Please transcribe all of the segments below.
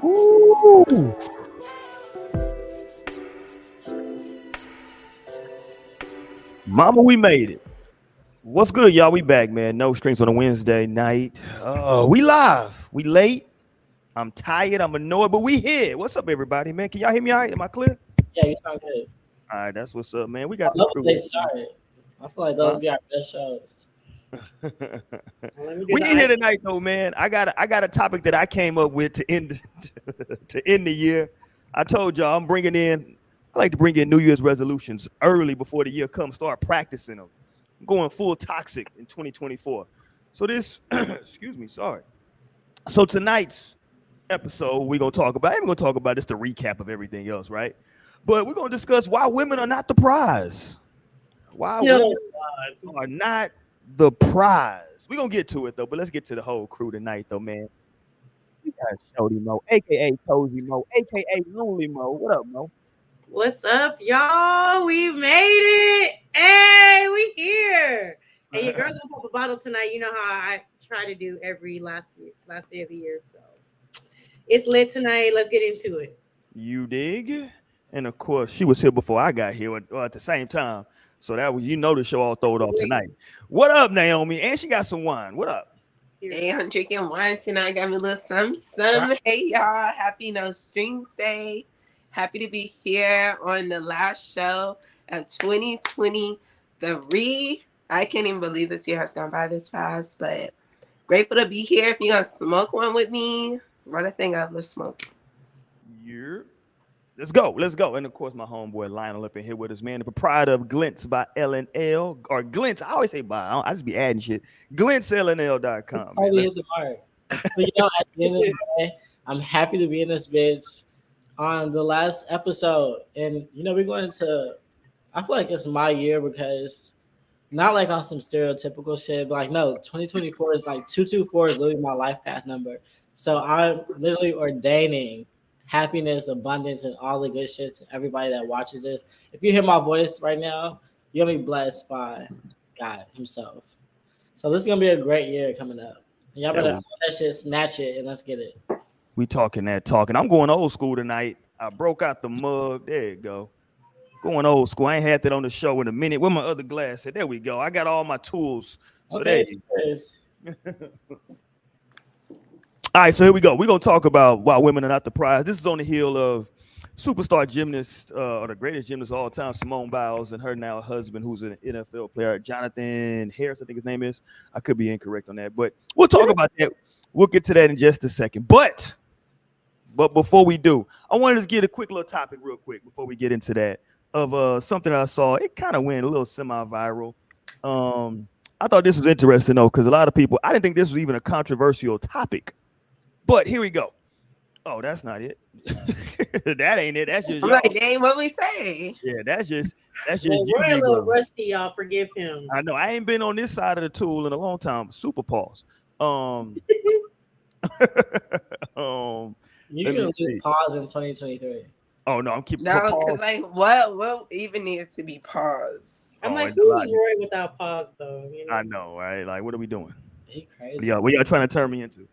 Ooh. Mama, we made it. What's good, y'all? We back, man. No strings on a Wednesday night. We live. We late. I'm tired. I'm annoyed, but we here. What's up, everybody, man? Can y'all hear me all right? Am I clear? Yeah, you sound good. All right, that's what's up, man. We I got the love crew. when they started. I feel like those be our best shows. We in here tonight, though, man. I got a topic that I came up with to end to end the year. I told y'all I'm bringing in. I like to bring in New Year's resolutions early before the year comes. Start practicing them. I'm going full toxic in 2024. So this, excuse me, sorry. So tonight's episode, we're gonna talk about. I'm gonna talk about just the recap of everything else, right? But we're gonna discuss why women are not the prize. Why women are not the prize. We're gonna get to it though, but let's get to the whole crew tonight, though, man. We got Shody Mo, aka Cozy Mo, aka Lonely Mo. What up, Mo? What's up, y'all? We made it. Hey, we here. And your girl's gonna pop a bottle tonight. You know how I try to do every last day of the year. So it's lit tonight. Let's get into it. You dig? And of course, she was here before I got here at the same time. So that was, the show all throwed off tonight. What up, Naomi? And she got some wine. What up? Hey, I'm drinking wine tonight. Got me a little some. Hey, y'all. Happy No Strings Day. Happy to be here on the last show of 2023. I can't even believe this year has gone by this fast, but grateful to be here. If you're going to smoke one with me, run a thing up. Let's smoke. Yeah. Let's go. And of course, my homeboy Lionel up in here with us, man. The proprietor of Glints by LNL, or Glints. I always say by. I just be adding shit. GlintsLNL.com. Totally hit the mark. But at the end of the day, I'm happy to be in this bitch on the last episode. And, we're going to, I feel like it's my year because not like on some stereotypical shit, but no, 2024 is like 224 is literally my life path number. So I'm literally ordaining happiness, abundance, and all the good shit to everybody that watches this. If you hear my voice right now, you're gonna be blessed by God himself. So this is gonna be a great year coming up. Y'all better own that shit, snatch it, and let's get it. We talking. I'm going old school tonight. I broke out the mug. There you go. Going old school. I ain't had that on the show in a minute. Where my other glass at? There we go. I got all my tools. So okay, there you go. All right, so here we go. We're going to talk about why women are not the prize. This is on the heel of superstar gymnast, or the greatest gymnast of all time, Simone Biles, and her now husband, who's an NFL player, Jonathan Harris, I think his name is. I could be incorrect on that, but we'll talk about that. We'll get to that in just a second. But before we do, I wanted to get a quick little topic real quick before we get into that of something I saw. It kind of went a little semi-viral. I thought this was interesting, though, because a lot of people, I didn't think this was even a controversial topic. But here we go. Oh, that's not it. That ain't it. That's just. I'm like, dang, what we say? Yeah, that's just. We're a little rusty, y'all. Forgive him. I know. I ain't been on this side of the tool in a long time. Super pause. You can leave pause in 2023. Oh no, I'm keeping. No, because what even needs to be paused? I'm like, who's Roy without pause though? I know, right? Like, what are we doing? He crazy. What y'all trying to turn me into?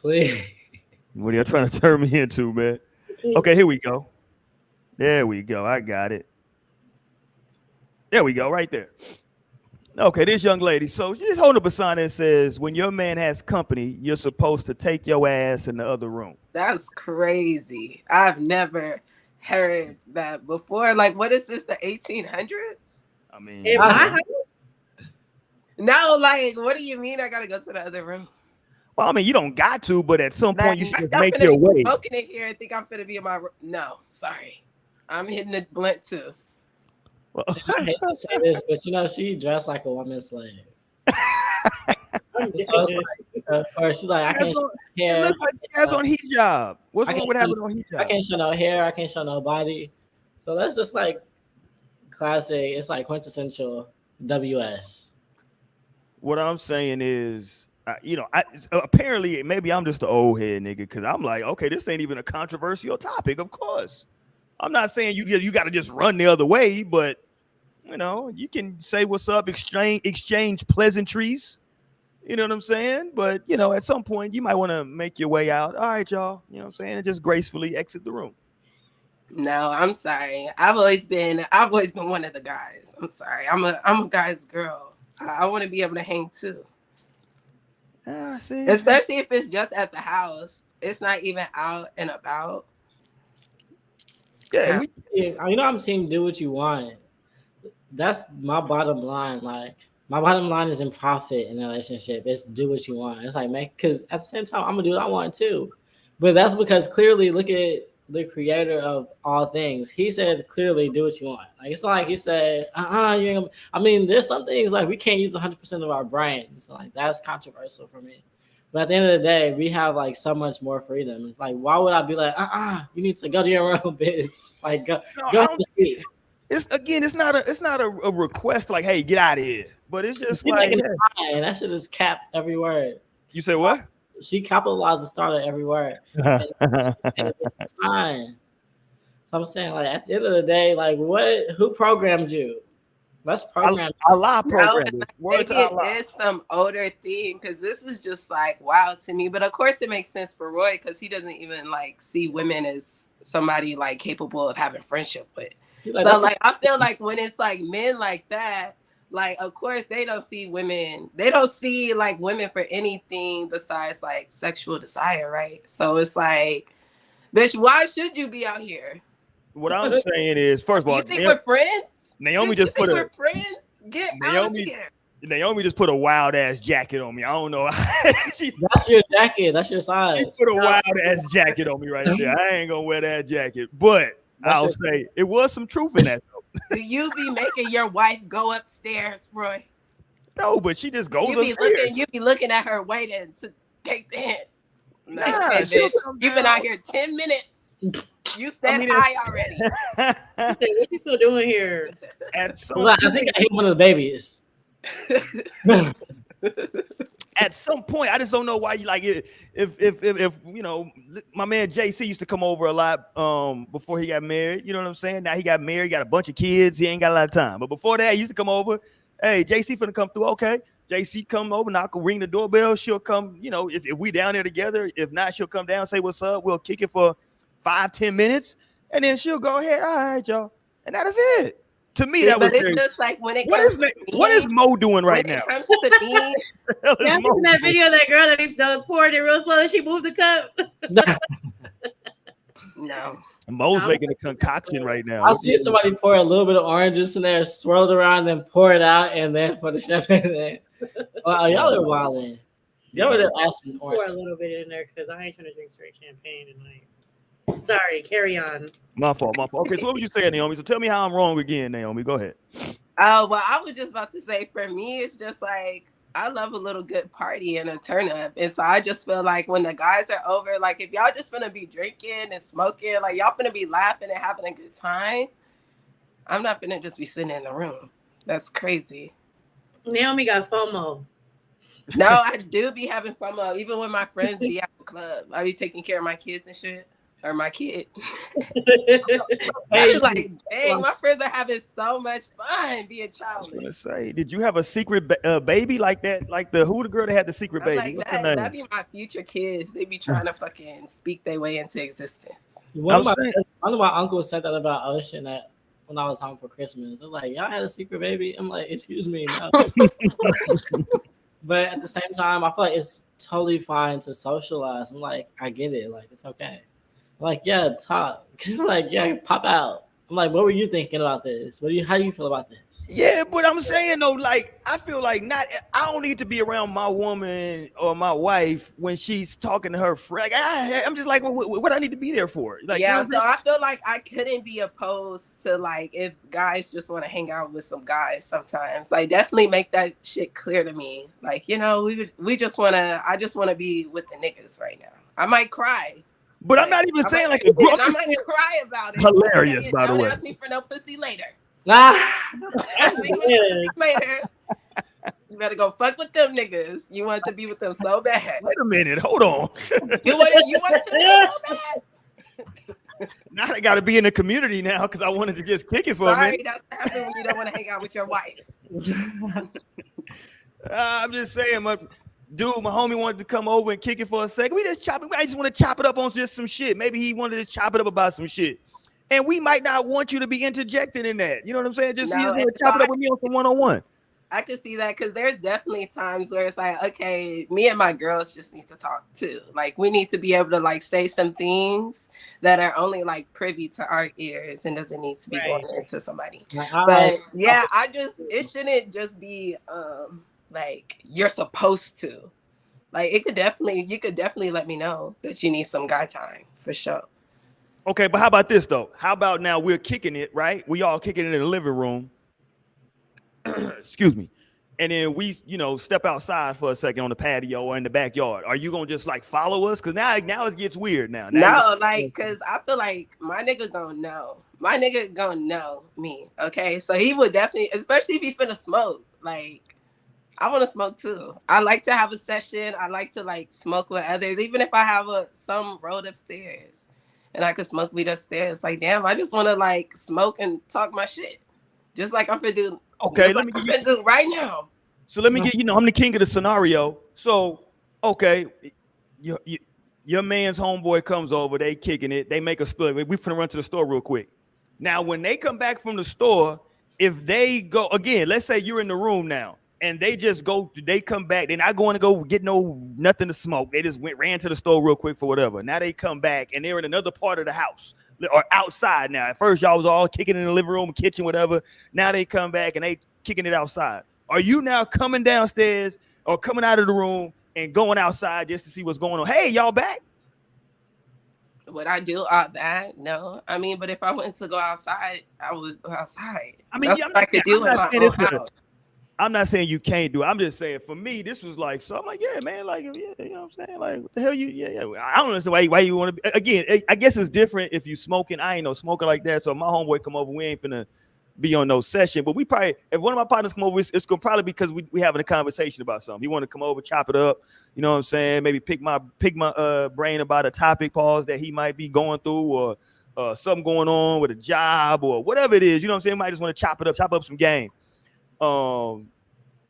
Please. What are you trying to turn me into, man? Okay, here we go. There we go. I got it. There we go, right there. Okay, this young lady. So she's holding up a sign that says, when your man has company, you're supposed to take your ass in the other room. That's crazy. I've never heard that before. Like, what is this, the 1800s? I mean, in my house? No, like, what do you mean I got to go to the other room? Well, I mean, you don't got to, but at some point you should I'm make your way. Smoking it here. I think I'm gonna be in my room. No, sorry, I'm hitting the blunt too. Well, I hate to say this, but she dressed like a woman slave. So it's like, or she's like, I can't show hair. It looks like she has on hijab. What's wrong with having on hijab? I can't show no hair. I can't show no body. So that's just like classic. It's like quintessential WS. What I'm saying is, apparently maybe I'm just an old head nigga because I'm like, okay, this ain't even a controversial topic. Of course, I'm not saying you got to just run the other way, but You know, you can say what's up, exchange pleasantries. You know what I'm saying? But you know, at some point, you might want to make your way out. All right, y'all. You know what I'm saying? And just gracefully exit the room. No, I'm sorry. I've always been one of the guys. I'm sorry. I'm a guy's girl. I want to be able to hang too. See. Especially if it's just at the house. It's not even out and about. Yeah, you know, I'm saying do what you want. That's my bottom line. Like, my bottom line isn't profit in a relationship. It's do what you want. It's like, man, because at the same time, I'm gonna do what I want too. But that's because clearly, look at the creator of all things. He said clearly, do what you want. Like, it's not like he said, you ain't gonna... I mean, there's some things like we can't use 100% of our brains. So like that's controversial for me. But at the end of the day, we have like so much more freedom. It's like, why would I be like, you need to go to your room, bitch? Like, go to sleep. It's not a request like, hey, get out of here. But it's just like, that shit is capped every word. You say what? She capitalized the start of every word. It's fine. So I'm saying, like, at the end of the day, like, who programmed you? Let's program. Allah programmed. Maybe it is some older thing because this is just like wow to me. But of course, it makes sense for Roy because he doesn't even like see women as somebody like capable of having friendship with. Like, so like, I feel like when it's like men like that, like of course they don't see women. They don't see like women for anything besides like sexual desire, right? So it's like, bitch, why should you be out here? What I'm saying is, first of all, you think we're friends? Naomi just put we're friends. Get out of here. Naomi just put a wild ass jacket on me. I don't know. That's your jacket. That's your size. She put a wild ass jacket on me right there. I ain't gonna wear that jacket, but I'll say it was some truth in that. Do you be making your wife go upstairs, Roy? No, but she just goes upstairs. You be looking at her waiting to take the hint. Nah, you've been out here 10 minutes. You said hi already. What you still doing here? I think I hit one of the babies. At some point, I just don't know why you like it. If you know, my man JC used to come over a lot before he got married. You know what I'm saying? Now he got married, got a bunch of kids. He ain't got a lot of time. But before that, he used to come over. Hey, JC finna come through. Okay, JC come over, knock, ring the doorbell. She'll come. You know, if we down there together. If not, she'll come down, say what's up. We'll kick it for 5-10 minutes, and then she'll go ahead. All right, y'all, and that is it. To me, that was. But it's just like when it comes to me, what is Mo doing right now? When it comes to me, that's in that video, that girl that was pouring it real slow and she moved the cup. No. Mo's making a concoction right now. I'll see somebody pour a little bit of orange juice in there, swirl it around, then pour it out, and then put the champagne in there. Wow, y'all are wilding. Y'all would have asked me pour a little bit in there because I ain't trying to drink straight champagne tonight. Sorry, carry on. My fault. Okay, so what would you say, Naomi? So tell me how I'm wrong again, Naomi. Go ahead. Oh, well, I was just about to say, for me, it's just like, I love a little good party and a turn up. And so I just feel like when the guys are over, like if y'all just finna be drinking and smoking, like y'all finna be laughing and having a good time, I'm not finna just be sitting in the room. That's crazy. Naomi got FOMO. No, I do be having FOMO. Even when my friends be at the club, I be taking care of my kids and shit. Or my kid. I was like, dang, my friends are having so much fun being childish. I was gonna say, did you have a secret baby like that? Like the girl that had the secret baby? Like that'd be my future kids. They be trying to fucking speak their way into existence. One of my uncles said that about Ocean when I was home for Christmas. I was like, y'all had a secret baby? I'm like, excuse me, no. But at the same time, I feel like it's totally fine to socialize. I'm like, I get it. Like, it's okay. Like, yeah, talk. Like, yeah, pop out. I'm like, what were you thinking about this? How do you feel about this? Yeah, but I'm saying though, like, I feel like I don't need to be around my woman or my wife when she's talking to her friend. I'm just like, what I need to be there for? Like, yeah, you know so I feel like I couldn't be opposed to like if guys just want to hang out with some guys sometimes. Like, definitely make that shit clear to me. Like, you know, I just want to be with the niggas right now. I might cry. But I'm not even saying like a group. I'm gonna cry about it. Hilarious, by the way. Don't ask me for no pussy later. Later. You better go fuck with them niggas. You want to be with them so bad. Wait a minute, hold on. You want to be so bad. Now I got to be in the community now because I wanted to just kick it for a Sorry, minute. that's what happens when you don't want to hang out with your wife. I'm just saying, my homie wanted to come over and kick it for a second. We just chop it. I just want to chop it up on just some shit. Maybe he wanted to chop it up about some shit. And we might not want you to be interjecting in that. You know what I'm saying? Just want to chop it up with me on some one-on-one. I could see that because there's definitely times where it's like, okay, me and my girls just need to talk too. Like we need to be able to like say some things that are only like privy to our ears and doesn't need to be going into somebody. But yeah, it shouldn't just be like you're supposed to. Like you could definitely let me know that you need some guy time for sure. Okay, but how about this though? How about now we're kicking it, right? We all kicking it in the living room. Excuse me. And then we, step outside for a second on the patio or in the backyard. Are you gonna just like follow us? Because now it gets weird now. No, like, cause I feel like my nigga gonna know. My nigga gonna know me. Okay, so he would definitely, especially if he finna smoke. Like, I want to smoke too. I like to have a session. I like to like smoke with others, even if I have some road upstairs, and I could smoke weed upstairs. Like, damn, I just want to like smoke and talk my shit, just like I'm gonna do. Okay, let me get you right now. So let me get, I'm the king of the scenario. So, okay, your man's homeboy comes over, they kicking it, they make a split. We finna run to the store real quick. Now, when they come back from the store, if they go again, let's say you're in the room now, and they come back, they're not going to go get nothing to smoke. They just ran to the store real quick for whatever. Now they come back and they're in another part of the house. Or outside now. At first, y'all was all kicking in the living room, kitchen, whatever. Now they come back and they kicking it outside. Are you now coming downstairs or coming out of the room and going outside just to see what's going on? Hey, y'all back? Would I do all that? No. I mean, but if I went to go outside, I would go outside. I mean, that's what I could do in my own house. I'm not saying you can't do it. I'm just saying for me, this was like, so I'm like, yeah, man, like, yeah, you know what I'm saying? Like, what the hell I don't understand why you want to be. Again, I guess it's different if you smoking. I ain't no smoker like that. So if my homeboy come over, we ain't finna be on no session. But we probably, if one of my partners come over, it's gonna probably because we having a conversation about something. He want to come over, chop it up. You know what I'm saying? Maybe pick my brain about a topic pause that he might be going through or something going on with a job or whatever it is. You know what I'm saying? Might just want to chop up some game.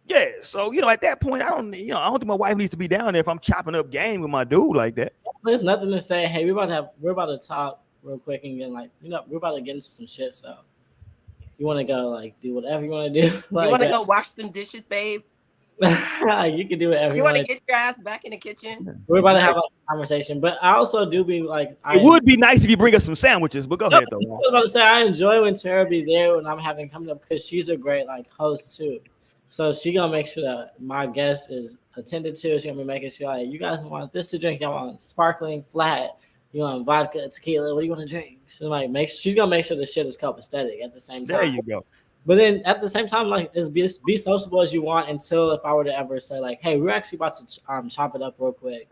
Yeah, so at that point, I don't think my wife needs to be down there if I'm chopping up game with my dude like that. There's nothing to say. Hey, we're about to talk real quick and get we're about to get into some shit. So you want to go like do whatever you want to do. Like, you want to go wash some dishes, babe? You can do whatever you want to get your ass back in the kitchen. We're about to have a conversation, but I also do be like, it would be nice if you bring us some sandwiches. But go ahead though. I was about to say I enjoy when Tara be there when I'm having coming up because she's a great like host too. So she gonna make sure that my guest is attended to. She's gonna be making sure like, you guys want this to drink, y'all want sparkling, flat, you want vodka, tequila, what do you want to drink? She's gonna make sure the shit is copacetic at the same time. There you go. But then at the same time, like be sociable as you want until if I were to ever say like, hey, we're actually about to chop it up real quick.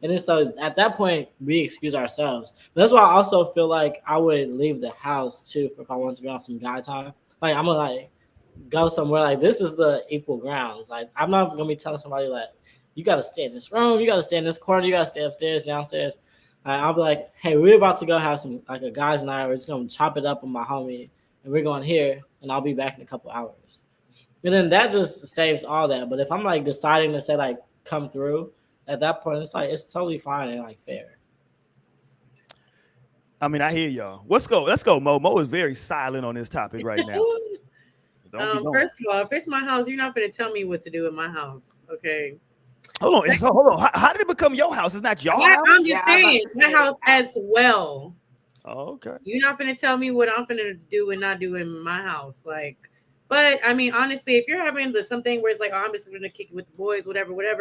And then so at that point we excuse ourselves. But that's why I also feel like I would leave the house too if I wanted to be on some guy time. Like I'm gonna like go somewhere like this is the equal grounds. Like I'm not gonna be telling somebody like you gotta stay in this room, you gotta stay in this corner, you gotta stay upstairs, downstairs. I'll be like, hey, we're about to go have some like a guys' night. We're just gonna chop it up with my homie, and we're going here, and I'll be back in a couple hours. And then that just saves all that. But if I'm like deciding to say like come through, at that point it's like it's totally fine and like fair. I mean, I hear y'all. Let's go, Mo. Mo is very silent on this topic right now. First of all, if it's my house, you're not going to tell me what to do in my house, okay? Hold on. How did it become your house? It's not your house? I'm just saying, my house as well. Oh, okay. You're not going to tell me what I'm going to do and not do in my house. Like, but I mean, honestly, if you're having something where it's like, oh, I'm just going to kick it with the boys, whatever, I'm probably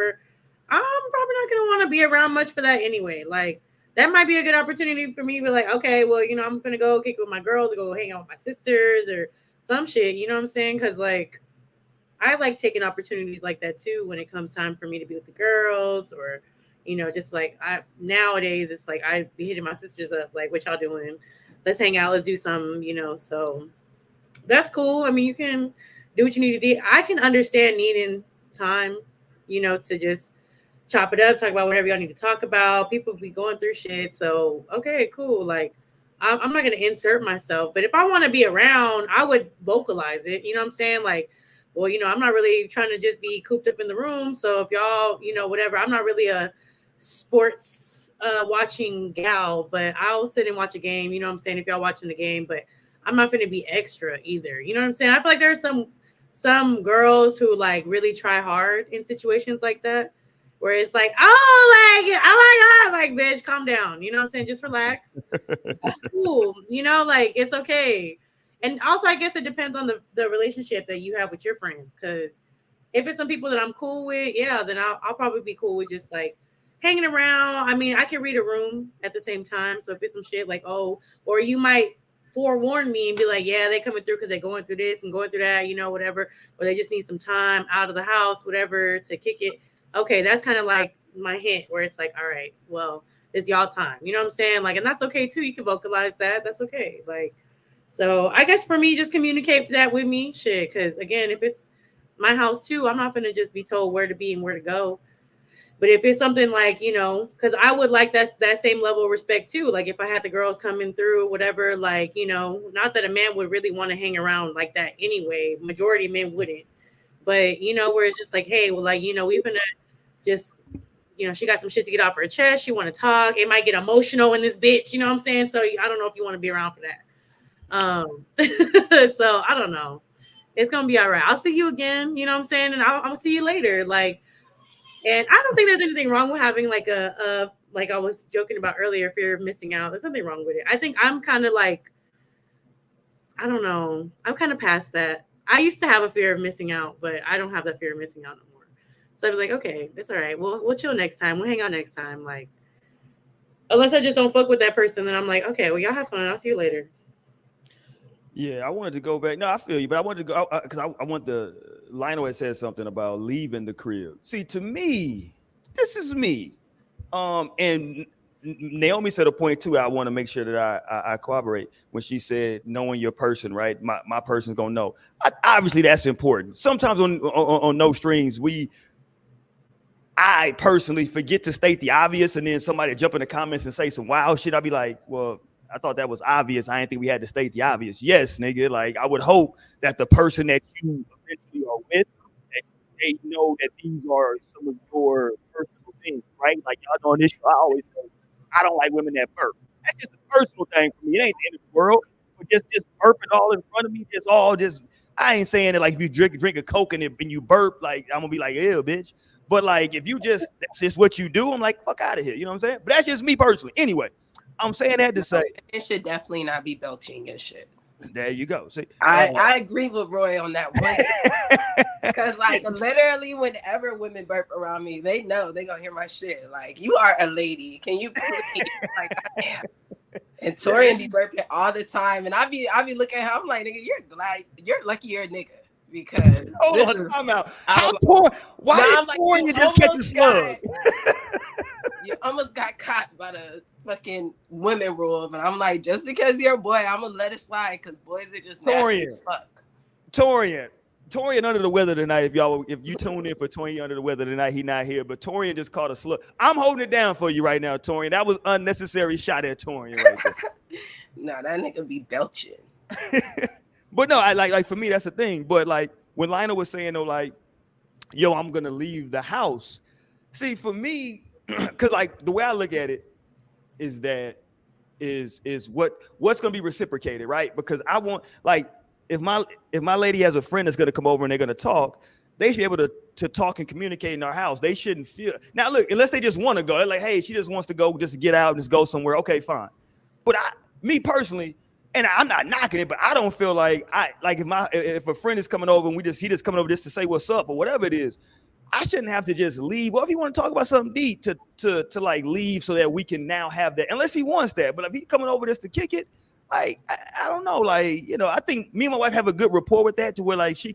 not going to want to be around much for that anyway. Like, that might be a good opportunity for me to be like, okay, well, I'm going to go kick it with my girls or go hang out with my sisters or some shit, you know what I'm saying? Because like I like taking opportunities like that too when it comes time for me to be with the girls or just like nowadays it's like I be hitting my sisters up like, what y'all doing? Let's hang out, let's do something, so that's cool. I mean, you can do what you need to do. I can understand needing time, to just chop it up, talk about whatever y'all need to talk about. People be going through shit, so okay, cool. Like I'm not gonna insert myself, but if I want to be around, I would vocalize it. You know what I'm saying? Like, well, I'm not really trying to just be cooped up in the room. So if y'all, whatever, I'm not really a sports watching gal, but I'll sit and watch a game. You know what I'm saying? If y'all watching the game, but I'm not gonna be extra either. You know what I'm saying? I feel like there's some girls who like really try hard in situations like that, where it's like, oh, like, oh my God, like, bitch, calm down. You know what I'm saying? Just relax. That's cool. Like, it's okay. And also, I guess it depends on the relationship that you have with your friends. Because if it's some people that I'm cool with, yeah, then I'll probably be cool with just like hanging around. I mean, I can read a room at the same time. So if it's some shit like, oh, or you might forewarn me and be like, yeah, they coming through because they're going through this and going through that, whatever. Or they just need some time out of the house, whatever, to kick it. Okay, that's kind of like my hint where it's like, all right, well, it's y'all time. You know what I'm saying? Like, and that's okay too. You can vocalize that. That's okay. Like, so I guess for me, just communicate that with me. Shit. Because again, if it's my house too, I'm not going to just be told where to be and where to go. But if it's something like, because I would like that same level of respect too. Like if I had the girls coming through, whatever, like, not that a man would really want to hang around like that anyway. Majority of men wouldn't. But, where it's just like, hey, well, like, we finna just, she got some shit to get off her chest. She want to talk. It might get emotional in this bitch. You know what I'm saying? So I don't know if you want to be around for that. So I don't know. It's going to be all right. I'll see you again. You know what I'm saying? And I'll see you later. Like, and I don't think there's anything wrong with having like like I was joking about earlier, fear of missing out. There's nothing wrong with it. I think I'm kind of like, I don't know. I'm kind of past that. I used to have a fear of missing out, but I don't have that fear of missing out no more. So I'd be like, okay, that's all right. We'll chill next time. We'll hang out next time. Like, unless I just don't fuck with that person, then I'm like, okay, well, y'all have fun. I'll see you later. Yeah, I wanted to go back. No, I feel you, but I wanted to go because I want Lionel had said something about leaving the crib. See, to me, this is me. And Naomi said a point too. I want to make sure that I corroborate when she said knowing your person, right? My person's gonna know. Obviously, that's important. Sometimes on No Strings, I personally forget to state the obvious, and then somebody jump in the comments and say some wild shit. I'll be like, well, I thought that was obvious. I didn't think we had to state the obvious. Yes, nigga. Like, I would hope that the person that you eventually are with, that they know that these are some of your personal things, right? Like, y'all know on this show, I always say, I don't like women that burp. That's just a personal thing for me. It ain't the end of the world. But just burping all in front of me, I ain't saying that like if you drink a Coke and you burp, like I'm gonna be like, ew, bitch. But like if you that's just what you do, I'm like, fuck out of here. You know what I'm saying? But that's just me personally. Anyway, I'm saying that to say it should definitely not be belching and shit. There you go. See, I agree with Roy on that one. Because like literally whenever women burp around me, they know they're gonna hear my shit. Like, you are a lady. Can you please? Like, I am. And Torian be burping all the time. And I be looking at her, I'm like, nigga, you're lucky you're a nigga. Because I'm out. Why did Torian just catch a slug? You almost got caught by the fucking women rule, but I'm like, just because you're a boy, I'm gonna let it slide because boys are just nasty as fuck. Torian under the weather tonight. If you tune in for Torian under the weather tonight, he not here. But Torian just caught a slug. I'm holding it down for you right now, Torian. That was unnecessary shot at Torian right there. No, that nigga be belching. But no, I like for me that's the thing. But like when Lionel was saying though, like, yo, I'm gonna leave the house. See, for me, because like the way I look at it is that is what's gonna be reciprocated, right? Because I want, like, if my lady has a friend that's gonna come over and they're gonna talk, they should be able to talk and communicate in our house. They shouldn't feel now. Look, unless they just want to go, they're like, hey, she just wants to go, just get out and just go somewhere. Okay, fine. But me personally, and I'm not knocking it, but I don't feel like if a friend is coming over and he just coming over just to say what's up or whatever it is, I shouldn't have to just leave. Well, if you want to talk about something deep, to like leave so that we can now have that, unless he wants that. But if he's coming over just to kick it, like I don't know, like, you know, I think me and my wife have a good rapport with that, to where like she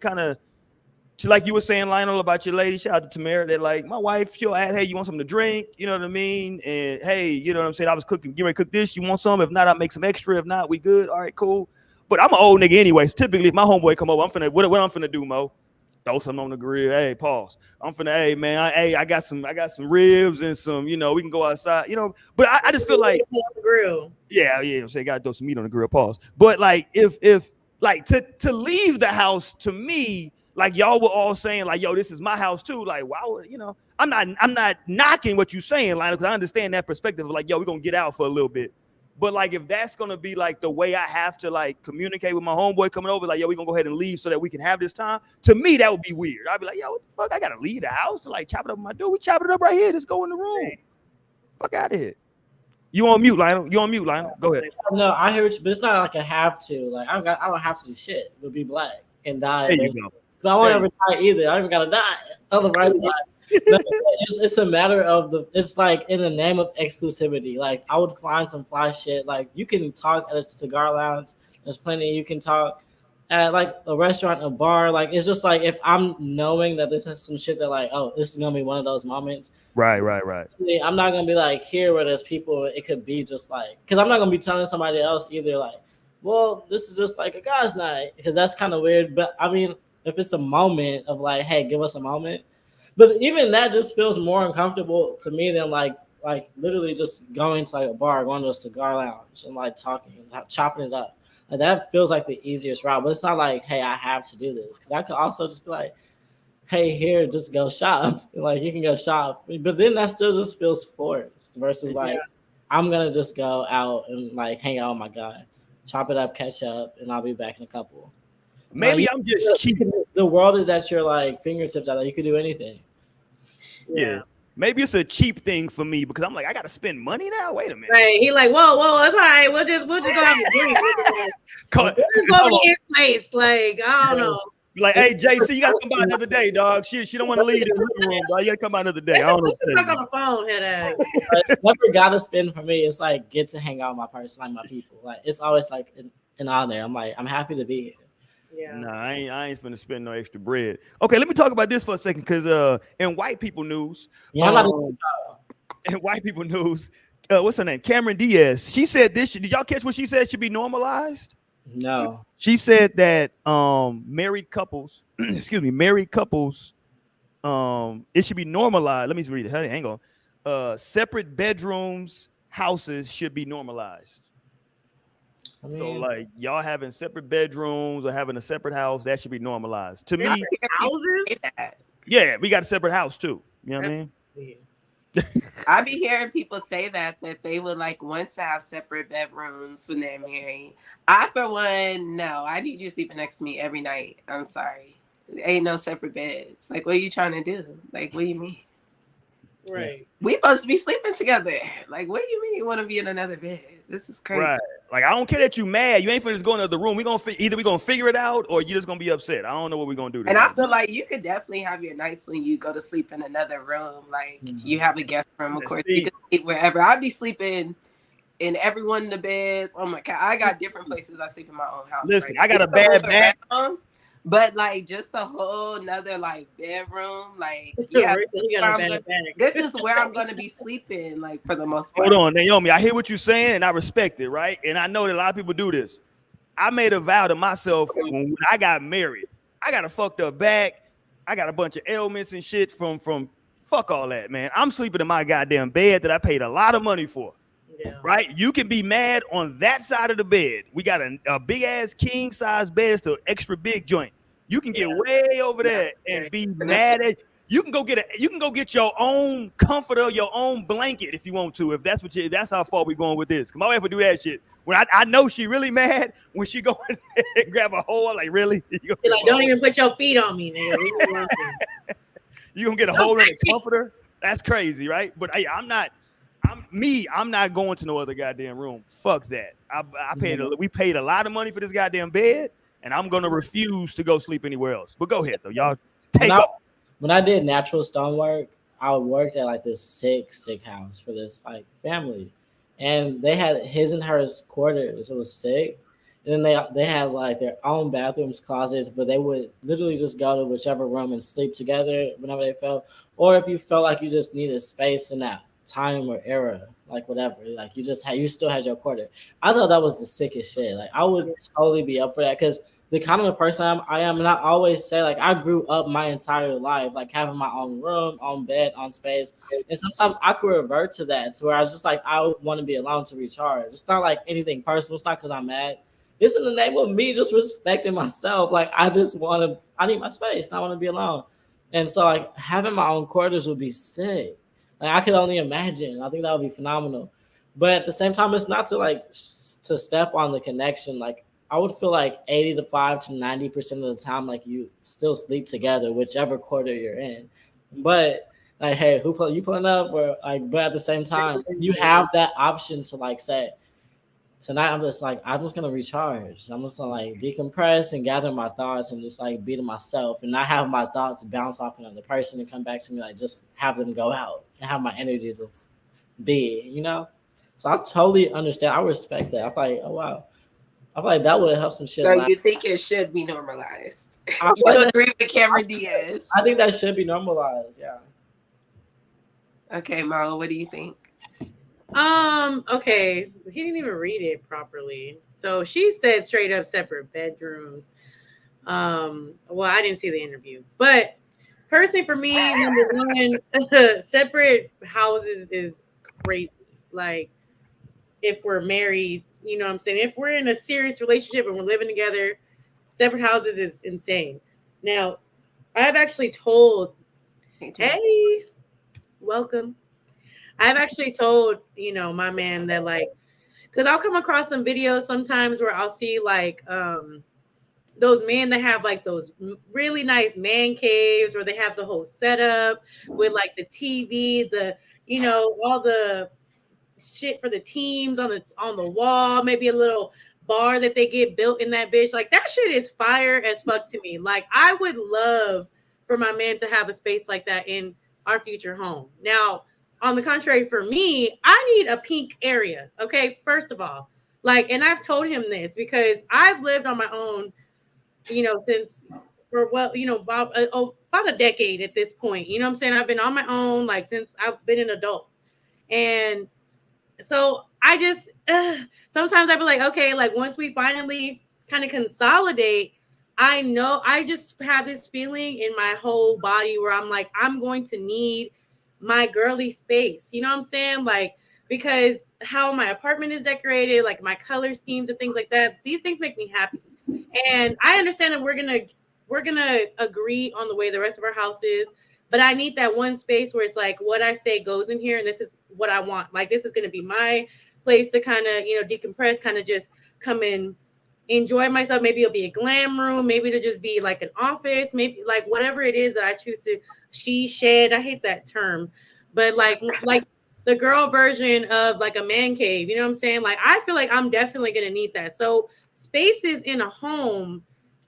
like you were saying, Lionel, about your lady, shout out to Tamara, that like my wife, she'll ask, hey, you want something to drink? You know what I mean? And hey, you know what I'm saying? I was getting ready to cook this. You want some? If not, I'll make some extra. If not, we good. All right, cool. But I'm an old nigga anyway. So typically, if my homeboy come over, what I'm finna do, Mo? throw something on the grill. Hey, pause. I'm finna, hey man, I got some ribs and some, we can go outside, But I just feel like on the grill. Yeah, say gotta throw some meat on the grill. Pause. But like if like to leave the house, to me, like y'all were all saying, like, yo, this is my house too. Like, why would I'm not knocking what you're saying, Lionel, because I understand that perspective of like, yo, we're gonna get out for a little bit. But like if that's gonna be like the way I have to like communicate with my homeboy coming over, like, yo, we're gonna go ahead and leave so that we can have this time. To me, that would be weird. I'd be like, yo, what the fuck? I gotta leave the house to like chop it up with my dude. We chop it up right here. Just go in the room. Fuck out of here. You on mute, Lionel? Go ahead. No, I hear you, but it's not like I have to. Like I don't have to do shit. But be black and die. There you go. But I won't ever die either. I even gotta die. Otherwise, it's a matter of it's like in the name of exclusivity. Like I would find some fly shit. Like you can talk at a cigar lounge. There's plenty you can talk at like a restaurant, a bar. Like it's just like if I'm knowing that this is some shit that like, oh, this is gonna be one of those moments. Right. I'm not gonna be like here where there's people. It could be just like because I'm not gonna be telling somebody else either. Like, well, this is just like a guy's night because that's kind of weird. But I mean, if it's a moment of like, hey, give us a moment. But even that just feels more uncomfortable to me than like literally just going to like a bar, going to a cigar lounge and like talking, chopping it up. Like that feels like the easiest route. But it's not like, hey, I have to do this because I could also just be like, hey, here, just go shop. Like you can go shop, but then that still just feels forced versus like I'm gonna just go out and like hang out with my guy, chop it up, catch up, and I'll be back in a couple. Maybe I'm just cheap. The world is at your like fingertips out there. You could do anything. Yeah. Maybe it's a cheap thing for me because I'm like, I gotta spend money now. Wait a minute. Right. He like, whoa, it's all right. We'll just go have a drink. Go to his place. Like, I don't know. Like, hey, JC, you gotta come by another day, dog. She don't want to leave the room, dog. You gotta come by another day. I don't know. Let's talk on the phone, head ass. It's never gotta spend for me. It's like get to hang out with my person, like my people. Like it's always like an honor. I'm like, I'm happy to be here. Yeah. Nah, I ain't finna spend no extra bread. Okay, let me talk about this for a second, because in white people news, in white people news, what's her name? Cameron Diaz. She said this. Did y'all catch what she said? Should be normalized. No. She said that married couples, it should be normalized. Let me read it. Hang on. Separate bedrooms, houses should be normalized. I mean, so like y'all having separate bedrooms or having a separate house, that should be normalized. To me, houses. Yeah, we got a separate house too. You know what I mean? I be hearing people say that they would like want to have separate bedrooms when they're married. I, for one, no. I need you sleeping next to me every night. I'm sorry. Ain't no separate beds. Like, what are you trying to do? Like, what do you mean? Right. We supposed to be sleeping together. Like, what do you mean you want to be in another bed? This is crazy. Right. Like, I don't care that you mad. You ain't finna just go into the room. Either we gonna figure it out or you're just gonna be upset. I don't know what we're gonna do. And I feel like you could definitely have your nights when you go to sleep in another room. Like you have a guest room, of course. You can sleep wherever. I'd be sleeping in every one of the beds. Oh my God. I got different places I sleep in my own house. Listen, right? I got a bad back. But like just a whole nother like bedroom, like yeah, this is where I'm gonna be sleeping, like for the most part. Hold on, Naomi. I hear what you're saying and I respect it, right? And I know that a lot of people do this. I made a vow to myself when I got married. I got a fucked up back. I got a bunch of ailments and shit from fuck all that, man. I'm sleeping in my goddamn bed that I paid a lot of money for. Yeah. Right? You can be mad on that side of the bed. We got a big ass king size bed, to extra big joint. You can get way over there and be mad at. You can go get your own comforter, your own blanket if you want to. If that's that's how far we going with this. My wife would do that shit. When I know she really mad when she go and grab a hole. Like really? Like don't even put your feet on me, nigga. You gonna get a hole in a comforter? That's crazy, right? But hey, I'm not going to no other goddamn room. Fuck that. We paid a lot of money for this goddamn bed, and I'm gonna refuse to go sleep anywhere else. But go ahead though, y'all take off. When I did natural stonework, I worked at like this sick house for this like family, and they had his and hers quarters. It was sick, and then they had like their own bathrooms, closets, but they would literally just go to whichever room and sleep together whenever they felt, or if you felt like you just needed space in that time or era, like whatever, like you still had your quarter. I thought that was the sickest shit. Like I would totally be up for that because the kind of a person I am, and I always say, like, I grew up my entire life, like, having my own room, own bed, own space. And sometimes I could revert to that, to where I was just like, I want to be alone to recharge. It's not like anything personal. It's not because I'm mad. It's in the name of me just respecting myself. Like, I need my space. I want to be alone. And so, like, having my own quarters would be sick. Like, I could only imagine. I think that would be phenomenal. But at the same time, it's not to, like, to step on the connection. Like, I would feel like 85 to 90% of the time, like, you still sleep together, whichever quarter you're in. But, like, hey, you pulling up? Or, like, but at the same time, you have that option to, like, say, tonight I'm just gonna recharge. I'm just gonna, like, decompress and gather my thoughts and just, like, be to myself and not have my thoughts bounce off another person and come back to me. Like, just have them go out and have my energy just be, you know? So I totally understand. I respect that. I'm like, oh wow. I feel like that would help some shit. So you think it should be normalized? I You agree with Cameron Diaz? I think that should be normalized. Yeah. Okay, Mo, what do you think? Okay. He didn't even read it properly. So she said straight up separate bedrooms. Well, I didn't see the interview, but personally for me, number one, separate houses is crazy. Like, if we're married, you know what I'm saying? If we're in a serious relationship and we're living together, separate houses is insane. Now, I've actually told, hey, welcome. I've actually told, you know, my man that, like, because I'll come across some videos sometimes where I'll see, like, those men that have, like, those really nice man caves where they have the whole setup with, like, the TV, the, you know, all the shit for the teams on the wall, maybe a little bar that they get built in that bitch. Like, that shit is fire as fuck to me. Like, I would love for my man to have a space like that in our future home. Now, on the contrary, for me, I need a pink area. Okay, first of all, like, and I've told him this because I've lived on my own, you know, since for, well, you know, about a decade at this point. You know what I'm saying? I've been on my own, like, since I've been an adult. And so I just, sometimes I be like, okay, like, once we finally kind of consolidate, I know I just have this feeling in my whole body where I'm like, I'm going to need my girly space. You know what I'm saying? Like, because how my apartment is decorated, like my color schemes and things like that, these things make me happy. And I understand that we're gonna agree on the way the rest of our house is, but I need that one space where it's like what I say goes in here, and this is what I want. Like, this is gonna be my place to kind of, you know, decompress, kind of just come and enjoy myself. Maybe it'll be a glam room, maybe it'll just be like an office, maybe like whatever it is that I choose to shed. I hate that term, but like the girl version of like a man cave. You know what I'm saying? Like, I feel like I'm definitely gonna need that. So spaces in a home,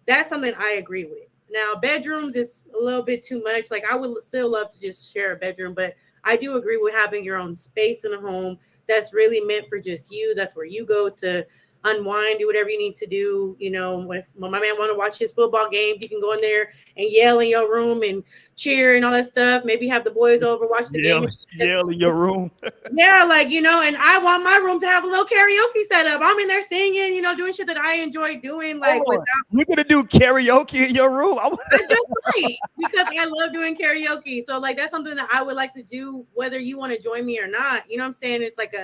that's something I agree with. Now, bedrooms is a little bit too much. Like, I would still love to just share a bedroom, but I do agree with having your own space in a home that's really meant for just you. That's where you go to unwind, do whatever you need to do. You know, when my man want to watch his football games, you can go in there and yell in your room and cheer and all that stuff. Maybe have the boys over, watch the game. Yell in your room. Yeah, like, you know, and I want my room to have a little karaoke set up. I'm in there singing, you know, doing shit that I enjoy doing. Like, you're gonna do karaoke in your room? That's right, because I love doing karaoke. So, like, that's something that I would like to do, whether you want to join me or not. You know what I'm saying? It's like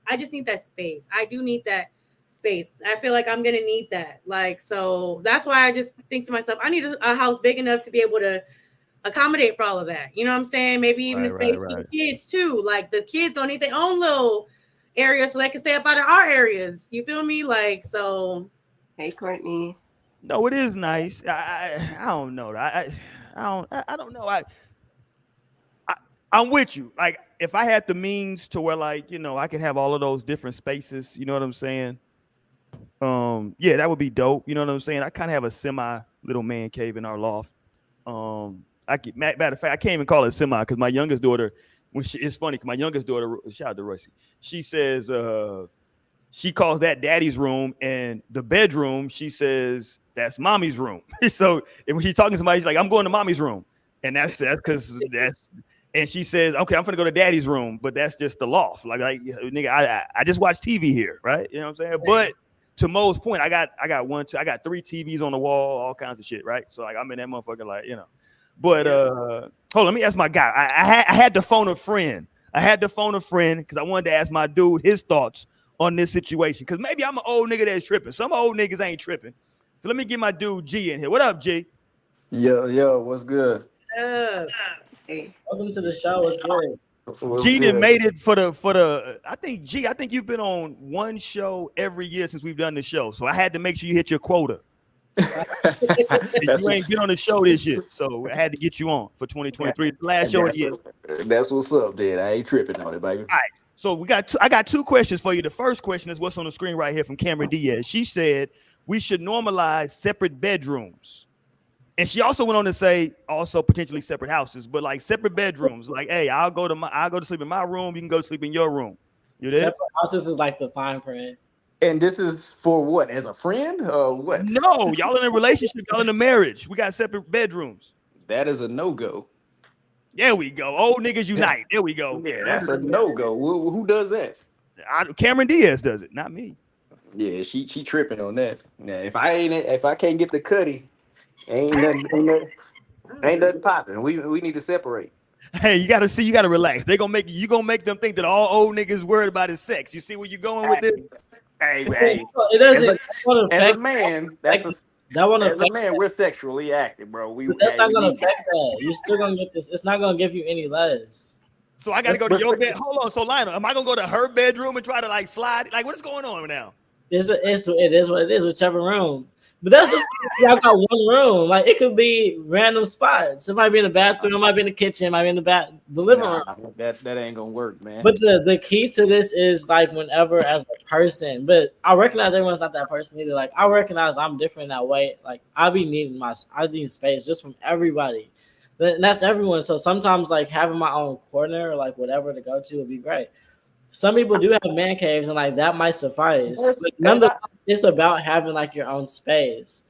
I just need that space. I do need that space. I feel like I'm gonna need that. Like, so that's why I just think to myself, I need a house big enough to be able to accommodate for all of that. You know what I'm saying? Maybe even a space for the kids too. Like, the kids don't need their own little area so they can stay up out of our areas. You feel me? Like, so. Hey, Courtney. No, it is nice. I don't know. I don't know. I'm with you. Like, if I had the means to where, like, you know, I could have all of those different spaces, you know what I'm saying? Yeah, that would be dope. You know what I'm saying? I kind of have a semi little man cave in our loft. Matter of fact, I can't even call it semi because my youngest daughter, it's funny because my youngest daughter, shout out to Royce, she says she calls that daddy's room, and the bedroom, she says that's mommy's room. So when she's talking to somebody, she's like, I'm going to mommy's room. And that's because and she says, okay, I'm gonna go to daddy's room, but that's just the loft. Like nigga, I just watch TV here, right? You know what I'm saying? But to Mo's point, I got three TVs on the wall, all kinds of shit, right? So like I'm in that motherfucker, like, you know. But hold on, let me ask my guy. I had to phone a friend. Because I wanted to ask my dude his thoughts on this situation. Because maybe I'm an old nigga that's tripping. Some old niggas ain't tripping. So let me get my dude G in here. What up, G? Yo, what's good? Hey, welcome to the show. What's good? G done made it for the. I think you've been on one show every year since we've done the show. So I had to make sure you hit your quota. You ain't been on the show this year, so I had to get you on for 2023. Last show of the year. That's what's up, dude. I ain't tripping on it, baby. All right. So I got two questions for you. The first question is what's on the screen right here from Cameron Diaz. She said we should normalize separate bedrooms. And she also went on to say also potentially separate houses, but like separate bedrooms. Like, hey, I'll go to sleep in my room. You can go to sleep in your room. You there? Separate houses is like the fine print. And this is for what? As a friend? What? No, y'all in a relationship, y'all in a marriage. We got separate bedrooms. That is a no-go. There we go. Old niggas unite. There we go. Yeah, that's a no-go. Who does that? Cameron Diaz does it, not me. Yeah, she tripping on that. Yeah, if I can't get the cutty, ain't nothing popping. We need to separate. Hey, you gotta relax. You gonna make them think that all old niggas worried about is sex. You see where you going with this? Hey, It doesn't. as a man, we're sexually active, bro. But that's not gonna affect that. You're still gonna get this. It's not gonna give you any less. So I gotta go to your bed. Hold on. So Lionel, am I gonna go to her bedroom and try to like slide? Like, what is going on now? It is what it is, whichever room. But that's just y'all got one room. Like it could be random spots. It might be in the bathroom, it might be in the kitchen, it might be in the living room. That ain't gonna work, man. But the key to this is like whenever as a person. But I recognize everyone's not that person either. Like I recognize I'm different in that way. Like I need space just from everybody. And that's everyone. So sometimes like having my own corner or like whatever to go to would be great. Some people do have man caves and like that might suffice. But nonetheless, it's about having like your own space.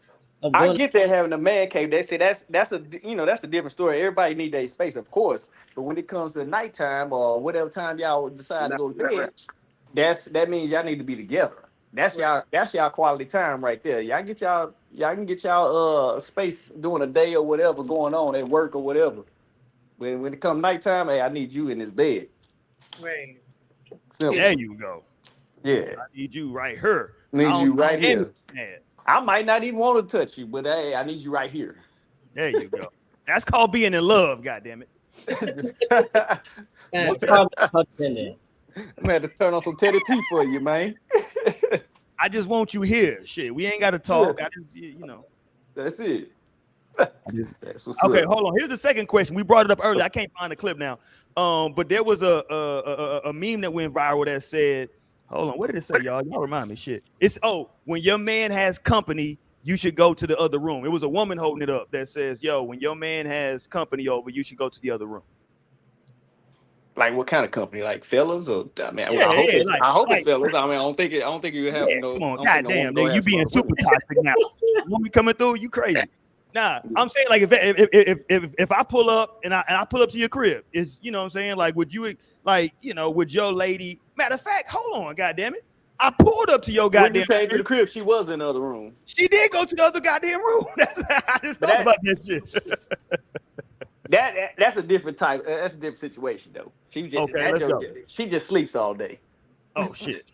I get that having a man cave. They say that's a different story. Everybody need their space, of course. But when it comes to nighttime or whatever time y'all decide to go to bed, that means y'all need to be together. That's y'all quality time right there. Y'all can get y'all space during a day or whatever going on at work or whatever. When it comes nighttime, hey, I need you in this bed. Right. Simple. There you go. Yeah. I need you right here. Need you right here. Understand. I might not even want to touch you, but hey, I need you right here. There you go. That's called being in love, goddammit. That's called codependent. I'm gonna have to turn on some Teddy P for you, man. I just want you here. Shit, we ain't got to talk. That's it. That's what's okay, up. hold on. Here's the second question. We brought it up earlier. I can't find the clip now. But there was a meme that went viral that said, hold on, what did it say, y'all? Y'all remind me, shit. It's when your man has company, you should go to the other room. It was a woman holding it up that says, yo, when your man has company over, you should go to the other room. Like what kind of company? Like fellas or I mean, Yeah, I hope it's fellas. I mean, I don't think you have no. Come on, goddamn, nigga, you being super toxic now. When we coming through, you crazy. Nah, I'm saying like if I pull up and I pull up to your crib, is you know what I'm saying? Like, would you like, would your lady, matter of fact, hold on, goddamn it. I pulled up to your goddamn when you came to the crib, she was in the other room. She did go to the other goddamn room. I just thought about that shit. That's a different type. That's a different situation though. She just sleeps all day. Oh shit.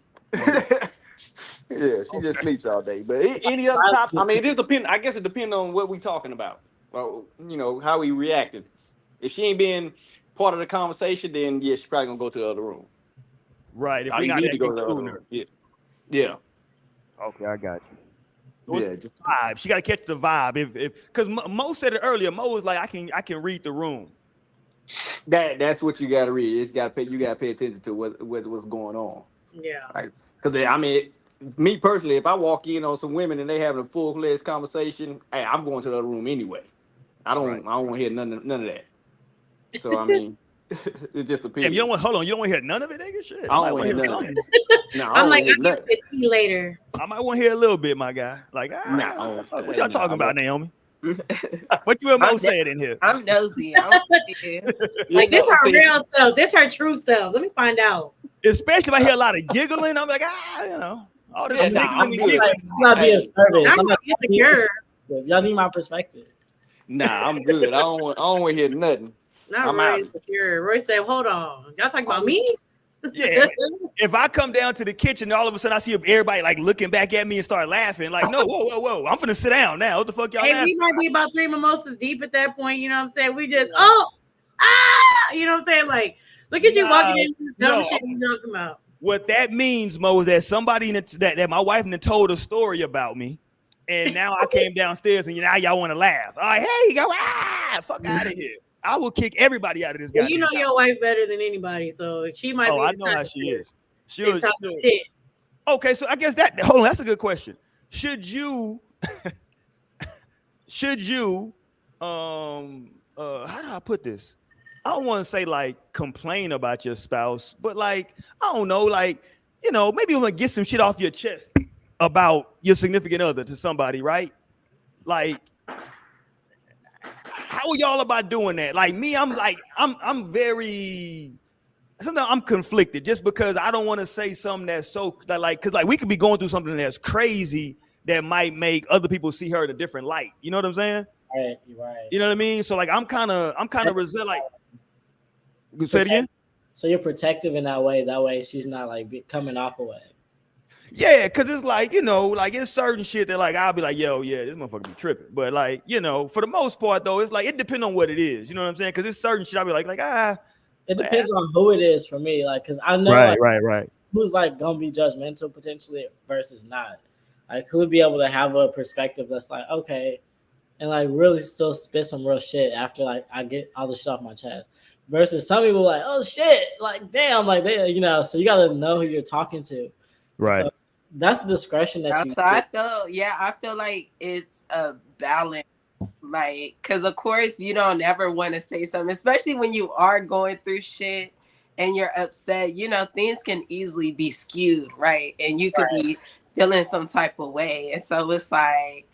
Yeah, she just sleeps all day. But any other topic, I mean, it depends. I guess it depends on what we talking about. Well, how we reacted. If she ain't being part of the conversation, then yeah, she's probably gonna go to the other room. Right. If we you not need to go to the other room. Yeah. Okay, I got you. Yeah, just vibe. She got to catch the vibe. If because Mo said it earlier. Mo was like, I can read the room. That's what you got to read. You got to pay attention to what's going on. Yeah. Like, because I mean, me personally, if I walk in on some women and they having a full-fledged conversation, hey, I'm going to the other room anyway. I don't want to hear none of that. So I mean, it just depends. You don't want to hear none of it, nigga. Shit. I don't want to hear none of it. No, I'm like, I'll get the tea later. I might want to hear a little bit, my guy. Like, what y'all talking about, Naomi? What you and Mo said in here? I'm nosy. Like, this her real self. This her true self. Let me find out. Especially if I hear a lot of giggling, I'm like, All this Yeah, sneaking I'm and good. giggling. I'm not being service. I'm not insecure. Y'all need my perspective. Nah, I'm good. I don't want to hear nothing. Not I'm Roy out. insecure. Roy said, "Hold on, y'all talking about me?" Yeah. If I come down to the kitchen, all of a sudden I see everybody like looking back at me and start laughing. Like, no, whoa. I'm finna sit down now. What the fuck y'all Hey, laughing? we might be about 3 mimosas deep at that point. You know what I'm saying? We just you know what I'm saying? Like, look at you walking in this dumb shit you talking about. What that means, Mo, is that somebody that my wife told a story about me, and now I came downstairs and now y'all want to laugh. All right, hey, go fuck out of here. I will kick everybody out of this guy. Well, you know your wife better than anybody, so she might be. I know how she is. She'll. Okay, so I guess hold on, that's a good question. Should you how do I put this? I don't want to say like complain about your spouse, but like, I don't know, like, you know, maybe you want to get some shit off your chest about your significant other to somebody, right? Like, how are y'all about doing that? Like me, I'm very, sometimes I'm conflicted just because I don't want to say something that's so like, cause like we could be going through something that's crazy that might make other people see her in a different light. You know what I'm saying? Right, you're right. You know what I mean? So like, I'm kind of resilient. Like, say it again. So you're protective in that way. That way she's not like coming off away. Yeah, cause it's like, you know, like it's certain shit that like I'll be like, yo, yeah, this motherfucker be tripping. But like, you know, for the most part though, it's like it depends on what it is. You know what I'm saying? Cause it's certain shit I'll be like It depends on who it is for me. Like, cause I know right. who's like gonna be judgmental potentially versus not. Like who would be able to have a perspective that's like, okay, and like really still spit some real shit after like I get all the shit off my chest. Versus some people like, oh shit, like damn, like they, you know, so you gotta know who you're talking to. Right. So that's the discretion that you so I feel like it's a balance. Like, because of course you don't ever want to say something, especially when you are going through shit and you're upset. You know, things can easily be skewed, right? And you could be feeling some type of way. And so it's like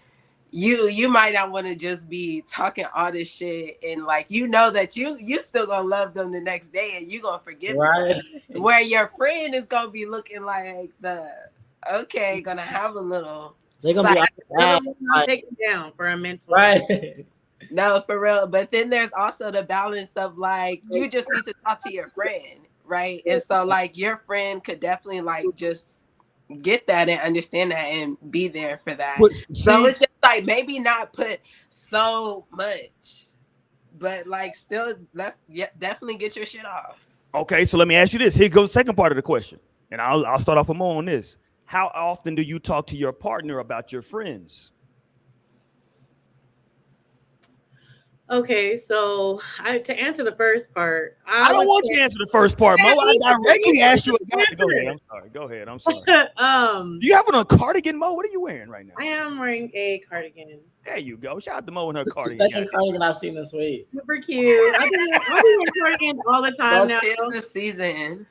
you might not want to just be talking all this shit and like, you know, that you still gonna love them the next day and you gonna forget them. Where your friend is gonna be looking like gonna have a little, they're gonna be take it down for a mental, right? No, for real. But then there's also the balance of like, you just need to talk to your friend, right? And so like your friend could definitely like just get that and understand that and be there for that. So it's just like maybe not put so much, but like still definitely get your shit off. Okay, so let me ask you this. Here goes the second part of the question, and I'll start off with more on this. How often do you talk to your partner about your friends? Okay, so to answer the first part, I don't want you to answer the first part, Mo. I directly asked you. Go ahead. I'm sorry. Do you have on a cardigan, Mo? What are you wearing right now? I am wearing a cardigan. There you go. Shout out to Mo and her cardigan. The second cardigan I've seen this week. Super cute. I've been wearing cardigans all the time now. It's the season.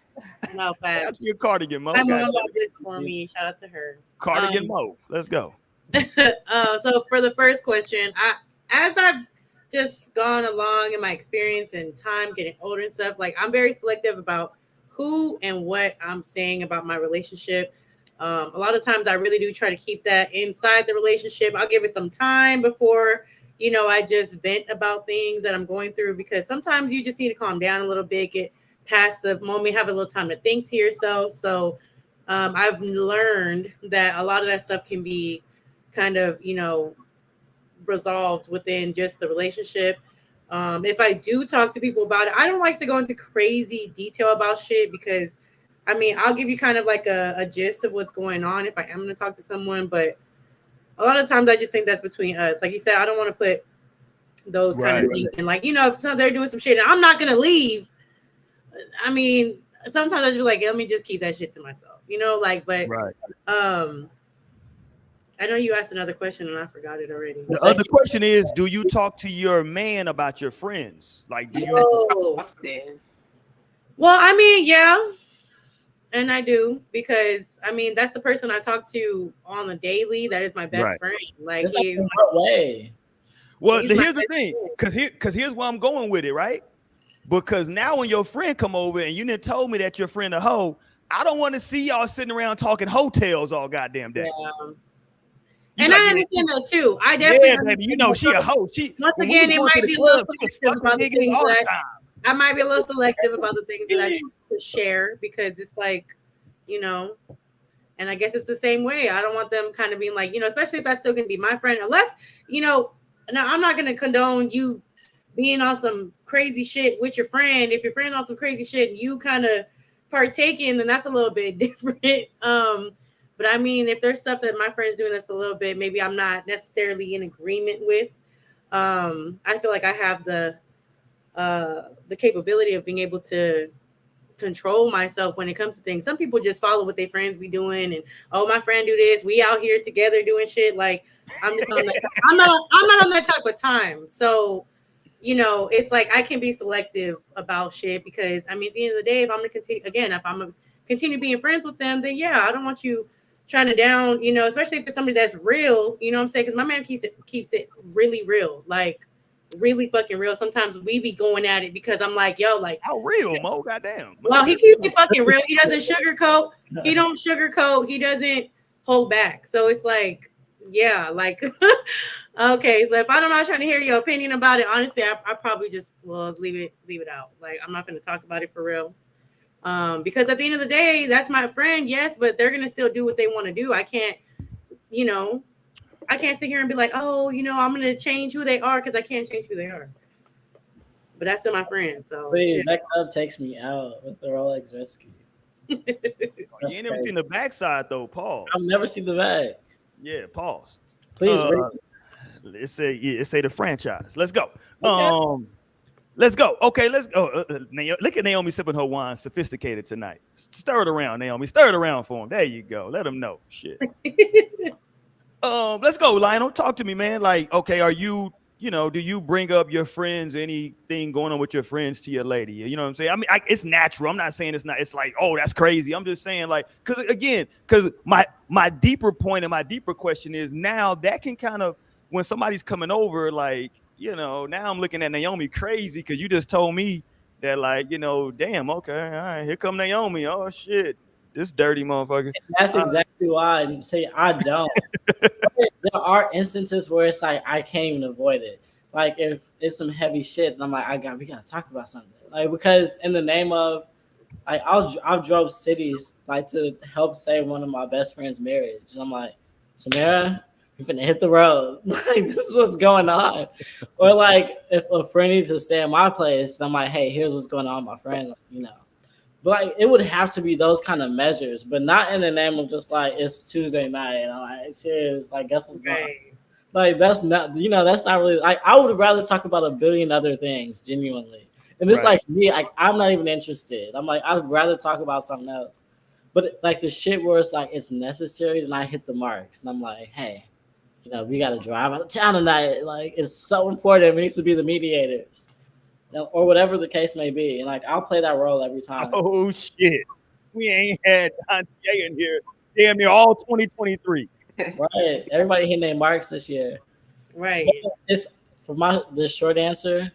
No, fact. Shout out to your cardigan, Mo. My mom got this for me. Shout out to her. Cardigan Mo. Let's go. So for the first question, as I've just gone along in my experience and time getting older and stuff, like I'm very selective about who and what I'm saying about my relationship. A lot of times I really do try to keep that inside the relationship. I'll give it some time before, you know, I just vent about things that I'm going through, because sometimes you just need to calm down a little bit, get past the moment, have a little time to think to yourself. So I've learned that a lot of that stuff can be kind of, you know, resolved within just the relationship. If I do talk to people about it, I don't like to go into crazy detail about shit, because I mean, I'll give you kind of like a gist of what's going on if I am going to talk to someone, but a lot of times I just think that's between us. Like you said, I don't want to put those kind of things in, like, you know, if they're doing some shit and I'm not going to leave. I mean, sometimes I just be like, let me just keep that shit to myself, you know, like, but I know you asked another question and I forgot it already. The other question is, do you talk to your man about your friends? Like, do you? Well, I mean, yeah, and I do, because I mean, that's the person I talk to on the daily. That is my best friend. Like, he's way. Well, here's the thing, because here's where I'm going with it, right? Because now when your friend come over and you didn't told me that your friend a hoe, I don't want to see y'all sitting around talking hotels all goddamn day. Yeah. And I understand that too. I definitely, baby. You know, she a hoe. Once again, it might be a little selective about the things that I might be a little selective about the things that I choose to share, because it's like, you know, and I guess it's the same way. I don't want them kind of being like, you know, especially if that's still going to be my friend, unless, you know, now I'm not going to condone you being on some crazy shit with your friend. If your friend's on some crazy shit and you kind of partake in, then that's a little bit different. But I mean, if there's stuff that my friend's doing that's a little bit, maybe I'm not necessarily in agreement with, I feel like I have the capability of being able to control myself when it comes to things. Some people just follow what their friends be doing, and oh, my friend do this, we out here together doing shit. Like I'm just on that. I'm not on that type of time. So, you know, it's like I can be selective about shit, because I mean, at the end of the day, if I'm gonna continue being friends with them, then yeah, I don't want you trying to down, you know, especially if it's somebody that's real, you know what I'm saying? Because my man keeps it really real, like really fucking real. Sometimes we be going at it because I'm like, yo, like how real, Mo? Goddamn. Well, he keeps it fucking real. He doesn't sugarcoat. He don't sugarcoat. He doesn't hold back. So it's like, yeah, like okay. So if I'm not trying to hear your opinion about it, honestly, I probably just will leave it out. Like I'm not going to talk about it for real. Because at the end of the day, that's my friend, yes, but they're gonna still do what they want to do. I can't, you know, I can't sit here and be like, oh, you know, I'm gonna change who they are, because I can't change who they are. But that's still my friend. So please, that club takes me out with the Rolex Rescue. You ain't never seen the backside though, pause. I've never seen the back. Yeah, pause. Please let's say the franchise. Let's go. Okay. Let's go. Okay, let's go. Look at Naomi sipping her wine, sophisticated tonight. Stir it around, Naomi. Stir it around for him. There you go. Let him know. Shit. Let's go, Lionel. Talk to me, man. Like, okay, are you, do you bring up your friends, anything going on with your friends to your lady? You know what I'm saying? I mean, it's natural. I'm not saying it's not. It's like, oh, that's crazy. I'm just saying, like, because my deeper point and my deeper question is now that can kind of, when somebody's coming over, like, now I'm looking at Naomi crazy because you just told me that, like, damn, okay, all right, here come Naomi. Oh, shit, this dirty motherfucker. And that's exactly why I say I don't. There are instances where it's like I can't even avoid it. Like if it's some heavy shit, and I'm like, we gotta talk about something. Like because in the name of, like, I've drove cities like to help save one of my best friend's marriage. And I'm like, Samara, you're finna hit the road. Like this is what's going on. Or like if a friend needs to stay in my place, I'm like, hey, here's what's going on with my friend. Like, But like it would have to be those kind of measures, but not in the name of just like it's Tuesday night and I'm like, cheers, like guess what's going on. Like that's not, that's not really like I would rather talk about a billion other things, genuinely. And it's like me, like I'm not even interested. I'm like, I'd rather talk about something else. But like the shit where it's like it's necessary, then I hit the marks and I'm like, hey, we gotta drive out of town tonight. Like it's so important. We need to be the mediators. Or whatever the case may be. And like I'll play that role every time. Oh shit. We ain't had Dante in here damn near all 2023. Right. Everybody hitting their marks this year. Right. But it's for the short answer,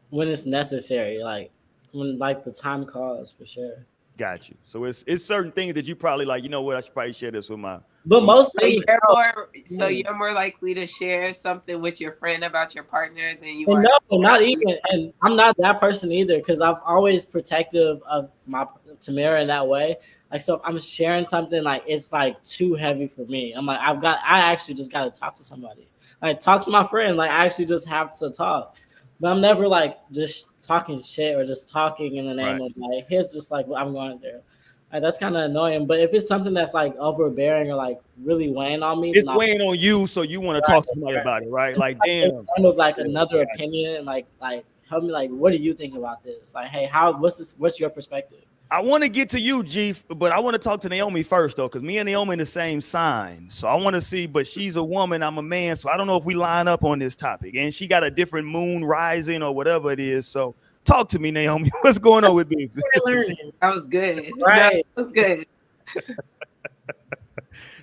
when it's necessary, like when like the time calls for sure. Got you. So it's certain things that you probably like, I should probably share this with my. But most things, you're more likely to share something with your friend about your partner than you are. No, not even. And I'm not that person either, because I'm always protective of my Tamara in that way. Like, so if I'm sharing something, like it's like too heavy for me. I'm like, I actually just got to talk to somebody. Like, talk to my friend. Like, I actually just have to talk. But I'm never like just talking shit or just talking in the name of like, here's just like what I'm going through. Like, that's kind of annoying. But if it's something that's like overbearing or like really weighing on me, it's weighing on you, so you want to talk to somebody about it, right? Like, damn. With like another opinion, like help me. Like, what do you think about this? Like, hey, what's your perspective? I want to get to you, G, but I want to talk to Naomi first, though, because me and Naomi in the same sign. So I want to see, but she's a woman, I'm a man, so I don't know if we line up on this topic. And she got a different moon rising or whatever it is. So talk to me, Naomi. What's going on with this? We're learning. That was good. Right. That was good.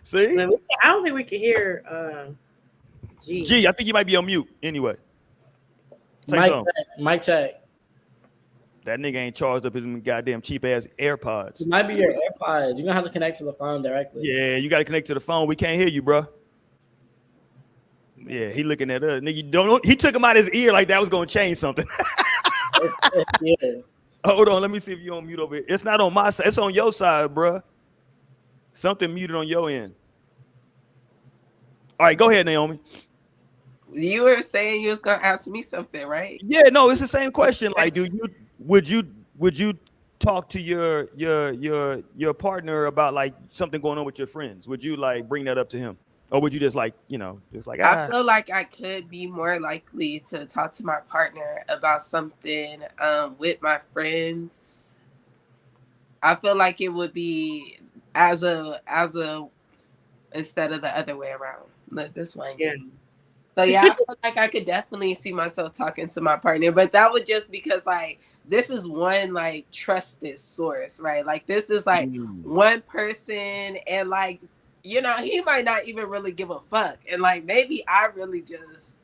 See? I don't think we can hear G, I think you might be on mute anyway. Mic check. That nigga ain't charged up his goddamn cheap ass AirPods. It might be your AirPods. You're gonna have to connect to the phone directly. Yeah, you gotta connect to the phone. We can't hear you, bro. Yeah, he looking at us. Nigga, don't. He took him out his ear like that was gonna change something. Yeah. Hold on, let me see if you on mute over here. It's not on my side. It's on your side, bro. Something muted on your end. All right, go ahead, Naomi. You were saying you was gonna ask me something, right? Yeah, no, it's the same question. Like, would you talk to your partner about like something going on with your friends? Would you like bring that up to him, or would you just like I feel like I could be more likely to talk to my partner about something with my friends. I feel like it would be as a instead of the other way around. Look, this one. Yeah. So yeah, I feel like I could definitely see myself talking to my partner, but that would just because like this is one like trusted source, right? Like this is like one person, and like he might not even really give a fuck, and like maybe I really just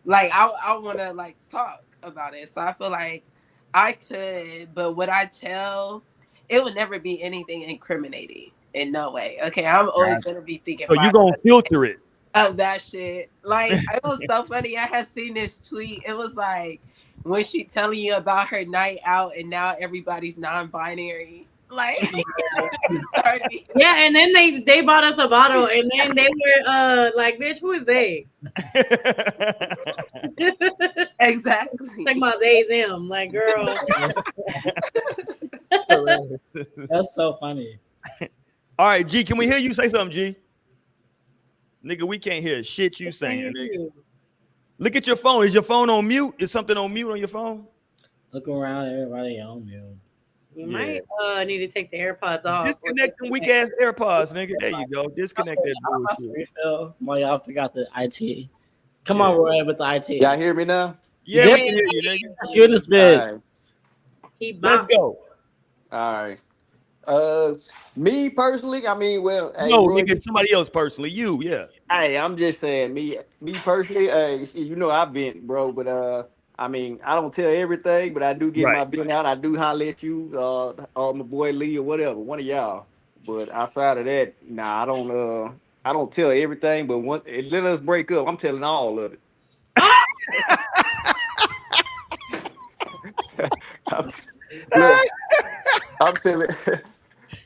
like I want to like talk about it. So I feel like I could, but would I tell? It would never be anything incriminating in no way. Okay, I'm always gonna be thinking. So you gonna filter it. Of that shit. Like it was so funny. I had seen this tweet. It was like when she telling you about her night out and now everybody's non-binary. Like yeah, and then they bought us a bottle and then they were like, bitch, who is they? Exactly. Talking about they, them, like girl. That's so funny. All right, G, can we hear you say something, G? Nigga, we can't hear shit you saying, nigga. Look at your phone. Is your phone on mute? Is something on mute on your phone? Look around, everybody on mute. You might need to take the AirPods off. Disconnect them weak ass AirPods, nigga. There you go. Disconnect that bullshit. Well, y'all forgot the IT. Come on, Roy, with the IT. Y'all hear me now? Yeah, we can hear you, nigga. You're in this bit. All right. Let's go. All right. Me personally, I mean, well, No, Roy, nigga, somebody else personally. You, yeah. Hey, I'm just saying, me personally, I've been, bro, but I mean, I don't tell everything, but I do get my been out. I do holler at you, my boy Lee or whatever, one of y'all. But outside of that, nah, I don't tell everything. But let us break up. I'm telling all of it.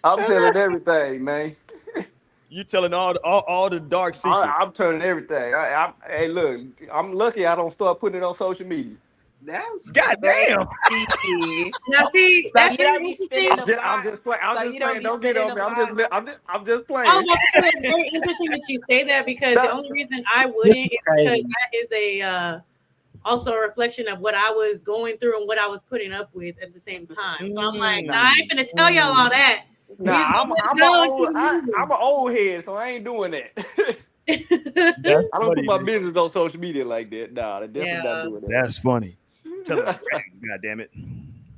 I'm telling everything, man. You telling all the dark secrets. I'm telling everything. Hey, look, I'm lucky I don't start putting it on social media. That's goddamn. Now see, I'm just playing. Don't get on me. I'm just playing. Oh, it's very interesting that you say that because the only reason I wouldn't is because that is a also a reflection of what I was going through and what I was putting up with at the same time. So I'm like, I ain't gonna tell y'all all that. Nah, I'm an old head, so I ain't doing that. I don't put my business on social media like that. Nah, I definitely not doing that. That's funny. Tell God damn it.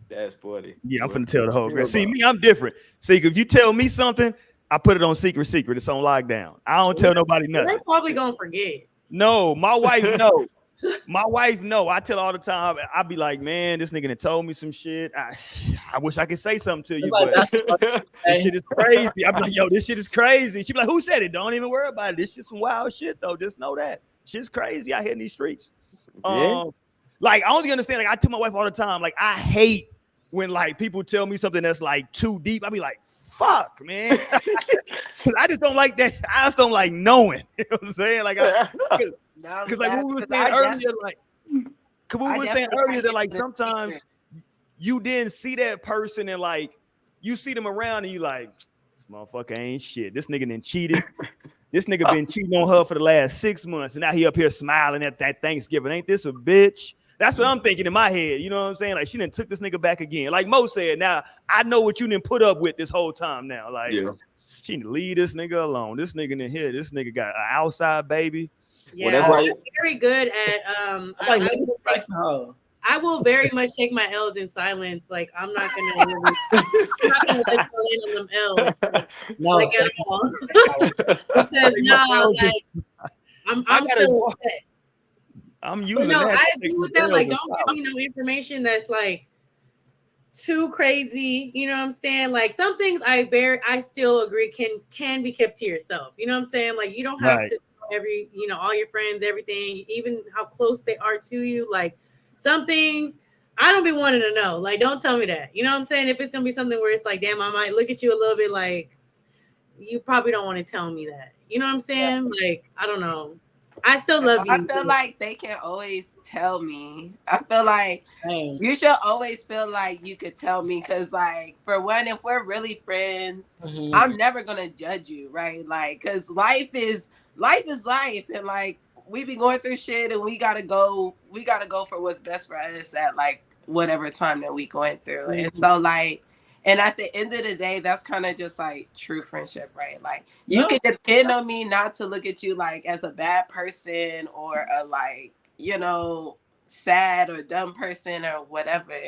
That's funny. Yeah, I'm finna tell the whole girl. See, me, I'm different. See, if you tell me something, I put it on secret. It's on lockdown. I don't tell nobody nothing. They're probably gonna forget. No, my wife knows. My wife know. I tell all the time. I be like, man, this nigga done told me some shit. I wish I could say something to you, but this shit is crazy. I be like, yo, this shit is crazy. She be like, who said it? Don't even worry about it. This shit some wild shit though. Just know that shit's crazy out here in these streets. Like I only understand. Like I tell my wife all the time. Like I hate when like people tell me something that's like too deep. I be like, fuck, man. Because I just don't like that. I just don't like knowing. You know what I'm saying? Like, because like we were saying earlier, that like sometimes you didn't see that person and like you see them around and you like, this motherfucker ain't shit. This nigga done cheated. This nigga been cheating on her for the last 6 months and now he up here smiling at that Thanksgiving. Ain't this a bitch? That's what I'm thinking in my head. You know what I'm saying? Like she done took this nigga back again. Like Mo said, now I know what you done put up with this whole time now. Like she need to leave this nigga alone. This nigga in here, this nigga got an outside baby. Yeah, I'm very good at I will very much take my L's in silence. Like I'm not gonna let you in on them L's. No, like at all. Because I'm still upset. I'm using that. I agree with that. Like, don't give me no information that's like too crazy. You know what I'm saying? Like some things I still agree can be kept to yourself. You know what I'm saying? Like you don't have Right. to tell all your friends, everything, even how close they are to you. Like some things I don't be wanting to know. Like don't tell me that. You know what I'm saying? If it's gonna be something where it's like, damn, I might look at you a little bit like you probably don't want to tell me that. You know what I'm saying? Like I don't know. I still love you. I feel like they can always tell me. I feel like Dang. you should always feel like you could tell me, because like for one, if we're really friends, Mhm. I'm never gonna judge you, right? Like, because life is life, and like we be going through shit, and we gotta go for what's best for us at like whatever time that we going through. And so like, and at the end of the day, that's kind of just like true friendship, right? Like you can depend on me not to look at you like as a bad person or a like, sad or dumb person or whatever.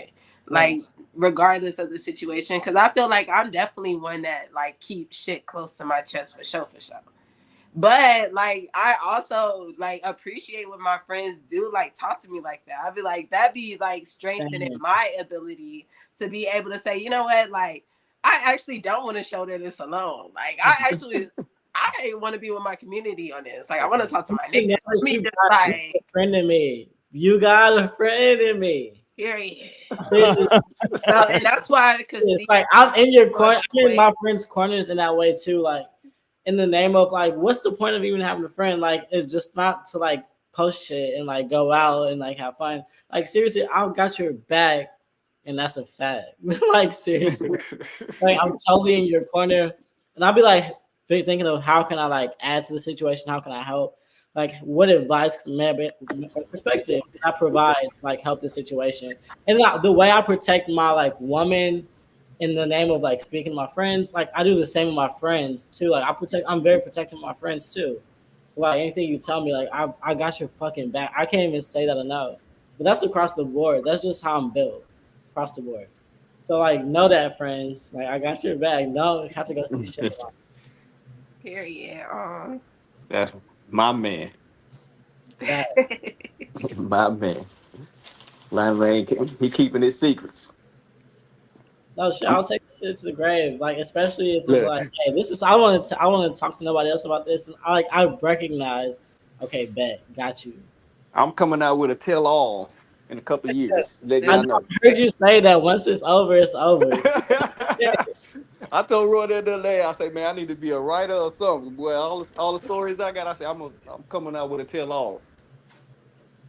Like regardless of the situation, because I feel like I'm definitely one that like keeps shit close to my chest for sure. But like I also like appreciate when my friends do like talk to me like that. I'd be like, that'd be like strengthening my ability to be able to say, you know what, like I actually don't want to shoulder this alone. Like I want to be with my community on this. Like I want to talk to my niggas. You got a friend in me. You got a friend in me. Period. So, and that's why, because it's like I'm in your corner. I'm in my friends' corners in that way too. Like in the name of like, what's the point of even having a friend? Like it's just not to like post shit and like go out and like have fun. Like seriously, I've got your back, and that's a fact. Like seriously, like I'm totally in your corner, and I'll be like thinking of how can I like add to the situation? How can I help? Like what advice perspective can I provide to like help the situation? And like, the way I protect my like woman in the name of like speaking to my friends, like I do the same with my friends too. Like I'm very protective of my friends too. So like anything you tell me, like I got your fucking back. I can't even say that enough. But that's across the board. That's just how I'm built across the board. So like know that, friends. Like I got your back. No, have to go see shit. Period. That's my man. My man. My man, he keeping his secrets. No shit, I'll take this shit to the grave. Like especially if it's like, hey, this is I want to talk to nobody else about this. And I recognize, okay, bet, got you. I'm coming out with a tell-all in a couple of years. Let y'all know. I heard you say that once it's over, it's over. I told Roy the other day, I said, man, I need to be a writer or something. Boy, all the stories I got, I said, I'm coming out with a tell-all.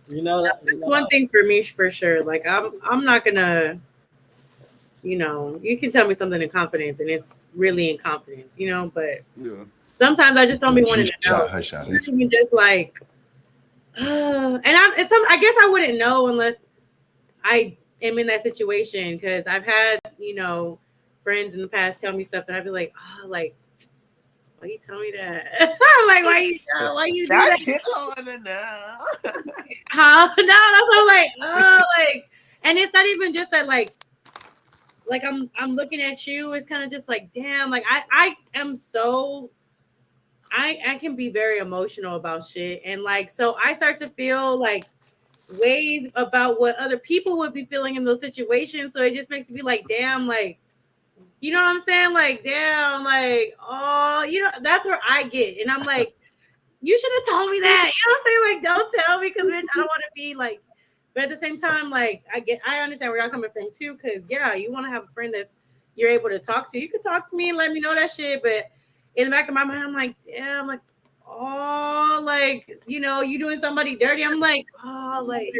You know that's one thing for me for sure. Like I'm not gonna, you can tell me something in confidence, and it's really in confidence, But sometimes I just don't be wanting to know. Even just like, and I guess I wouldn't know unless I am in that situation, because I've had friends in the past tell me stuff, and I'd be like, oh, like, why you tell me that? Like, why you do that? You don't want to know. How? No, that's what I'm like, oh, like, and it's not even just that, like I'm looking at you. It's kind of just like, damn, like I am so, I can be very emotional about shit, and like, so I start to feel like ways about what other people would be feeling in those situations. So it just makes me be like, damn, like, you know what I'm saying? Like, damn, like, oh, that's where I get. And I'm like, you should have told me that. You know what I'm saying? Like, don't tell me, because bitch, I don't want to be like, but at the same time, like, I understand where y'all coming from too, because yeah, you want to have a friend that's you're able to talk to. You can talk to me and let me know that shit, but in the back of my mind, I'm like, damn, like, oh, like, you doing somebody dirty. I'm like, oh, like,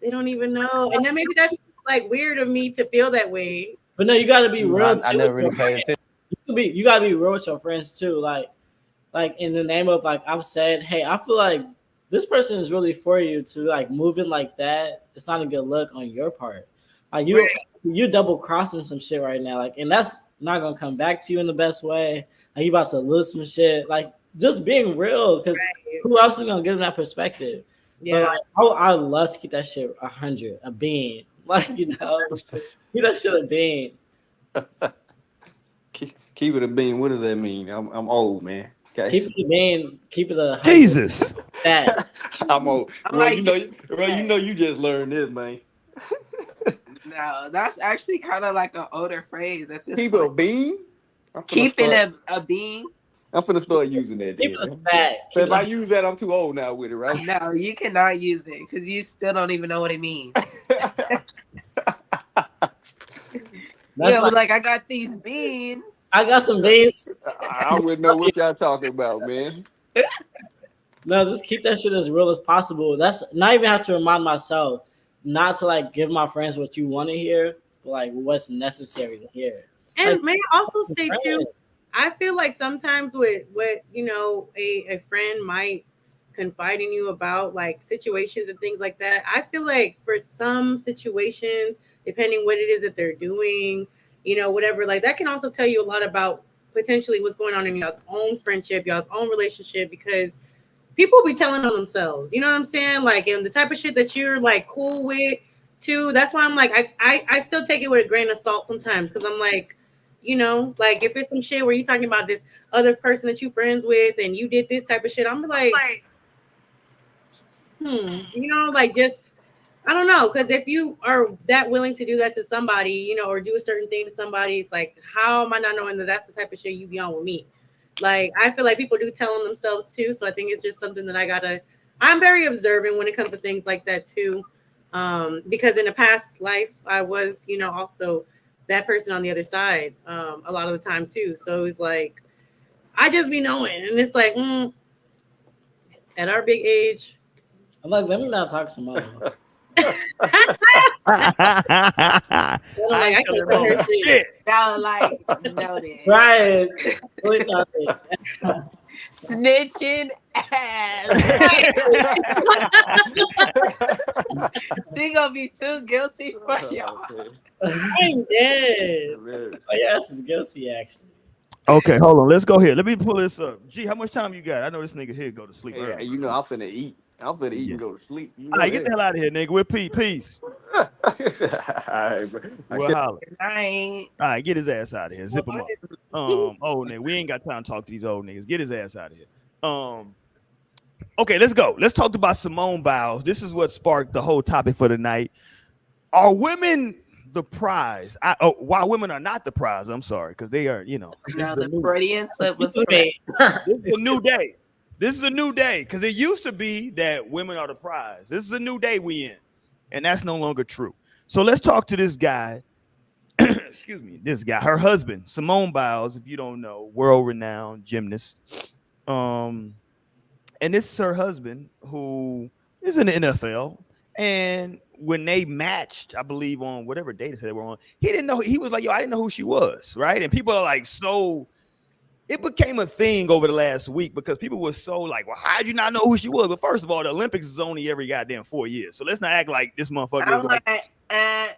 they don't even know. And then maybe that's like weird of me to feel that way. But no, you gotta be real. I never really paid attention. You gotta be real with your friends too. Like in the name of like I've said, hey, I feel like this person is really for you to like moving like that. It's not a good look on your part. Like you're double crossing some shit right now. Like, and that's not gonna come back to you in the best way. Like you about to lose some shit. Like just being real, because who else is gonna give them that perspective? Yeah. So like, I love to keep that shit 100, a bean. Like, keep that shit a bean. Keep it a bean. What does that mean? I'm old, man. Okay. Keep it a bean. Keep it a Jesus. I'm old. Bro, you just learned this, man. No, that's actually kind of like an older phrase at this Keep a point. bean. Keeping a bean. I'm finna start using that. Keep Then. us back. So if I use that, I'm too old now with it, right? No, you cannot use it because you still don't even know what it means. That's like I got these beans. I got some beans. I wouldn't know what y'all talking about, man. No, just keep that shit as real as possible. That's not even have to remind myself not to like give my friends what you want to hear, but like what's necessary to hear. And Like, may I also say too, I feel like sometimes with what a friend might confide in you about like situations and things like that. I feel like for some situations, depending what it is that they're doing, whatever, like that can also tell you a lot about potentially what's going on in y'all's own friendship, y'all's own relationship, because people be telling on themselves, you know what I'm saying? Like, and the type of shit that you're like cool with too. That's why I'm like, I still take it with a grain of salt sometimes, because I'm like, like if it's some shit where you're talking about this other person that you friends with and you did this type of shit, I'm like, like just, I don't know. Because if you are that willing to do that to somebody, or do a certain thing to somebody, it's like, how am I not knowing that that's the type of shit you be on with me? Like, I feel like people do tell on themselves too. So I think it's just something that I'm very observant when it comes to things like that too. Because in a past life, I was, also that person on the other side a lot of the time too. So it's like, I just be knowing. And it's like, at our big age. I'm like, let me not talk to mom. I ain't telling no shit. Now, like, noted. Right. Snitching ass. She gonna be too guilty for y'all. I'm dead. Oh, yeah, this is guilty, actually. Okay, hold on. Let's go here. Let me pull this up. Gee, how much time you got? I know this nigga here go to sleep. Yeah, early. I'm finna eat. I'm finna eat and go to sleep. All right, get the hell out of here, nigga. We're peace. All right, bro. We'll holler. Right. All right, get his ass out of here. Zip him up. Old nigga. We ain't got time to talk to these old niggas. Get his ass out of here. Okay, let's go. Let's talk about Simone Biles. This is what sparked the whole topic for the night. Are women the prize? Why women are not the prize? I'm sorry, because they are, No, the Freudian slip was this is a new day. This is a new day, because it used to be that women are the prize. This is a new day we in, and that's no longer true. So let's talk to this guy. Excuse me, this guy, her husband, Simone Biles, if you don't know, world-renowned gymnast. And this is her husband, who is in the NFL. And when they matched, I believe on whatever day they said they were on, he didn't know. He was like, yo, I didn't know who she was, right? And people are like, so it became a thing over the last week because people were so like, well, how'd you not know who she was? But first of all, the Olympics is only every goddamn 4 years. So let's not act like this motherfucker is like,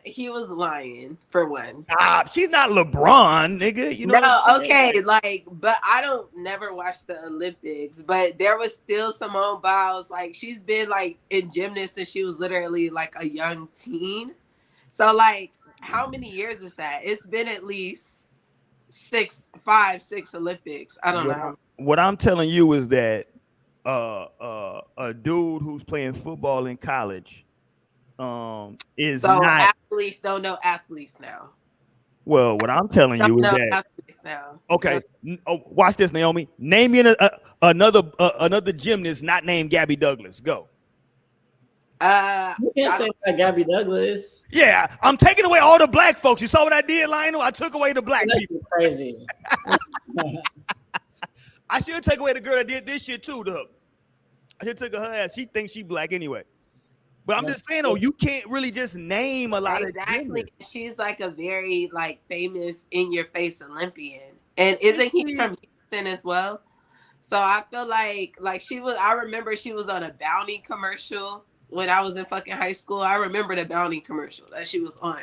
he was lying for one. She's not LeBron, nigga. You know? No, okay, like, but I don't never watch the Olympics. But there was still Simone Biles. Like, she's been like in gymnast since she was literally like a young teen. So like, how many years is that? It's been at least 6 Olympics. I don't know. What I'm telling you is that a dude who's playing football in college is so not. Athletes don't know athletes now. Well, what I'm telling you is that athletes now. Okay, watch this, Naomi. Name me another gymnast not named Gabby Douglas. Go. You can't say that Gabby Douglas. Yeah, I'm taking away all the black folks. You saw what I did, Lionel? I took away the black people. Crazy. I should take away the girl that did this shit too, though. I should take her ass. She thinks she black anyway. But I'm just saying, though, you can't really just name a lot of gymnasts. She's like a very like famous in your face Olympian. And isn't he from Houston as well? So I feel like she was, I remember she was on a Bounty commercial when I was in fucking high school. I remember the Bounty commercial that she was on.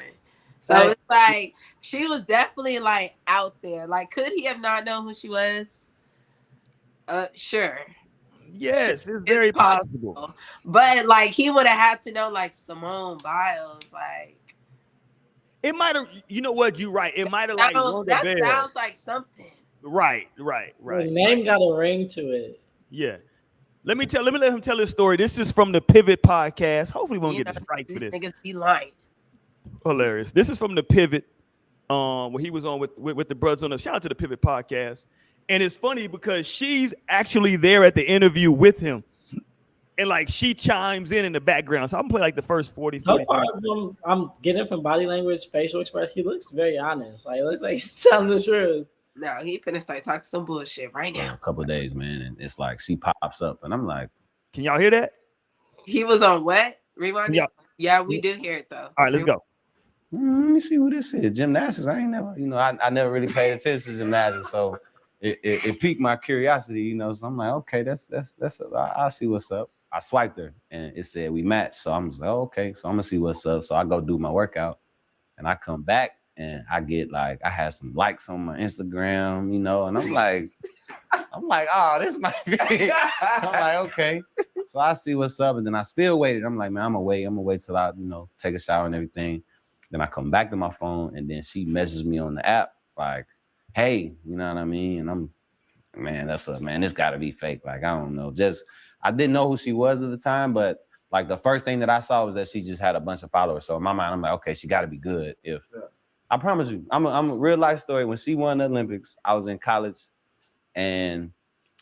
So it's like, she was definitely like out there. Like, could he have not known who she was? Sure. Yes, it's very possible. But like, he would have had to know like Simone Biles. Like, it might have, you know what, you're right. It might have like that sounds like something. Right. The name got a ring to it. Yeah. Let me let him tell his story. This is from the Pivot Podcast. Hopefully we won't get a strike for this. Niggas be lying. Hilarious. This is from the Pivot, where he was on with the brothers on the shout out to the Pivot podcast. And it's funny because she's actually there at the interview with him. And like she chimes in the background. So I'm gonna play like the first 40. So far, I'm getting from body language, facial expression. He looks very honest. Like it looks like he's telling the truth. No, he finna start talking some bullshit right now. A couple of days, man, and it's like she pops up, and I'm like, can y'all hear that? He was on what? Rewind. Yeah. Yeah, we do hear it though. All right, let's go. let me see who this is. Gymnastics. I ain't never, I never really paid attention to gymnastics, so it piqued my curiosity, So I'm like, okay, I'll see what's up. I swiped her and it said we matched. So I'm just like, okay, so I'm gonna see what's up. So I go do my workout and I come back and I get like, I had some likes on my Instagram, and I'm like, oh, this might be. I'm like, okay. So I see what's up. And then I still waited. I'm like, man, I'm gonna wait till I, take a shower and everything. Then I come back to my phone and then she messages me on the app like, hey, you know what I mean? And I'm, man, this gotta be fake. Like, I don't know. I didn't know who she was at the time, but like the first thing that I saw was that she just had a bunch of followers. So in my mind, I'm like, okay, she gotta be good. I promise you, I'm a real life story. When she won the Olympics, I was in college and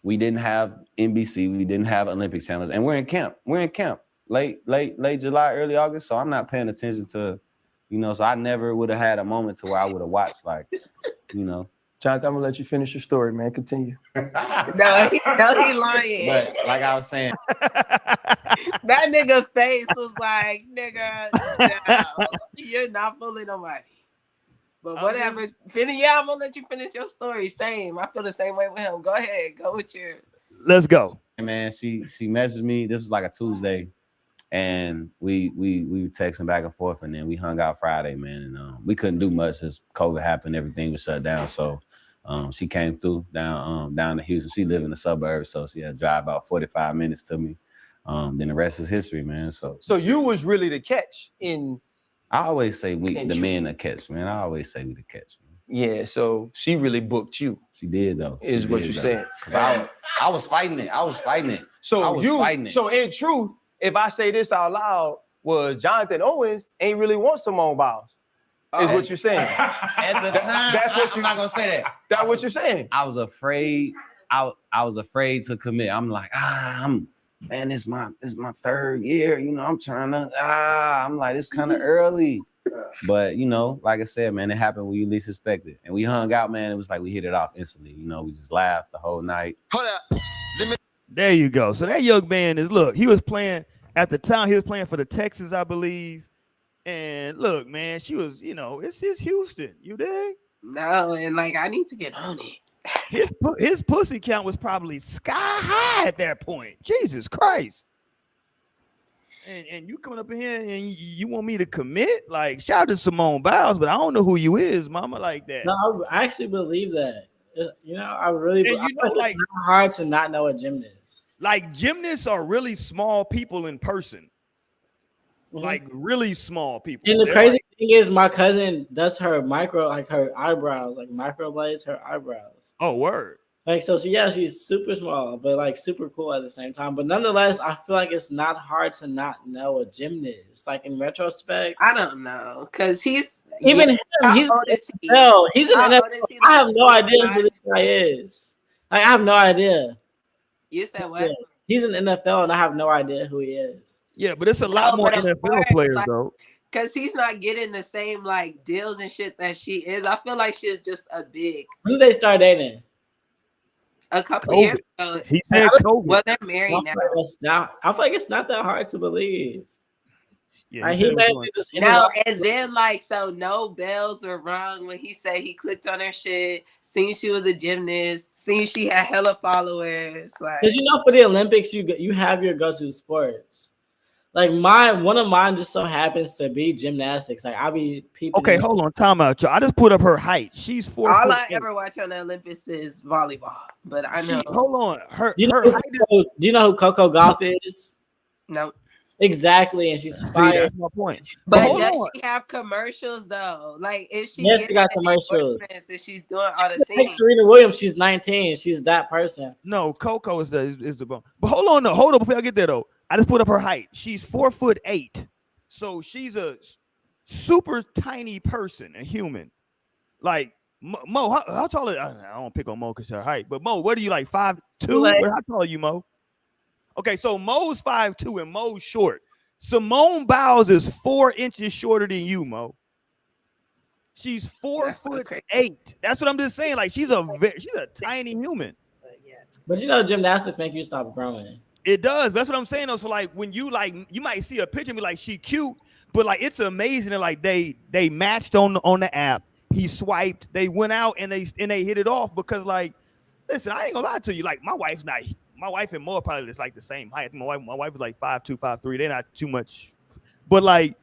we didn't have NBC, we didn't have Olympic channels, and we're in camp. Late July, early August. So I'm not paying attention to, so I never would have had a moment to where I would have watched Jonathan, I'm gonna let you finish your story, man. Continue. No, he lying. But like I was saying, that nigga face was like, nigga, no, you're not fooling nobody. But whatever. I'm gonna let you finish your story. Same. I feel the same way with him. Go ahead. Go with your. Let's go. Man, she messaged me. This was like a Tuesday, and we were texting back and forth, and then we hung out Friday, man. And we couldn't do much as COVID happened. Everything was shut down. So she came through down to Houston. She lived in the suburbs, so she had to drive about 45 minutes to me. Then the rest is history, man. So you was really the catch in. I always say the men that catch, man. I always say we the catch, man. Yeah, so she really booked you. She did though. Is what you're saying? Because I was fighting it. So in truth, if I say this out loud, was Jonathan Owens ain't really want Simone Biles. Is what you're saying? At the time, I'm not gonna say that. That's what you're saying. I was afraid. I was afraid to commit. I'm like, man, this is my third year. I'm trying to. I'm like, it's kind of early. But like I said, man, it happened when you least expect it. And we hung out, man. It was like we hit it off instantly. We just laughed the whole night. Hold up. There you go. So that young man he was playing at the time, he was playing for the Texans, I believe. And look, man, she was, it's Houston. You dig? No, and like I need to get on it. His pussy count was probably sky high at that point. Jesus Christ. And you coming up in here and you want me to commit? Like, shout out to Simone Biles, but I don't know who you is, mama, like that. No, I actually believe that. I really believe like, it's not hard to not know a gymnast. Like, gymnasts are really small people in person. Mm-hmm. Like, really small people. And the crazy thing is, my cousin does her her eyebrows, like microblades her eyebrows. Oh, word. Like, so she's super small, but like super cool at the same time. But nonetheless, I feel like it's not hard to not know a gymnast. Like in retrospect, I don't know, because he's he's an NFL. He's an NFL. I have no idea who this guy is. Like, I have no idea. You said what? Yeah. He's an NFL, and I have no idea who he is. Yeah, but it's a lot more NFL players though. Because he's not getting the same like deals and shit that she is. I feel like she's just a big. When did they start dating? A couple years ago. He said COVID. Well, they're married now. I feel like it's not that hard to believe. Yeah, and then so no bells were rung when he said he clicked on her shit, seen she was a gymnast, seen she had hella followers. Because for the Olympics, you have your go-to sports. Like one of mine just so happens to be gymnastics. Like I'll be people. Okay, hold on, time out, y'all. I just put up her height. She's 4 All foot I ever watch on the Olympics is volleyball, but I know. Hold on, do you know who Coco Gauff is? No. Exactly, and she's fire. That's my point. But does she have commercials though? Like if she she got commercials. And she's doing all the things. Like Serena Williams, she's 19. She's that person. No, Coco is the bone. But hold on before I get there though. I just put up her height. She's 4'8". So she's super tiny person, a human. Like Mo, how tall is? I don't pick on Mo because her height, but Mo, what are you like 5'2"? How tall are you, Mo? Okay, so Mo's 5'2" and Mo's short. Simone Biles is 4 inches shorter than you, Mo. She's 4'8". That's what I'm just saying. Like she's a tiny human. But you know, gymnastics make you stop growing. It does. That's what I'm saying though. So like when you might see a picture and be like, she cute, but like it's amazing that like they matched on the app. He swiped, they went out and they hit it off because like, listen, I ain't gonna lie to you. Like my wife and Mo are probably just like the same height. I think my wife is like 5'2", 5'3". They're not too much, but like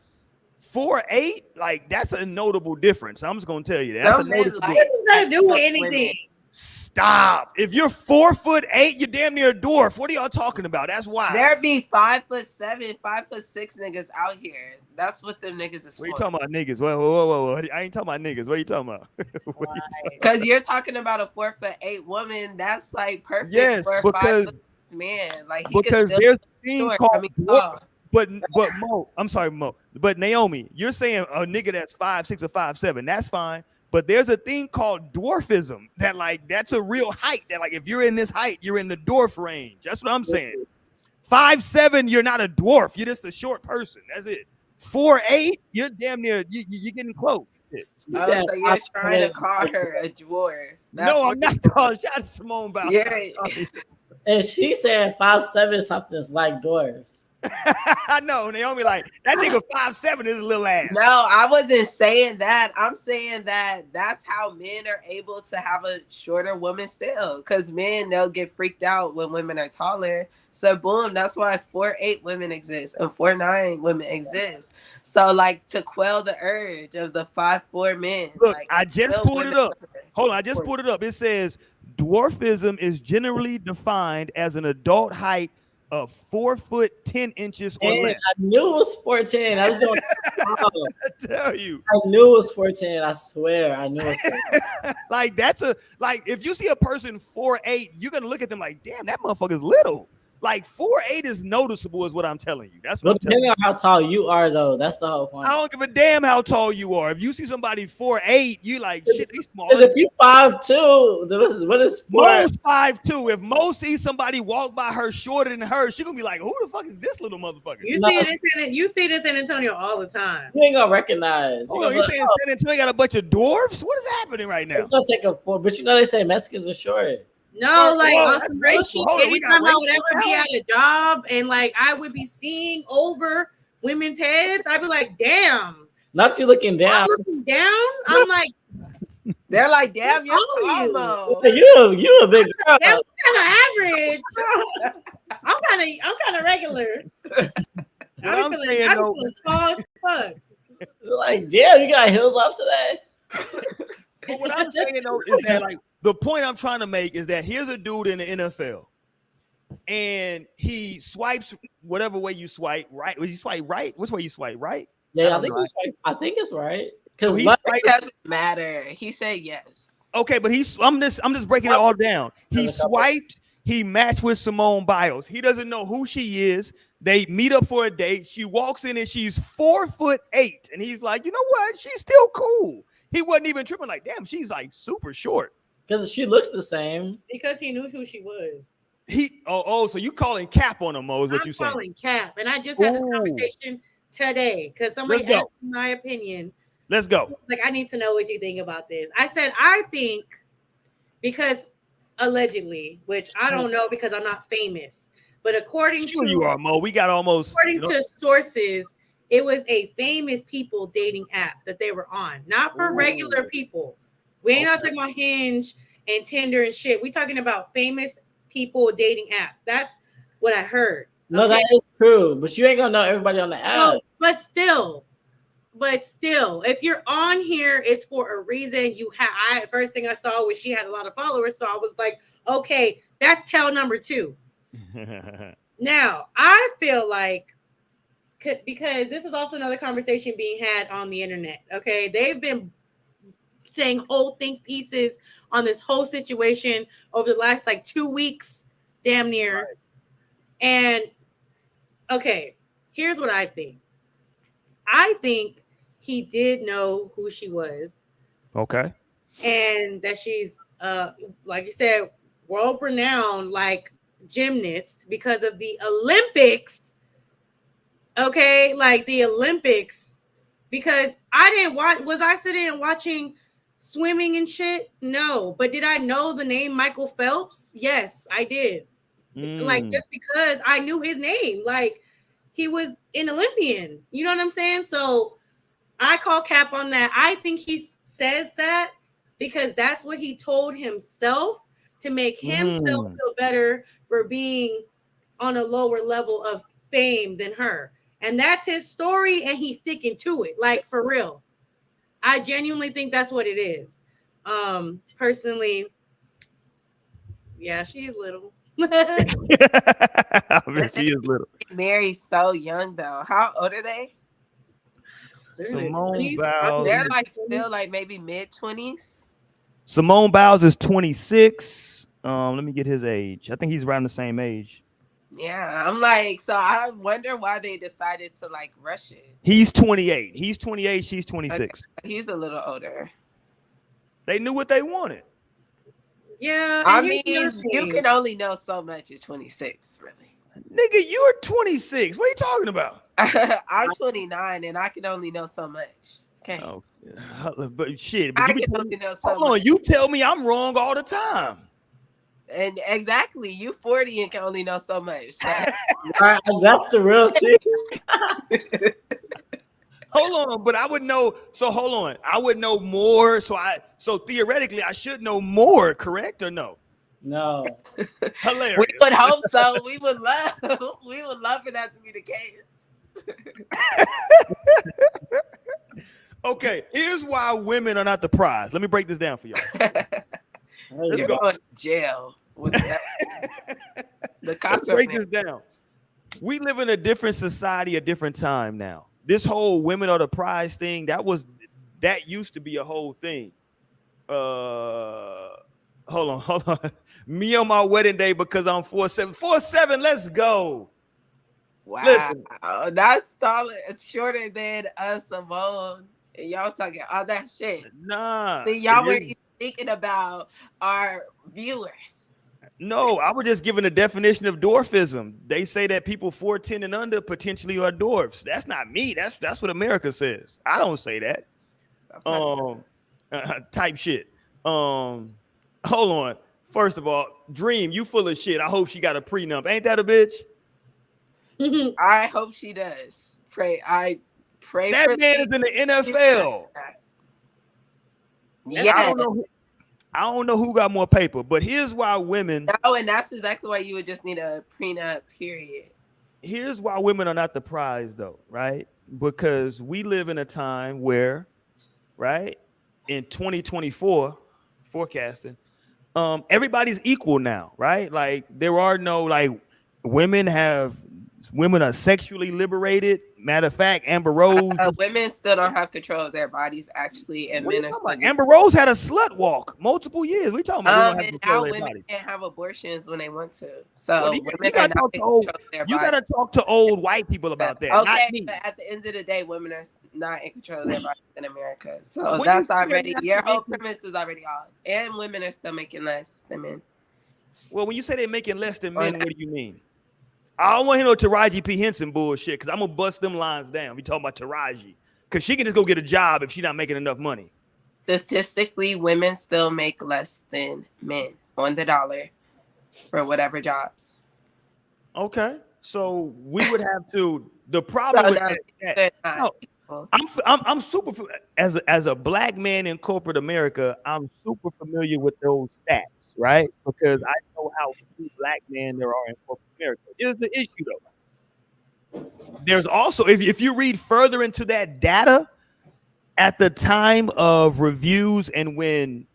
4'8", like that's a notable difference. I'm just gonna tell you that. That's a notable difference. What does that do with anything? Stop. If you're 4'8", you're damn near a dwarf. What are y'all talking about? That's why. There be 5'7", 5'6" niggas out here. That's what them niggas is for. What you talking about, niggas? Whoa. I ain't talking about niggas. What are you talking about? Because you're talking about a 4'8" woman. That's like perfect for a 5'6" man. Like he because can there's a thing short. called I mean, dwarf. But Mo, I'm sorry, Mo. But Naomi, you're saying a nigga that's 5'6" or 5'7". That's fine. But there's a thing called dwarfism that like that's a real height. That like if you're in this height, you're in the dwarf range. That's what I'm saying. 5'7", you're not a dwarf. You're just a short person. That's it. 4'8", you're damn near. You're getting close. So you're trying to call her a dwarf? No, I'm not calling. Shout out to Simone Biles. Yeah. And she said 5'7" something's like dwarves. I know, Naomi. Like that nigga 5'7" is a little ass. No, I wasn't saying that. I'm saying that that's how men are able to have a shorter woman still. Because men, they'll get freaked out when women are taller. So boom, that's why 4'8" women exist and 4'9" women exist. So like to quell the urge of the 5'4" men. Look, like, I just pulled it up. Hold on, I just pulled it up. It says dwarfism is generally defined as an adult height of 4 foot 10 inches or less. I knew it was 4'10". I was doing. I tell you, I knew it was 4'10". I swear, I knew it was 4'10". Like that's if you see a person 4'8", you're gonna look at them like, damn, that motherfucker's little. Like 4'8" is noticeable, is what I'm telling you. That's what I'm telling you. Depending on how tall you are, though, that's the whole point. I don't give a damn how tall you are. If you see somebody 4'8", you like shit. They small. If you 5'2", what is Mo's 5'2". If Mo sees somebody walk by her shorter than her, she gonna be like, "Who the fuck is this little motherfucker?" You see this in San Antonio all the time. You ain't gonna recognize. You saying San Antonio got a bunch of dwarfs? What is happening right now? It's gonna take a 4, but you know they say Mexicans are short. No, like well, on some real shit, anytime I would ever be at a job and like I would be seeing over women's heads, I'd be like, damn. Not you looking down. I'm looking down. I'm like, they're like, damn, you're tall, Mo. You a big girl. That's kind of average. I'm kind of regular. I'm feeling tall as fuck. Like, damn, you got heels off today. But what I'm saying though is that like the point I'm trying to make is that here's a dude in the NFL, and he swipes whatever way you swipe. Right? Was you swipe right? Which way you swipe? Right? Yeah, I think it's right. Because it doesn't matter. He said yes. Okay, but I'm just breaking it all down. He swiped. He matched with Simone Biles. He doesn't know who she is. They meet up for a date. She walks in and she's 4'8", and he's like, you know what? She's still cool. He wasn't even tripping. Like, damn, she's like super short. Because she looks the same. Because he knew who she was. So you calling cap on him, Mo, is what you saying? I'm calling cap. And I just had this conversation today because somebody asked me my opinion. Let's go. Like, I need to know what you think about this. I said, I think because allegedly, which I don't know because I'm not famous, but according to you are, Mo. We got almost according to sources, it was a famous people dating app that they were on, not for regular people. We ain't not talking about Hinge and Tinder and shit. We talking about famous people dating app. That's what I heard. No, that is true. But you ain't gonna know everybody on the app. No, but still, if you're on here, it's for a reason. First thing I saw was she had a lot of followers, so I was like, okay, that's tell number 2. Now I feel like, because this is also another conversation being had on the internet. Okay, they've been saying whole think pieces on this whole situation over the last like 2 weeks, damn near. Right. And okay, here's what I think. I think he did know who she was, Okay. and that she's like you said, world renowned like gymnast because of the Olympics. Okay, like the Olympics, because I didn't watch. Was I sitting and watching swimming and shit? No, but did I know the name Michael Phelps? Yes, I did. Like just because I knew his name, like he was an Olympian. You know what I'm saying? So I call cap on that. I think he says that because that's what he told himself to make himself feel better for being on a lower level of fame than her. And that's his story, and he's sticking to it, like for real. I genuinely think that's what it is. Personally, yeah, she's little. I mean, she is little. Married so young though. How old are they? Simone Biles. They're like still like maybe mid-20s. Simone Biles is 26. Let me get his age. I think he's around the same age. Yeah, I'm like, so I wonder why they decided to like rush it. He's 28. He's 28. She's 26. Okay. He's a little older. They knew what they wanted. Yeah. I mean, you can only know so much at 26, really. Nigga, you're 26. What are you talking about? I'm 29 and I can only know so much. Okay. Oh, but shit. I can only know so hold on, much. you tell me I'm wrong all the time. And exactly, you 40 and can only know so much. So. That's the real thing. Hold on, but I would know. So hold on, I would know more. So theoretically, I should know more. Correct or no? No. Hilarious. We would hope so. We would love for that to be the case. Okay, here's why women are not the prize. Let me break this down for y'all. You're going to jail with that. The cops Let's break this down. We live in a different society, a different time now. This whole women are the prize thing, that used to be a whole thing. Hold on. Me on my wedding day because I'm 4'7". 4'7", let's go. Wow. Listen. That's taller. It's shorter than us, Simone. And y'all was talking all that shit. Nah. See, y'all weren't even thinking about our viewers. No, I was just giving a definition of dwarfism. They say that people 4'10" and under potentially are dwarfs. That's not me. That's what America says. I don't say that. Type shit. Hold on. First of all, Dream, you full of shit. I hope she got a prenup. Ain't that a bitch? I hope she does. I pray that for man is in the NFL. Yeah. I don't know who got more paper, but here's why women. No, and that's exactly why you would just need a prenup, period. Here's why women are not the prize, though, right? Because we live in a time where, right, in 2024, forecasting, everybody's equal now, right? Like there are no like women are sexually liberated. Matter of fact, Amber Rose. Women still don't have control of their bodies, actually, and men are still. Amber Rose had a slut walk multiple years. We talking about and now women can't have abortions when they want to. So women are not in control of their bodies. You gotta talk to old white people about that. Okay, but at the end of the day, women are not in control of their bodies in America. So that's already your whole premise is already off. And women are still making less than men. Well, when you say they're making less than men, what do you mean? I don't want to hear no Taraji P. Henson bullshit because I'm going to bust them lines down. We talking about Taraji because she can just go get a job if she's not making enough money. Statistically, women still make less than men on the dollar for whatever jobs. Okay. So we would have to, the problem I'm super, as a black man in corporate America, I'm super familiar with those stats, right? Because I know how few black men there are in corporate America. Here's the issue, though. There's also, if you read further into that data, at the time of reviews and when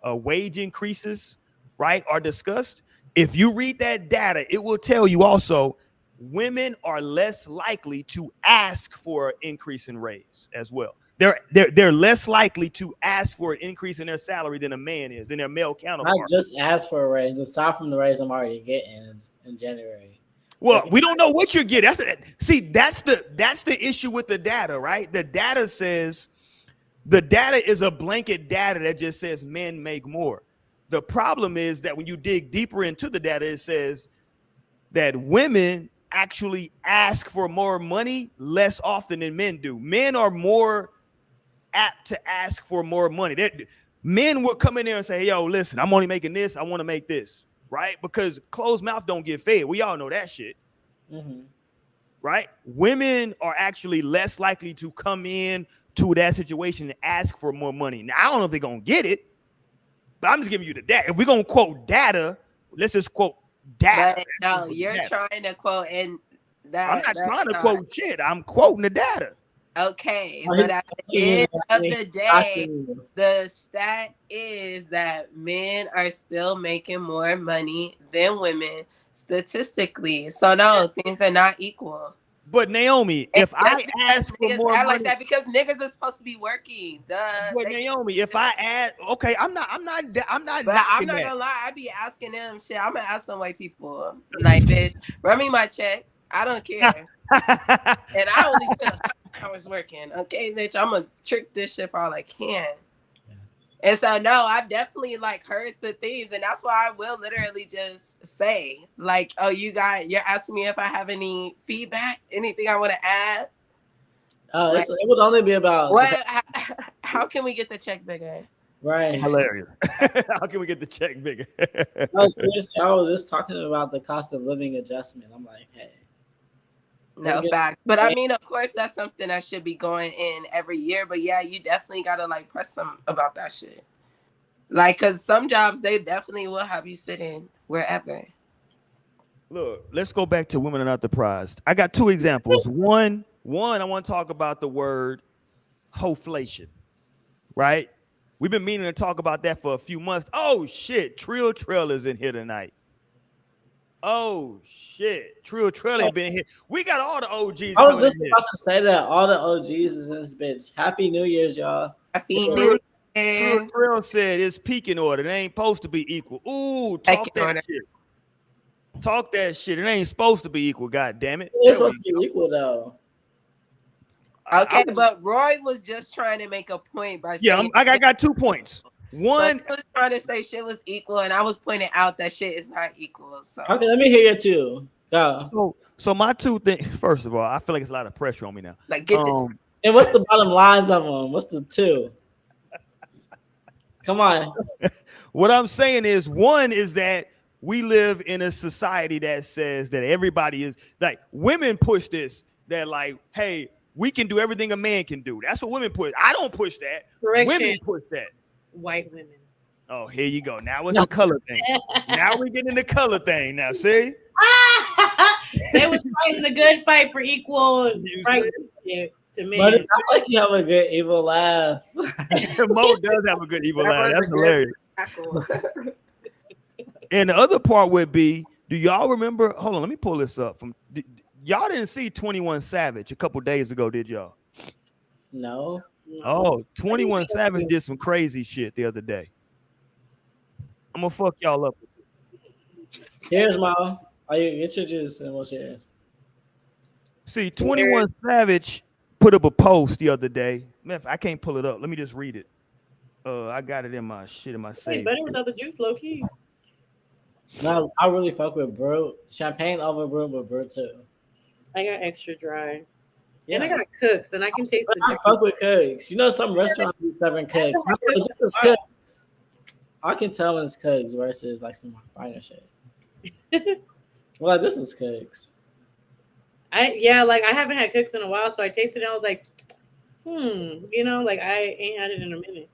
wage increases, right, are discussed, if you read that data, it will tell you also women are less likely to ask for an increase in raise as well. They're less likely to ask for an increase in their salary than a man is, than their male counterpart. I just asked for a raise. Aside from the raise I'm already getting in January. Well, we don't know what you're getting. That's the issue with the data, right? The data is a blanket data that just says men make more. The problem is that when you dig deeper into the data, it says that women actually ask for more money less often than men do. Men are more apt to ask for more money. Men will come in there and say, hey, yo, listen, I'm only making this. I want to make this, right? Because closed mouth don't get fed. We all know that shit, right? Women are actually less likely to come in to that situation and ask for more money. Now, I don't know if they're going to get it, but I'm just giving you the data. If we're going to quote data, let's just quote data. But no, you're trying to quote and that. I'm not trying to quote shit. I'm quoting the data. Okay, but at the end of the day, the stat is that men are still making more money than women statistically. So no, things are not equal. But Naomi, if I ask for more money, like that because niggas are supposed to be working. Duh. But Naomi, if I add, okay, I'm not. But I'm not gonna lie. I be asking them shit. I'm gonna ask some white people like, bitch, run me my check. I don't care, and I only spend hours working. Okay, bitch, I'm gonna trick this shit for all I can. And so no, I've definitely like heard the things, and that's why I will literally just say like, oh, you're asking me if I have any feedback, anything I want to add. It would only be about how can we get the check bigger? Right. Hilarious. How can we get the check bigger? No, seriously, I was just talking about the cost of living adjustment. I'm like, hey. No facts. But I mean, of course, that's something that should be going in every year. But yeah, you definitely gotta like press some about that shit. Like, cause some jobs they definitely will have you sitting wherever. Look, let's go back to women are not the prize. I got two examples. One, I want to talk about the word hoflation, right? We've been meaning to talk about that for a few months. Oh shit, Trill is in here tonight. Oh shit, Trill ain't been here. We got all the OGs. I was just about to say that all the OGs is in this bitch. Happy New Year's, y'all. Happy New Year. Trill said it's peaking order. It ain't supposed to be equal. Ooh, talk that shit. Talk that shit. It ain't supposed to be equal. God damn it. It's supposed to be equal though. Okay, but Roy was just trying to make a point by saying, I got 2 points. One, I was trying to say shit was equal, and I was pointing out that shit is not equal. So okay, let me hear you too. Go. So my two things. First of all, I feel like it's a lot of pressure on me now. Like, get this. And what's the bottom lines of them? What's the two? Come on. What I'm saying is, one is that we live in a society that says that everybody is like women push this. That like, hey, we can do everything a man can do. That's what women push. I don't push that. Correction. Women push that. White women. Oh, here you go. Now it's a color thing. Now we get in the color thing. Now, see? They was fighting the good fight for equal rights to men. But it's not like you have a good evil laugh. Mo does have a good evil laugh. That's hilarious. And the other part would be, do y'all remember? Hold on, let me pull this up. Y'all didn't see 21 Savage a couple days ago, did y'all? No. Oh, 21 Savage did some crazy shit the other day. I'm gonna fuck y'all up. Here's Mo. Are you introduced and what's yours? See, 21 Savage put up a post the other day. Man, I can't pull it up. Let me just read it. I got it in my save. Better without the juice, low key. No, I really fuck with brew. Champagne over brew, but brew too. I got extra dry. Yeah. And I got cooks, and I can taste the I difference. fuck with cooks. You know, some restaurants be serving cooks. It's cooks. I can tell when it's cooks versus like some finer shit. Well, this is cooks. I haven't had cooks in a while, so I tasted it. And I was like, like I ain't had it in a minute.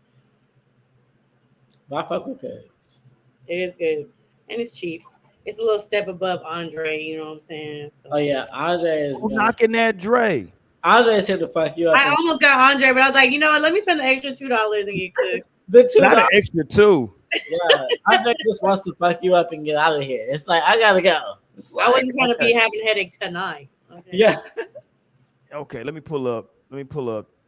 But I fuck with cooks. It is good, and it's cheap. It's a little step above Andre. You know what I'm saying? So. Oh yeah, Andre is knocking that Dre. Andre is here to fuck you up. I almost got Andre, but I was like, you know what? Let me spend the extra $2 and get cooked. The $2. Not an extra $2. Yeah, Andre just wants to fuck you up and get out of here. It's like I gotta go. I wasn't trying to be having a headache tonight. Okay. Yeah. Okay, let me pull up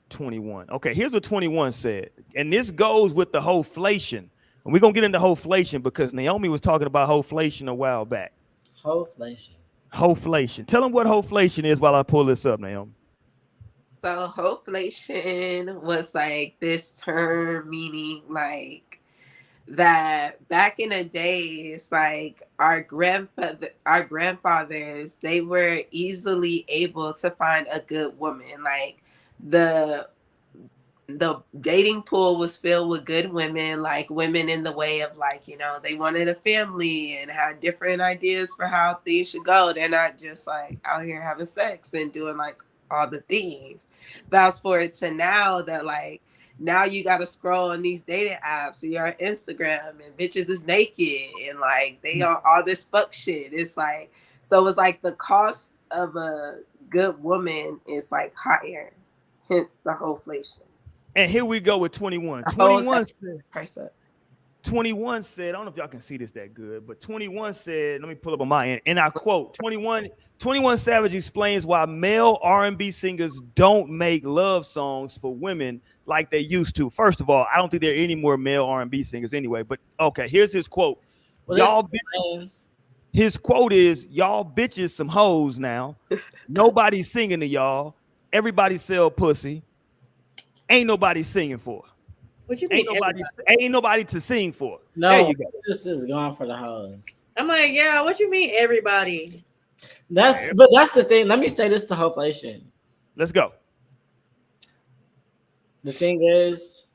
21. Okay, here's what 21 said, and this goes with the hoflation. And we're gonna get into hoflation because Naomi was talking about hoflation a while back. Hoflation. Hoflation. Tell them what hoflation is while I pull this up, Naomi. So hoflation was like this term meaning like that back in the days, like our grandfathers, they were easily able to find a good woman. Like the dating pool was filled with good women, like women in the way of like, you know, they wanted a family and had different ideas for how things should go. They're not just like out here having sex and doing like all the things. Fast forward to now that like now you got to scroll on these dating apps and you're on Instagram and bitches is naked and like they on all this fuck shit. It's like, so it's like the cost of a good woman is like higher, hence the hoflation. And here we go with 21. 21 said, I don't know if y'all can see this that good, but 21 said, let me pull up on my end, and I quote, 21 Savage explains why male R&B singers don't make love songs for women like they used to. First of all, I don't think there are any more male R&B singers anyway, but okay, here's his quote. Well, his quote is, y'all bitches some hoes now. Nobody's singing to y'all. Everybody sell pussy. Ain't nobody singing for. What you mean? Ain't nobody to sing for. No, there you go. This is going for the hoes. I'm like, yeah. What you mean, everybody? That's the thing. Let me say this to hoflation. Let's go. The thing is,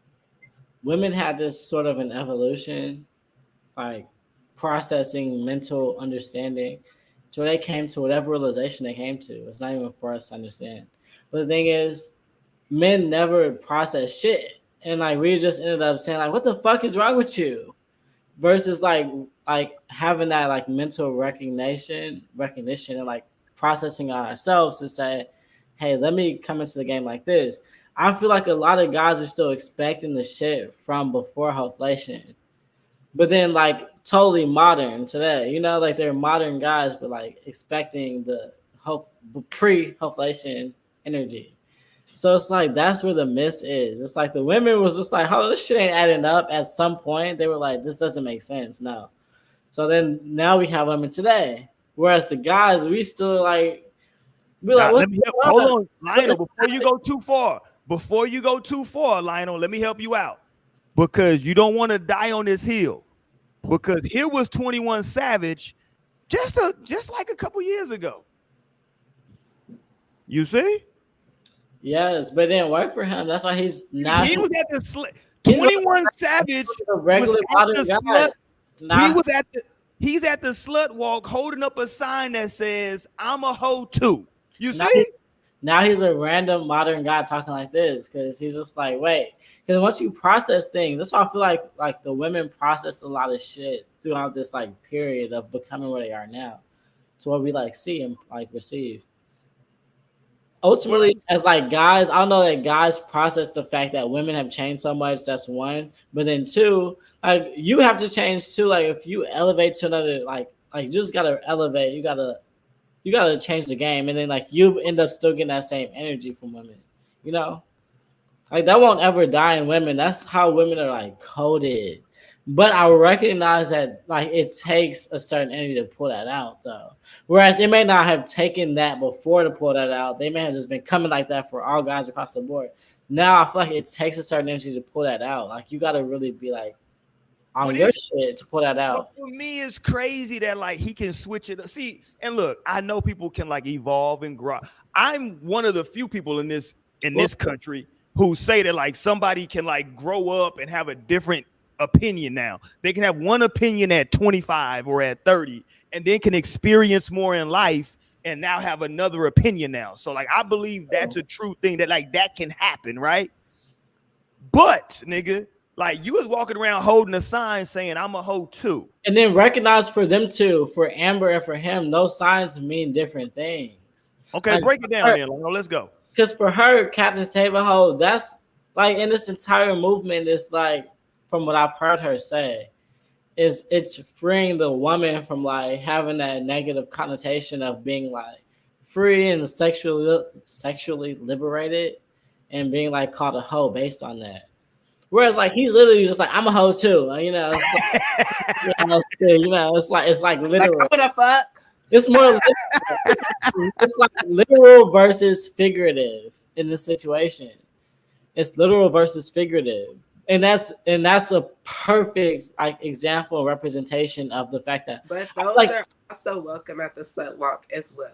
women had this sort of an evolution, like processing mental understanding, to where they came to whatever realization they came to. It's not even for us to understand. But the thing is, men never process shit. And like we just ended up saying, like, what the fuck is wrong with you? Versus like having that like mental recognition and like processing ourselves to say, hey, let me come into the game like this. I feel like a lot of guys are still expecting the shit from before hoflation. But then like totally modern today, you know, like they're modern guys, but like expecting the pre-hoflation energy. So it's like that's where the miss is. It's like the women was just like, oh, this shit ain't adding up. At some point, they were like, this doesn't make sense. No. So then now we have women today. Whereas the guys, we still like, hold on, Lionel, before you go too far, Lionel, let me help you out. Because you don't want to die on this hill. Because here was 21 Savage just like a couple years ago. You see? Yes, but it didn't work for him. That's why he's not. He was at the 21 Savage. Regular modern guy. He's at the slut walk holding up a sign that says, I'm a hoe too. You see? Now he's a random modern guy talking like this because he's just like, wait. Because once you process things, that's why I feel like the women processed a lot of shit throughout this like period of becoming where they are now. So what we like see and like receive. Ultimately, as like guys, I don't know that guys process the fact that women have changed so much. That's one. But then two, like you have to change too. Like if you elevate to another, like you just gotta elevate. You gotta change the game, and then like you end up still getting that same energy from women. You know, like that won't ever die in women. That's how women are like coded. But I recognize that like it takes a certain energy to pull that out, though. Whereas it may not have taken that before to pull that out. They may have just been coming like that for all guys across the board. Now I feel like it takes a certain energy to pull that out. Like you got to really be like on your shit to pull that out. For me, it's crazy that like he can switch it. See, and look, I know people can like evolve and grow. I'm one of the few people in this country who say that like somebody can like grow up and have a different opinion now. They can have one opinion at 25 or at 30 and then can experience more in life and now have another opinion now. So like I believe that's a true thing that like that can happen, right? But nigga, like you was walking around holding a sign saying I'm a hoe too. And then recognize for them too, for Amber and for him, those signs mean different things. Okay, like, break it down then. Let's go. Because for her, Captain Save a Hoe, that's like in this entire movement is like from what I've heard her say, is it's freeing the woman from like having that negative connotation of being like free and sexually liberated and being like called a hoe based on that. Whereas like he's literally just like I'm a hoe too, you know. It's like, it's like literal. Like, I'm gonna fuck. It's more literal. It's like literal versus figurative in this situation. It's literal versus figurative. And that's a perfect like example and representation of the fact that But those like are also welcome at the slut walk as well.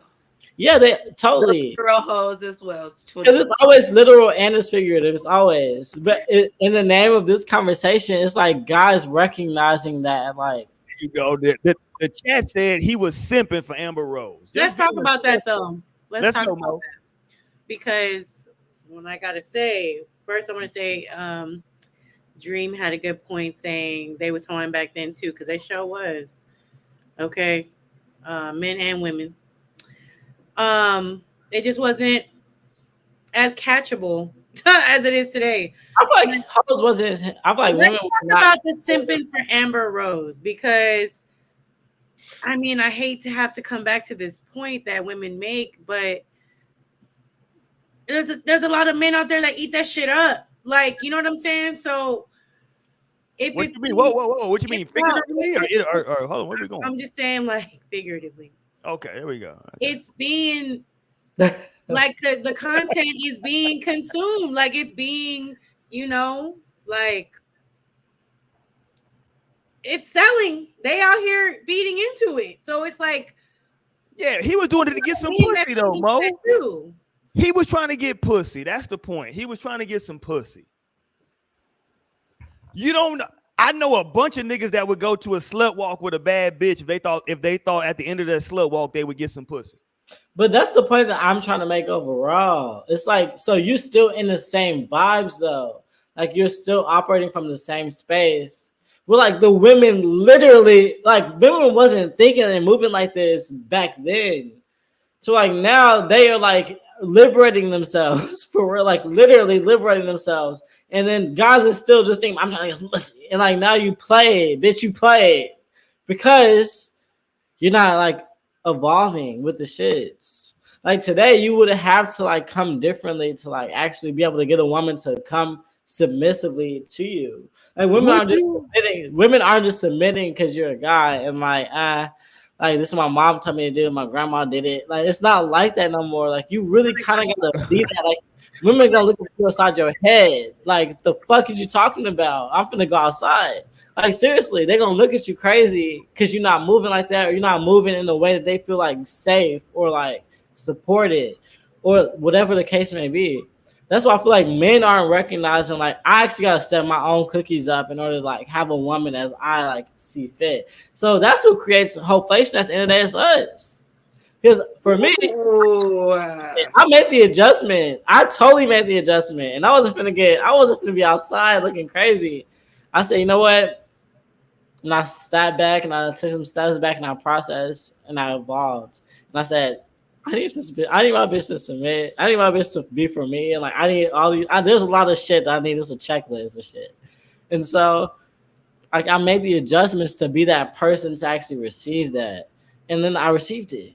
yeah, they totally Literal hoes as well. because it's always literal and it's figurative. It's always, but in the name of this conversation, it's like guys recognizing that like You go. The chat said he was simping for Amber Rose. Let's Just talk give about us- that though. Let's talk go, about Mo. that. Because when I gotta say, first I want to say Dream had a good point saying they was hoeing back then too, because they sure was. Okay. Men and women. It just wasn't as catchable as it is today. I feel like hoes wasn't. I feel like Let's women talk were not. about the simping for Amber Rose, because I mean, I hate to have to come back to this point that women make, but there's a lot of men out there that eat that shit up. Like, you know what I'm saying? So if What it's you mean? Whoa! What you mean? it's not- Figuratively or hold on? Where we going? I'm just saying, like, figuratively. Okay, there we go. It's being like the content is being consumed, like it's being, like it's selling. They out here feeding into it. So it's like, Yeah, he was doing it to get some men pussy that though, think Mo. that too. He was trying to get pussy. That's the point. He was trying to get some pussy. You don't know. I know a bunch of niggas that would go to a slut walk with a bad bitch if they thought at the end of that slut walk they would get some pussy. But that's the point that I'm trying to make overall. It's like, so you still in the same vibes though. Like you're still operating from the same space. We're like the women literally, like women wasn't thinking and moving like this back then. So like now they are like liberating themselves for real, like literally liberating themselves. And then guys are still just thinking, I'm trying to get some pussy. And like now you play, bitch, you play because you're not like evolving with the shits. Like today, you would have to like come differently to like actually be able to get a woman to come submissively to you. Like women aren't just submitting. Women aren't just submitting because you're a guy and like this is my mom told me to do it, my grandma did it. Like it's not like that no more. Like you really kind of gotta be that. Like women gonna look at you outside your head. Like the fuck is you talking about? I'm gonna go outside. Like seriously, they're gonna look at you crazy because you're not moving like that, or you're not moving in a way that they feel like safe or like supported, or whatever the case may be. That's why I feel like men aren't recognizing like I actually gotta step my own cookies up in order to like have a woman as I like see fit. So that's what creates hopeflation at the end of the day is us. Because for me, I made the adjustment. I totally made the adjustment, and I wasn't gonna be outside looking crazy. I said, you know what? And I sat back and I took some steps back and I processed and I evolved. And I said, I need my bitch to submit. I need my bitch to be for me. And like I need all these. There's a lot of shit that I need. It's a checklist of shit. And so, like I made the adjustments to be that person to actually receive that, and then I received it.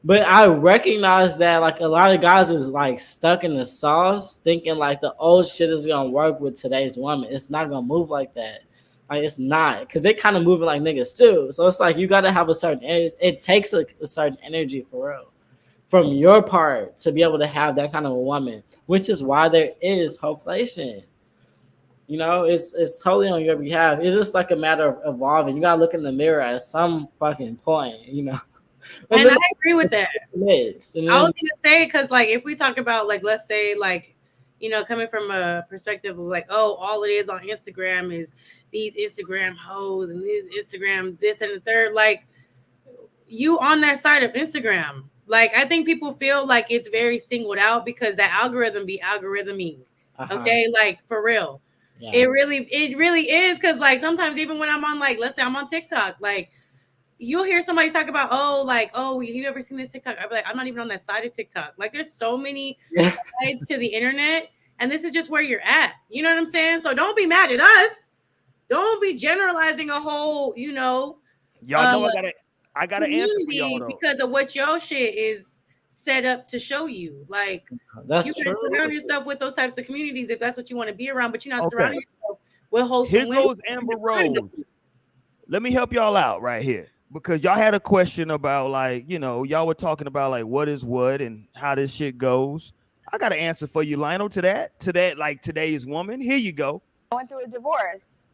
But I recognize that like a lot of guys is like stuck in the sauce, thinking like the old shit is gonna work with today's woman. It's not gonna move like that. Like it's not, because they kind of moving like niggas too. So it's like you gotta have a certain. It takes a certain energy for real, from your part to be able to have that kind of a woman, which is why there is hopeflation. You know, it's totally on your behalf. It's just like a matter of evolving. You gotta look in the mirror at some fucking point. You know. And I agree with that. I was gonna say, because like if we talk about like, let's say like, coming from a perspective of like, oh, all it is on Instagram is these Instagram hoes and these Instagram this and the third. Like you on that side of Instagram, like I think people feel like it's very singled out because the algorithm be algorithming. Okay, like for real. Yeah. It really is, because like sometimes even when I'm on like, let's say I'm on TikTok, like you'll hear somebody talk about, you ever seen this TikTok? I'll be like, I'm not even on that side of TikTok. Like there's so many sides to the internet, and this is just where you're at. You know what I'm saying? So don't be mad at us. Don't be generalizing a whole, y'all know I gotta answer for y'all though, because of what your shit is set up to show you. Like that's you true. Surround yourself with those types of communities if that's what you want to be around, but you're not surrounding yourself with wholesome Here goes Amber Rose. Let me help y'all out right here. because y'all had a question about like, y'all were talking about like what is what and how this shit goes. I got an answer for you, Lionel, to that, like today's woman. Here you go. I went through a divorce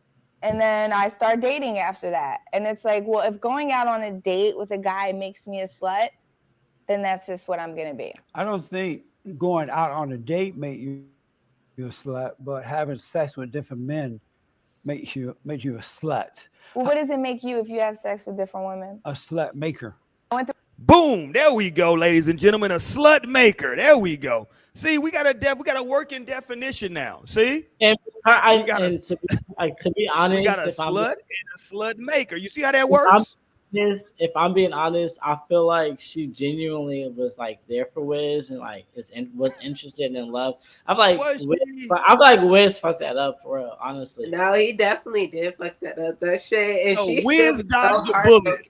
and then I started dating after that. And it's like, well, if going out on a date with a guy makes me a slut, then that's just what I'm going to be. I don't think going out on a date makes you a slut, but having sex with different men makes you a slut. Well, what does it make you if you have sex with different women? A slut maker. Boom, there we go, ladies and gentlemen, a slut maker. There we go. See, we got a working definition now. See? And to be honest, we got a slut and a slut maker. You see how that works? If I'm being honest, I feel like she genuinely was like there for Wiz and like was interested in love. I'm like, Wiz fucked that up for real, honestly. No, he definitely did fuck that up. That shit, and she Wiz dodged the bullet.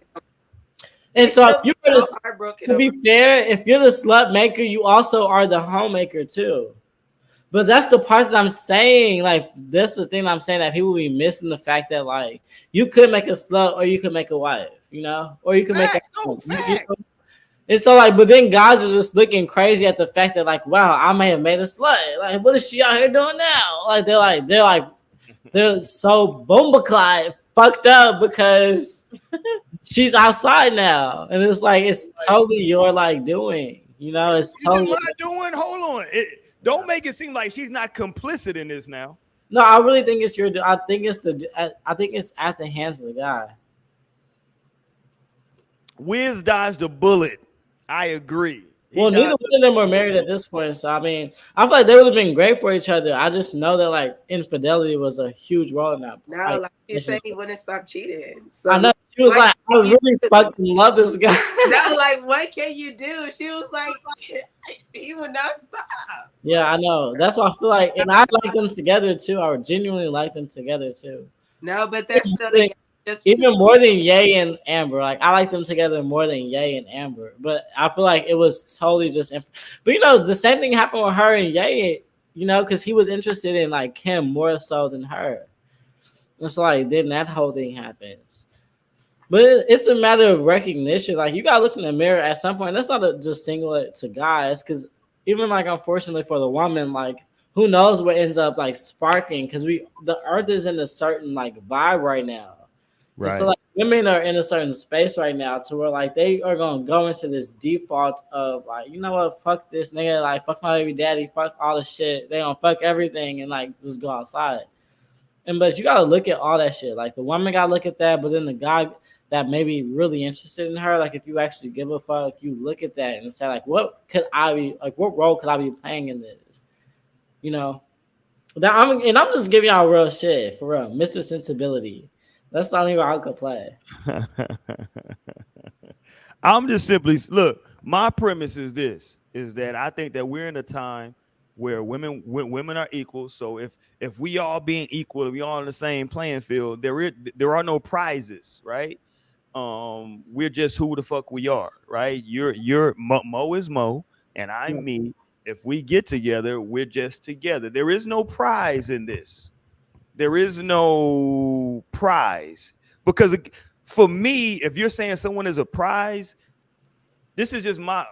And so, to be fair, if you're the slut maker, you also are the homemaker too. But that's the part that I'm saying. Like, that's the thing I'm saying, that people be missing the fact that like you could make a slut or you could make a wife, or you could make a. And so like, but then guys are just looking crazy at the fact that like, wow, I may have made a slut. Like, what is she out here doing now? Like, they're so bombaclad fucked up because she's outside now, and it's like it's totally your like doing, it's totally not doing. Hold on, don't make it seem like she's not complicit in this now. No, I really think it's your. I think it's at the hands of the guy. Wiz dodged a bullet. I agree. Well, neither one of them were married at this point, so I mean, I feel like they would have been great for each other. I just know that like infidelity was a huge role in that. No, like she said, he wouldn't stop cheating. So I know she was like, I really fucking love this guy. No, like, what can you do? She was like, he would not stop. Yeah, I know. That's why I feel like, and I like them together too. I would genuinely like them together too. No, but they're still together. Even more than Ye and Amber. Like, I like them together more than Ye and Amber. But I feel like it was totally just. But the same thing happened with her and Ye. Because he was interested in like Kim more so than her. It's like then that whole thing happens. But it's a matter of recognition. Like, you gotta look in the mirror at some point. That's not just single it to guys, because even like unfortunately for the woman, like who knows what ends up like sparking? Because the earth is in a certain like vibe right now. Right. So like women are in a certain space right now to where like they are gonna go into this default of like, you know what, fuck this nigga, like fuck my baby daddy, fuck all the shit. They gonna fuck everything and like just go outside. But you gotta look at all that shit. Like the woman gotta look at that, but then the guy that may be really interested in her, like if you actually give a fuck, you look at that and say like, what role could I be playing in this? I'm just giving y'all real shit for real, Mr. Sensibility. That's the only way I could play. I'm just simply look. My premise is this: is that I think that we're in a time where women are equal. So if we all being equal, if we all on the same playing field, there are no prizes, right? We're just who the fuck we are, right? You're Mo is Mo, and I'm me. If we get together, we're just together. There is no prize in this. There is no prize, because for me, if you're saying someone is a prize, this is just my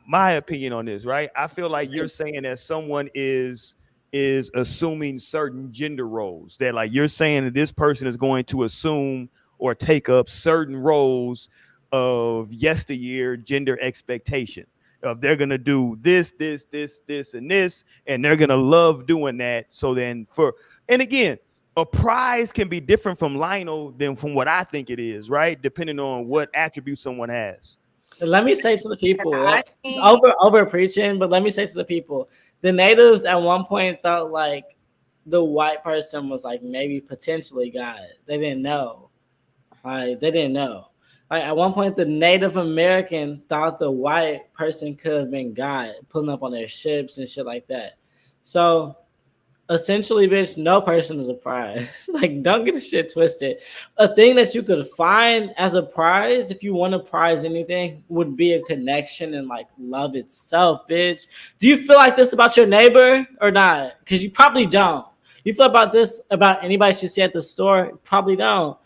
opinion on this, right? I feel like you're saying that someone is assuming certain gender roles, that like you're saying that this person is going to assume or take up certain roles of yesteryear gender expectation. Of they're gonna do this, and this, and they're gonna love doing that. So then and again, a prize can be different from Lionel than from what I think it is, right? Depending on what attribute someone has. Let me say to the people, over preaching, but let me say to the people, the natives at one point thought like the white person was like maybe potentially God. They didn't know. They didn't know. Like at one point, the Native American thought the white person could have been God, pulling up on their ships and shit like that. So essentially, bitch, no person is a prize. Like, don't get the shit twisted. A thing that you could find as a prize, if you want to prize anything, would be a connection and like love itself, bitch. Do you feel like this about your neighbor or not? Because you probably don't. You feel about this about anybody you see at the store? Probably don't.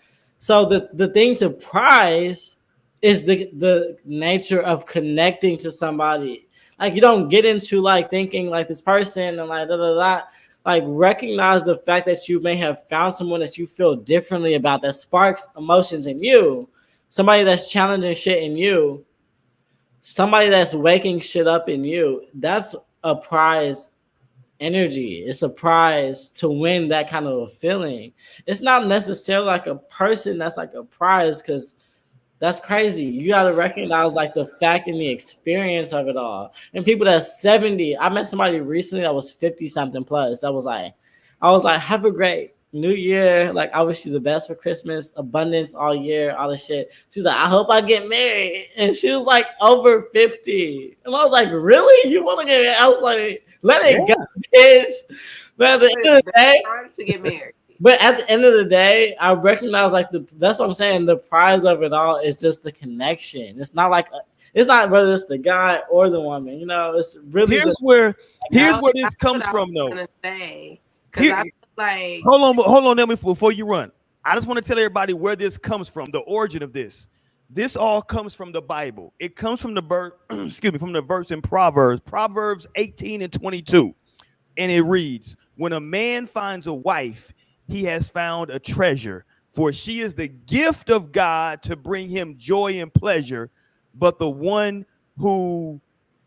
So the thing to prize is the nature of connecting to somebody. Like you don't get into like thinking like this person and like da da da. Like recognize the fact that you may have found someone that you feel differently about that sparks emotions in you. Somebody that's challenging shit in you. Somebody that's waking shit up in you. That's a prize energy. It's a prize to win that kind of a feeling. It's not necessarily like a person that's like a prize because that's crazy. You got to recognize like the fact and the experience of it all. And people that's 70, I met somebody recently that was 50 something plus. I was like, have a great new year. Like, I wish you the best for Christmas, abundance all year, all the shit. She's like, I hope I get married. And she was like over 50. And I was like, really? You want to get married? I was like, let it go, bitch. But at the end of the day, time to get married. But at the end of the day, I recognize like that's what I'm saying. The prize of it all is just the connection. It's not like it's not whether it's the guy or the woman. You know, it's really here's where this comes from, though. Say, because I feel like hold on, let me before you run. I just want to tell everybody where this comes from. The origin of this. This all comes from the Bible. It comes from the from the verse in Proverbs 18 and 22, and it reads, "When a man finds a wife, he has found a treasure, for she is the gift of God to bring him joy and pleasure. But the one who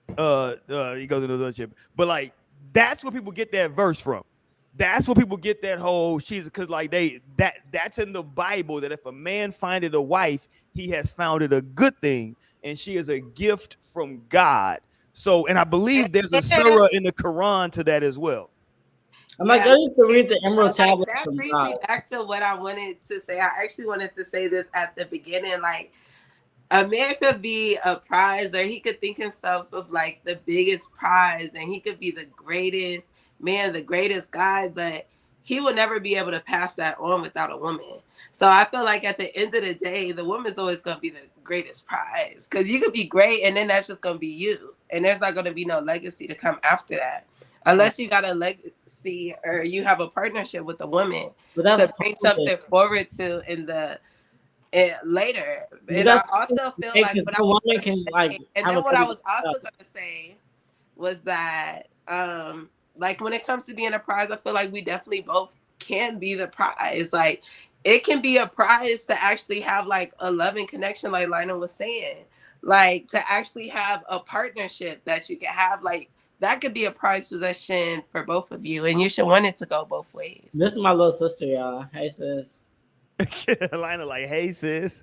he goes into the relationship." But like that's where people get that verse from. That's where people get that whole because like that's in the Bible that if a man findeth a wife, he has found it a good thing, and she is a gift from God. So, and I believe there's a surah in the Quran to that as well. I'm like, I need to read the Emerald Tablets. That brings me back to what I wanted to say. I actually wanted to say this at the beginning. Like, a man could be a prize, or he could think himself of like the biggest prize, and he could be the greatest man, the greatest guy, but he will never be able to pass that on without a woman. So I feel like at the end of the day, the woman's always going to be the greatest prize, because you could be great, and then that's just going to be you, and there's not going to be no legacy to come after that. Unless you got a legacy or you have a partnership with a woman to bring something forward to in the later. And I also feel like what I was what I was also going to say was that like when it comes to being a prize, I feel like we definitely both can be the prize. Like it can be a prize to actually have like a loving connection, like Lionel was saying, like to actually have a partnership that you can have, like that could be a prized possession for both of you, and you should want it to go both ways. This is my little sister, y'all. Hey, sis. Lionel like, hey, sis.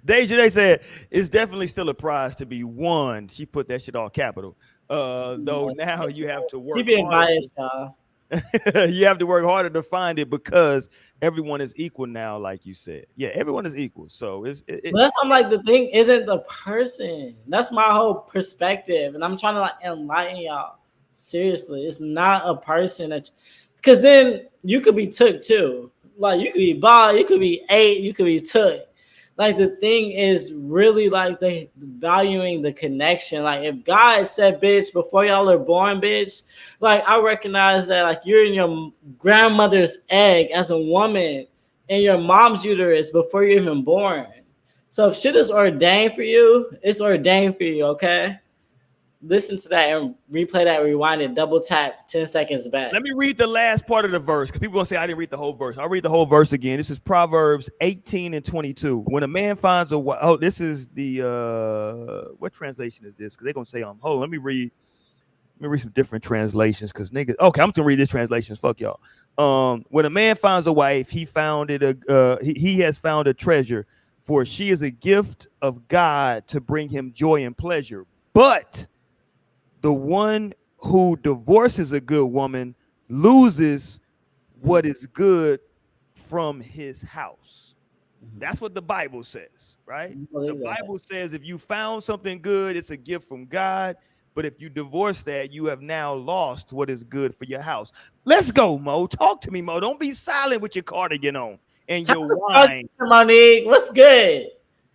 Deja, they said it's definitely still a prize to be won. She put that shit all capital. Though now you have to work. She being biased, y'all. You have to work harder to find it because everyone is equal now, like you said. Yeah, everyone is equal. So it's that's I'm like the thing isn't the person. That's my whole perspective, and I'm trying to like enlighten y'all. Seriously, it's not a person that, because then you could be took too. Like you could be bald, you could be ate, you could be took. Like the thing is really like the valuing the connection. Like if God said bitch before y'all are born, bitch, like I recognize that like you're in your grandmother's egg as a woman in your mom's uterus before you're even born. So if shit is ordained for you, it's ordained for you, okay? Listen to that and replay that, rewind it, double tap 10 seconds back. Let me read the last part of the verse because people gonna say I didn't read the whole verse. I'll read the whole verse again. This is Proverbs 18 and 22. When a man finds a wife, oh, this is the what translation is this? Because they're gonna say hold on, let me read some different translations because niggas. Okay, I'm gonna read this translation. Fuck y'all. When a man finds a wife, he found it he has found a treasure, for she is a gift of God to bring him joy and pleasure. But the one who divorces a good woman loses what is good from his house. That's what the Bible says, right? The Bible says if you found something good, it's a gift from God. But if you divorce that, you have now lost what is good for your house. Let's go, Mo. Talk to me, Mo. Don't be silent with your cardigan on and your wine. Monique, what's good?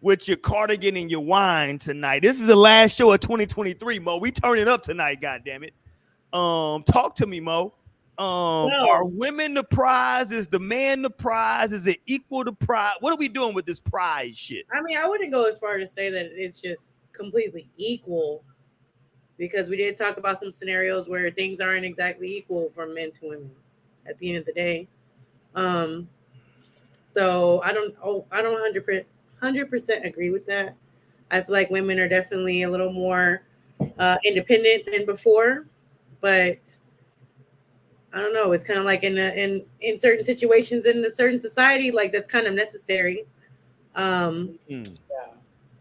With your cardigan and your wine tonight. This is the last show of 2023, Mo. We turning up tonight, goddammit. Talk to me, Mo. Are women the prize? Is the man the prize? Is it equal to prize? What are we doing with this prize shit? I mean, I wouldn't go as far to say that it's just completely equal, because we did talk about some scenarios where things aren't exactly equal from men to women at the end of the day. So I don't 100% agree with that. I feel like women are definitely a little more independent than before, but I don't know. It's kind of like in certain situations in a certain society, like that's kind of necessary.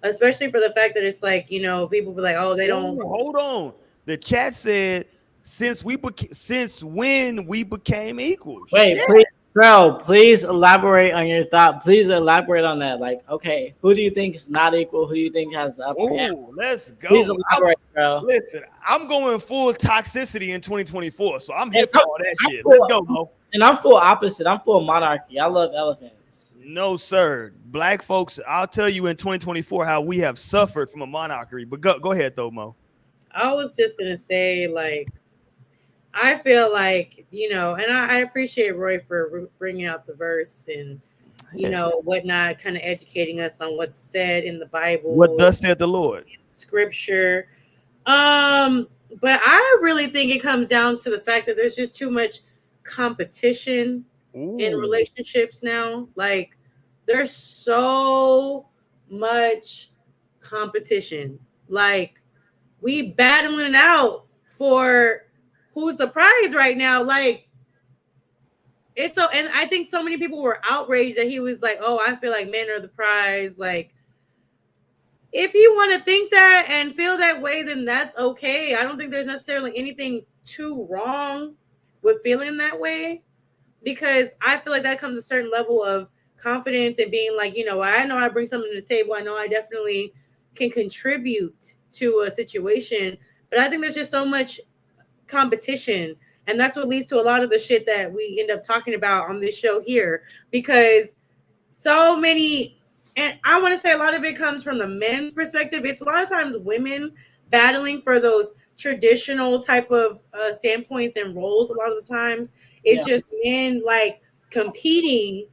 Especially for the fact that it's like, you know, people be like, oh, they don't. Hold on. The chat said, since when we became equal. Wait, Shit. please, bro, please elaborate on your thought. Please elaborate on that. Like, okay, who do you think is not equal? Who do you think has the upper hand? Let's go. Please elaborate, bro. Listen, I'm going full toxicity in 2024, so I'm here for all that shit. Let's go, Mo. And I'm full opposite. I'm full monarchy. I love elephants. No, sir. Black folks, I'll tell you in 2024 how we have suffered from a monarchy. But go ahead, though, Mo. I was just going to say, like, I feel like, you know, and I appreciate Roy for bringing out the verse and, you know, whatnot, kind of educating us on what's said in the Bible. What thus said the Lord. Scripture. But I really think it comes down to the fact that there's just too much competition in relationships now. Like, there's so much competition. Like, we battling it out for who's the prize right now. Like, it's so, and I think so many people were outraged that he was like, oh, I feel like men are the prize. Like, if you want to think that and feel that way, then that's okay. I don't think there's necessarily anything too wrong with feeling that way, because I feel like that comes a certain level of confidence and being like, you know I bring something to the table. I know I definitely can contribute to a situation, but I think there's just so much competition, and that's what leads to a lot of the shit that we end up talking about on this show here, because so many, and I want to say a lot of it comes from the men's perspective. It's a lot of times women battling for those traditional type of standpoints and roles. A lot of the times it's just men like competing,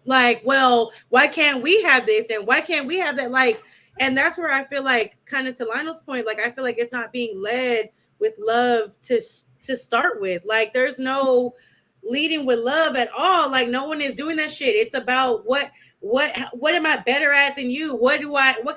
like, well, why can't we have this and why can't we have that? Like, and that's where I feel like, kind of to Lionel's point, like, I feel like it's not being led with love to start with. Like, there's no leading with love at all. Like, no one is doing that shit. It's about what am I better at than you? What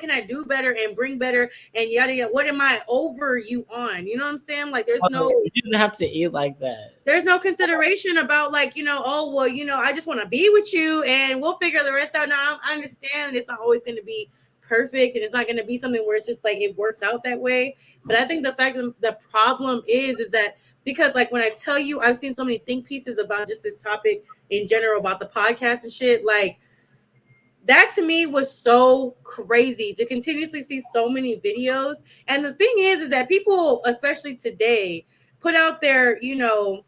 can I do better and bring better and yada yada? What am I over you on? You know what I'm saying? Like, there's you didn't have to eat like that. There's no consideration about, like, you know, oh, well, you know, I just want to be with you and we'll figure the rest out. Now, I understand it's not always going to be perfect, and it's not going to be something where it's just like it works out that way. But I think the fact that the problem is that, because, like, when I tell you, I've seen so many think pieces about just this topic in general, about the podcast and shit, like, that to me was so crazy to continuously see so many videos. And the thing is that people, especially today, put out their, you know,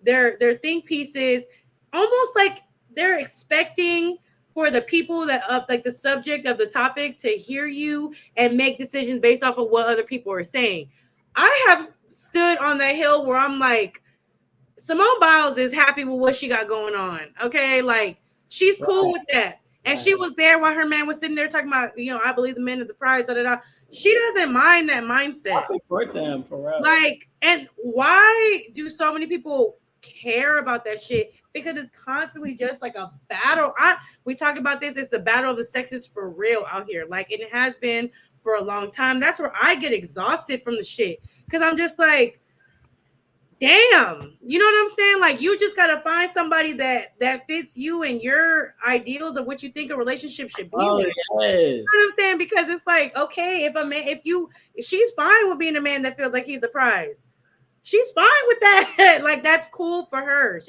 their think pieces almost like they're expecting for the people that like the subject of the topic to hear you and make decisions based off of what other people are saying. I have stood on that hill where I'm like, Simone Biles is happy with what she got going on. Okay. Like, she's cool with that. And she was there while her man was sitting there talking about, you know, I believe the men of the prize, da, da, da. She doesn't mind that mindset. I support them for real. Like, and why do so many people care about that shit? Because it's constantly just like a battle. We talk about this. It's the battle of the sexes for real out here. Like, it has been for a long time. That's where I get exhausted from the shit. Because I'm just like, damn, you know what I'm saying? Like, you just gotta find somebody that fits you and your ideals of what you think a relationship should be. Oh, with. yes. You know what I'm saying? Because it's like, okay, if she's fine with being a man that feels like he's the prize, she's fine with that. Like, that's cool for her.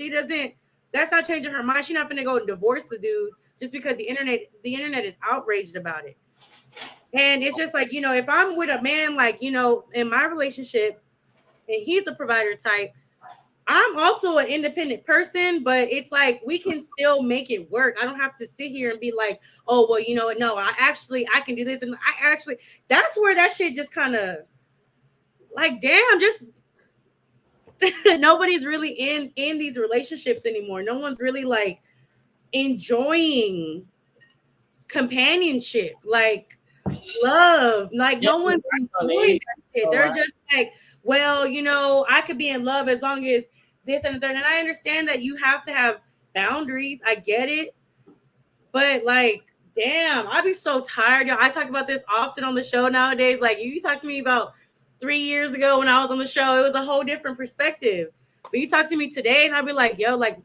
That's not changing her mind. She's not gonna go and divorce the dude just because the internet is outraged about it. And it's just like, you know, if I'm with a man, like, you know, in my relationship, and he's a provider type, I'm also an independent person, but it's like, we can still make it work. I don't have to sit here and be like, oh, well, you know what? No, I can do this. And that's where that shit just kind of like, damn, just nobody's really in these relationships anymore. No one's really like enjoying companionship, like love. Like no one's enjoying that shit. They're just like, well, you know, I could be in love as long as this and the third. And I understand that you have to have boundaries. I get it. But like, damn, I'd be so tired. Y'all, I talk about this often on the show nowadays. Like, you talk to me about 3 years ago when I was on the show, it was a whole different perspective. But you talk to me today, and I'll be like, yo, like,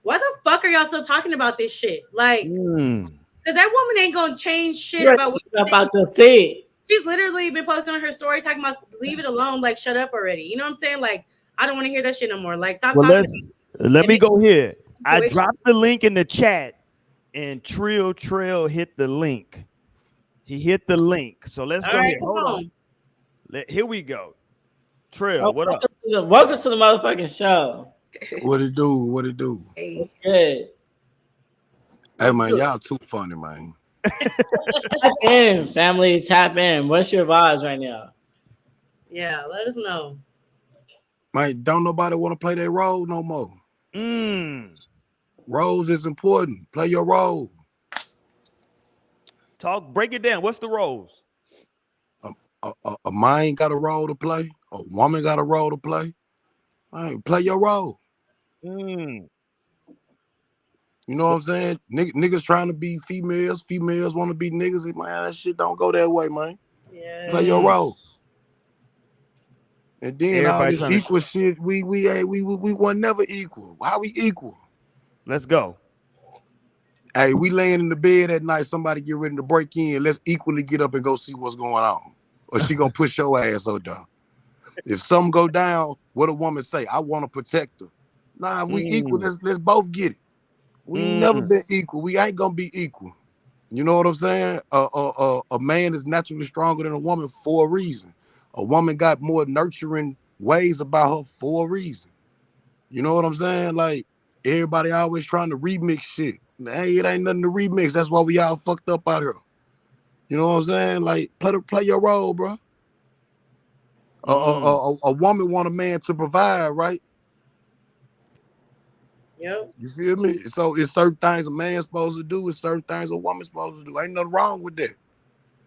why the fuck are y'all still talking about this shit? Like, because that woman ain't gonna change shit about what about to say. She's literally been posting on her story talking about leave it alone, like shut up already. You know what I'm saying? Like, I don't want to hear that shit no more. Like, stop talking. Let me go here. I dropped the link in the chat, and Trail hit the link. He hit the link. So let's go here. Hold on. Here we go. Trail, what up? Welcome to the motherfucking show. What it do? What it do? It's good. Hey man, y'all too funny, man. Tap in, family. Tap in. What's your vibes right now? Yeah, let us know. Man, don't nobody want to play their role no more. Roles is important. Play your role. Break it down. What's the roles? A man got a role to play. A woman got a role to play. Man, play your role. You know what I'm saying? Niggas trying to be females. Females want to be niggas. Man, that shit don't go that way, man. Yeah. Play your role. And then all this equal shit, we were never equal. How we equal? Let's go. Hey, we laying in the bed at night, somebody get ready to break in. Let's equally get up and go see what's going on. Or she gonna push your ass out there. If something go down, what a woman say? I want to protect her. Nah, if we equal, let's both get it. We ain't never been equal. We ain't gonna be equal. You know what I'm saying? A man is naturally stronger than a woman for a reason. A woman got more nurturing ways about her for a reason. You know what I'm saying? Like, everybody always trying to remix shit. Hey, it ain't nothing to remix. That's why we all fucked up out here. You know what I'm saying? Like, play your role, bro. A woman want a man to provide, right? Yep. You feel me? So it's certain things a man's supposed to do. It's certain things a woman's supposed to do. Ain't nothing wrong with that.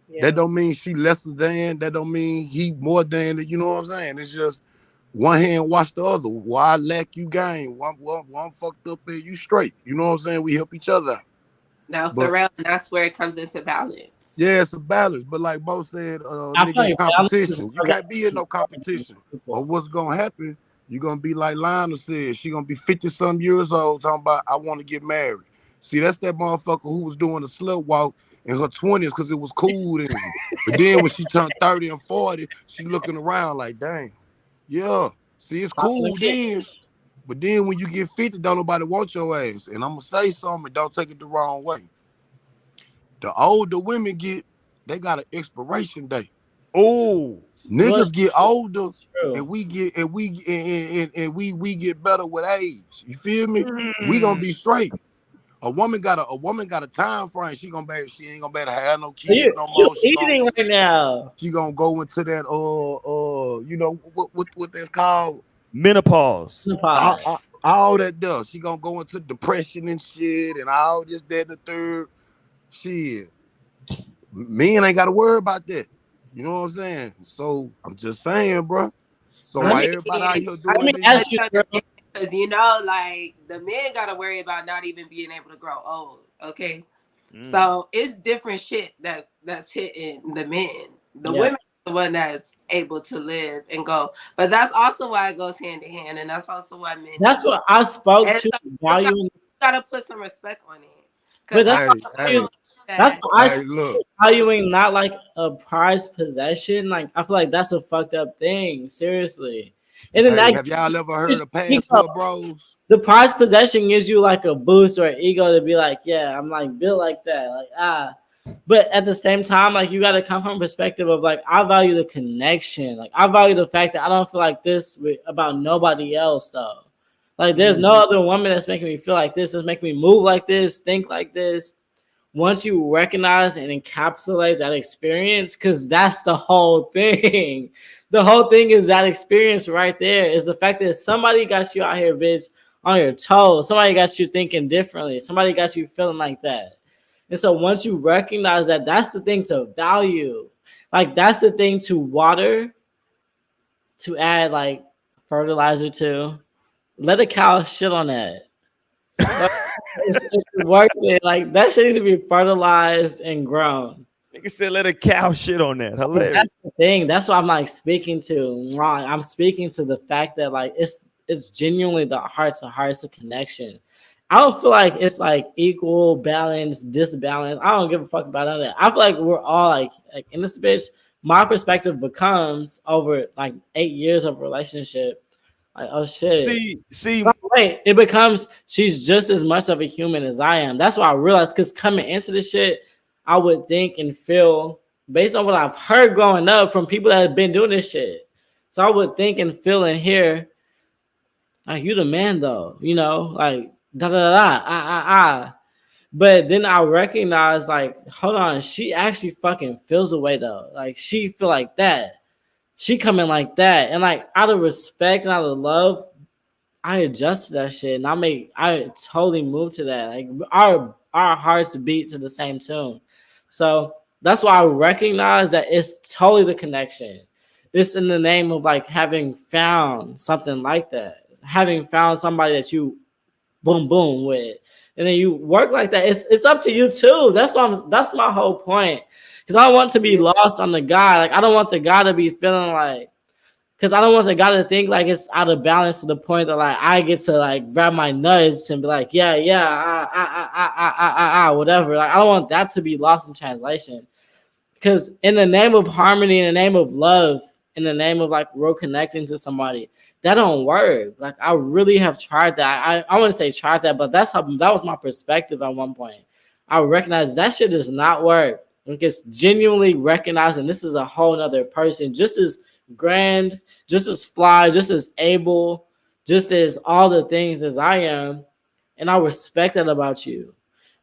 Yeah. That don't mean she lesser than. That don't mean he more than. You know what I'm saying? It's just one hand wash the other. Why lack you gain? One fucked up and you straight. You know what I'm saying? We help each other out. No, for real, and that's where it comes into balance. Yeah, it's a balance. But like Bo said, nigga, competition. You can't be in no competition. Or what's gonna happen? You're gonna be like Lionel said. She gonna be 50-some years old talking about I want to get married. See, that's that motherfucker who was doing the slut walk in her 20s because it was cool then. But then when she turned 30 and 40, she looking around like, dang. Yeah. See, it's cool then. But then when you get 50, don't nobody want your ass. And I'm gonna say something, don't take it the wrong way. The older women get, they got an expiration date. Oh, niggas get older, and we get better with age. You feel me? We gonna be straight. A woman got a time frame. She ain't gonna be able to have no kids no more. She eating right now. She gonna go into that you know what that's called? Menopause. All that does. She gonna go into depression and shit and all this, that, and the third. Shit. Men ain't gotta worry about that. You know what I'm saying? So I'm just saying, bro. So why everybody out here doing this? Because you know, like the men gotta worry about not even being able to grow old. Okay. So it's different shit that's hitting the men. The women are the one that's able to live and go. But that's also why it goes hand in hand, and that's also why men. That's what I spoke to. You gotta put some respect on it. But that's why I valuing not like a prized possession. Like I feel like that's a fucked up thing. Seriously. And then have y'all ever heard of password bros? The prized possession gives you like a boost or ego to be like, yeah, I'm like built like that. Like But at the same time, like you gotta come from a perspective of like I value the connection. Like I value the fact that I don't feel like this about nobody else though. Like there's no other woman that's making me feel like this, that's making me move like this, think like this. Once you recognize and encapsulate that experience, because that's the whole thing. the whole thing is that experience right there is the fact that somebody got you out here, bitch, on your toes. Somebody got you thinking differently. Somebody got you feeling like that. And so once you recognize that, that's the thing to value. Like, that's the thing to water, to add like fertilizer to. Let a cow shit on that. It's worth it. Like, that shit needs to be fertilized and grown. Nigga said let a cow shit on that. Hilarious. That's the thing. That's what I'm like speaking to. I'm speaking to the fact that like it's genuinely the hearts to hearts of connection. I don't feel like it's like equal, balance, disbalance. I don't give a fuck about none of that. I feel like we're all like in this bitch. My perspective becomes over like 8 years of relationship. Like, oh shit. See. Wait, it becomes she's just as much of a human as I am. That's what I realized. Because coming into this shit, I would think and feel based on what I've heard growing up from people that have been doing this shit. So I would think and feel and hear, like, you the man though, you know, like da da da. But then I recognize, like, hold on, she actually fucking feels away though. Like, she feel like that. She coming like that. And like out of respect and out of love, I adjusted that shit. And I totally moved to that. Like our hearts beat to the same tune. So that's why I recognize that it's totally the connection. It's in the name of like having found something like that. Having found somebody that you boom boom with. And then you work like that. It's up to you too. That's my whole point. Because I don't want to be lost on the guy. Like, I don't want the guy to be feeling like, because I don't want the guy to think like it's out of balance to the point that like I get to like grab my nuts and be like, yeah, whatever. Like, I don't want that to be lost in translation. Because in the name of harmony, in the name of love, in the name of like real connecting to somebody, that don't work. Like, I really have tried that. I wouldn't say tried that, but that was my perspective at one point. I recognize that shit does not work. Like, it's genuinely recognizing this is a whole nother person, just as grand, just as fly, just as able, just as all the things as I am. And I respect that about you,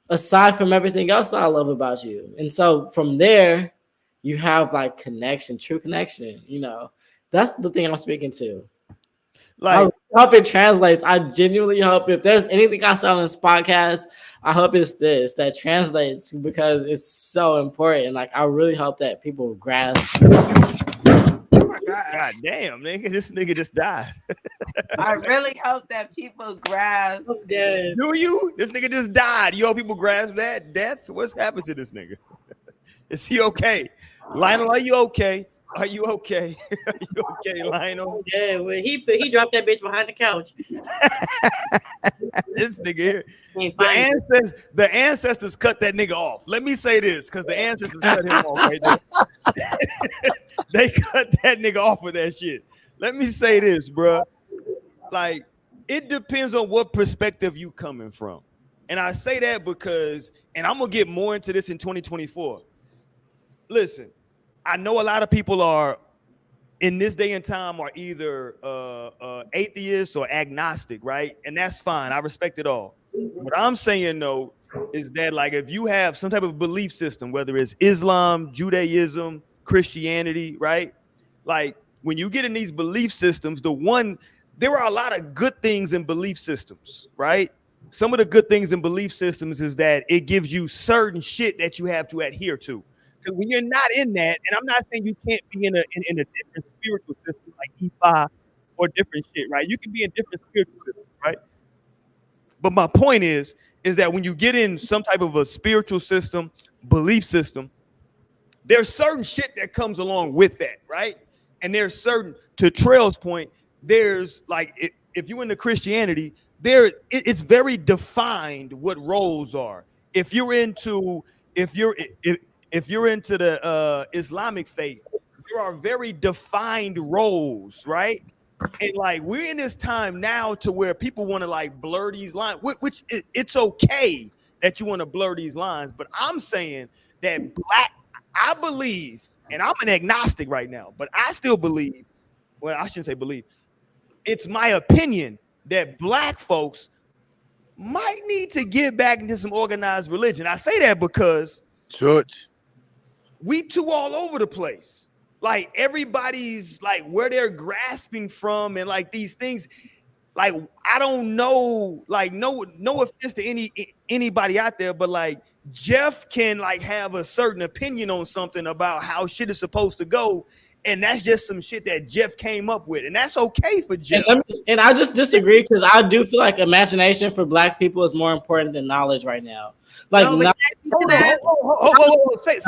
aside from everything else that I love about you. And so from there, you have like connection, true connection. You know, that's the thing I'm speaking to. Like, I hope it translates. I genuinely hope if there's anything I said on this podcast, I hope it's this that translates, because it's so important. Like, I really hope that people grasp. Oh my God damn, nigga, this nigga just died. I really hope that people grasp. Do you? This nigga just died. You hope people grasp that death? What's happened to this nigga? Is he okay? Lionel, are you okay? Are you okay? Are you okay, Lionel? Yeah, when he dropped that bitch behind the couch. This nigga here. The ancestors cut that nigga off. Let me say this, because the ancestors cut him off right there. They cut that nigga off with that shit. Let me say this, bro. Like, it depends on what perspective you coming from. And I say that because, and I'm going to get more into this in 2024. Listen, I know a lot of people are in this day and time are either atheists or agnostic, right? And that's fine. I respect it all. What I'm saying, though, is that like if you have some type of belief system, whether it's Islam, Judaism, Christianity, right? Like when you get in these belief systems, there are a lot of good things in belief systems, right? Some of the good things in belief systems is that it gives you certain shit that you have to adhere to. Because when you're not in that, and I'm not saying you can't be in a different spiritual system like Ifa or different shit, right? You can be in different spiritual systems, right? But my point is that when you get in some type of a spiritual system, belief system, there's certain shit that comes along with that, right? And there's certain, to Trail's point, there's like, if you're into Christianity, it's very defined what roles are. If you're into the Islamic faith, there are very defined roles, right? And like we're in this time now to where people want to like blur these lines, which it's okay that you want to blur these lines. But I'm saying that I believe, and I'm an agnostic right now, but I still believe, well, I shouldn't say believe, it's my opinion that black folks might need to get back into some organized religion. I say that because church, we too all over the place. like everybody's like where they're grasping from and like these things. Like I don't know, like no offense to anybody out there, but like Jeff can like have a certain opinion on something about how shit is supposed to go, and that's just some shit that Jeff came up with, and that's okay for Jeff. And I just disagree because I do feel like imagination for Black people is more important than knowledge right now. Like, No, say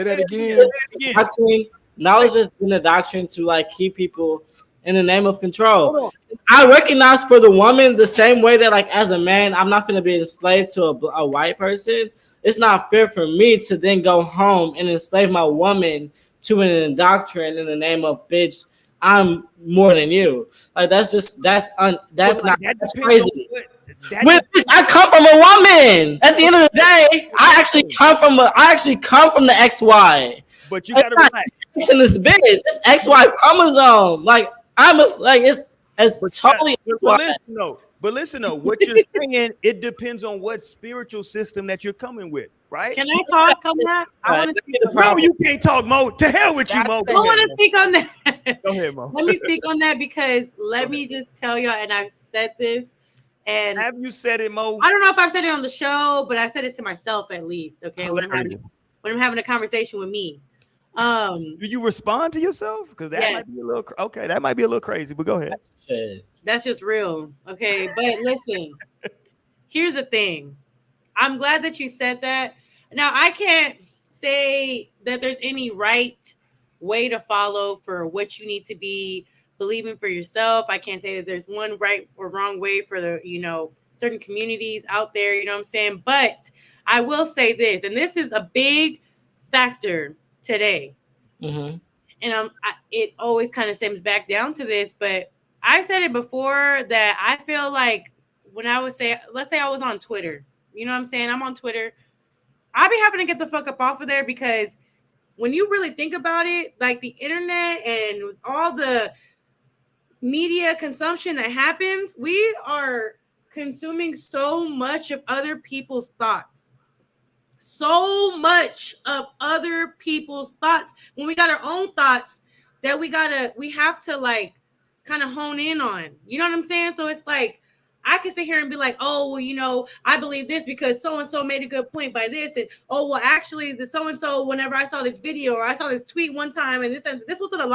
that again. Knowledge has been a doctrine to like keep people in the name of control. I recognize for the woman the same way that like as a man, I'm not going to be a slave to a white person. It's not fair for me to then go home and enslave my woman to an doctrine in the name of bitch, I'm more than you. Like that's not crazy. I come from a woman. At the end of the day, I actually come from the XY. But you gotta relax. In this bitch, it's XY chromosome. Like it's totally. But listen though, what you're saying, it depends on what spiritual system that you're coming with, right? Can I talk on that? I want to speak. No, you can't talk, Mo. To hell with you, Mo. I want to speak on that. Go ahead, Mo. Let me speak on that because let me just tell y'all, and I've said this. And have you said it, Mo? I don't know if I've said it on the show, but I've said it to myself at least. Okay, when I'm having a conversation with me. Do you respond to yourself? Because that might be a little that might be a little crazy, but go ahead. That's just real. Okay, but listen, here's the thing. I'm glad that you said that. Now I can't say that there's any right way to follow for what you need to be believing for yourself. I can't say that there's one right or wrong way for the, certain communities out there, you know what I'm saying? But I will say this, and this is a big factor today. Mm-hmm. And it always kind of stems back down to this, but I said it before that I feel like when I would say, let's say I was on Twitter, you know what I'm saying? I'm on Twitter. I'd be having to get the fuck up off of there because when you really think about it, like the internet and all the media consumption that happens, we are consuming so much of other people's thoughts. So much of other people's thoughts when we got our own thoughts that we have to like kind of hone in on, you know what I'm saying? So it's like I can sit here and be like, oh well, I believe this because so and so made a good point by this, and oh well actually the so and so whenever I saw this video or I saw this tweet one time, and this is what a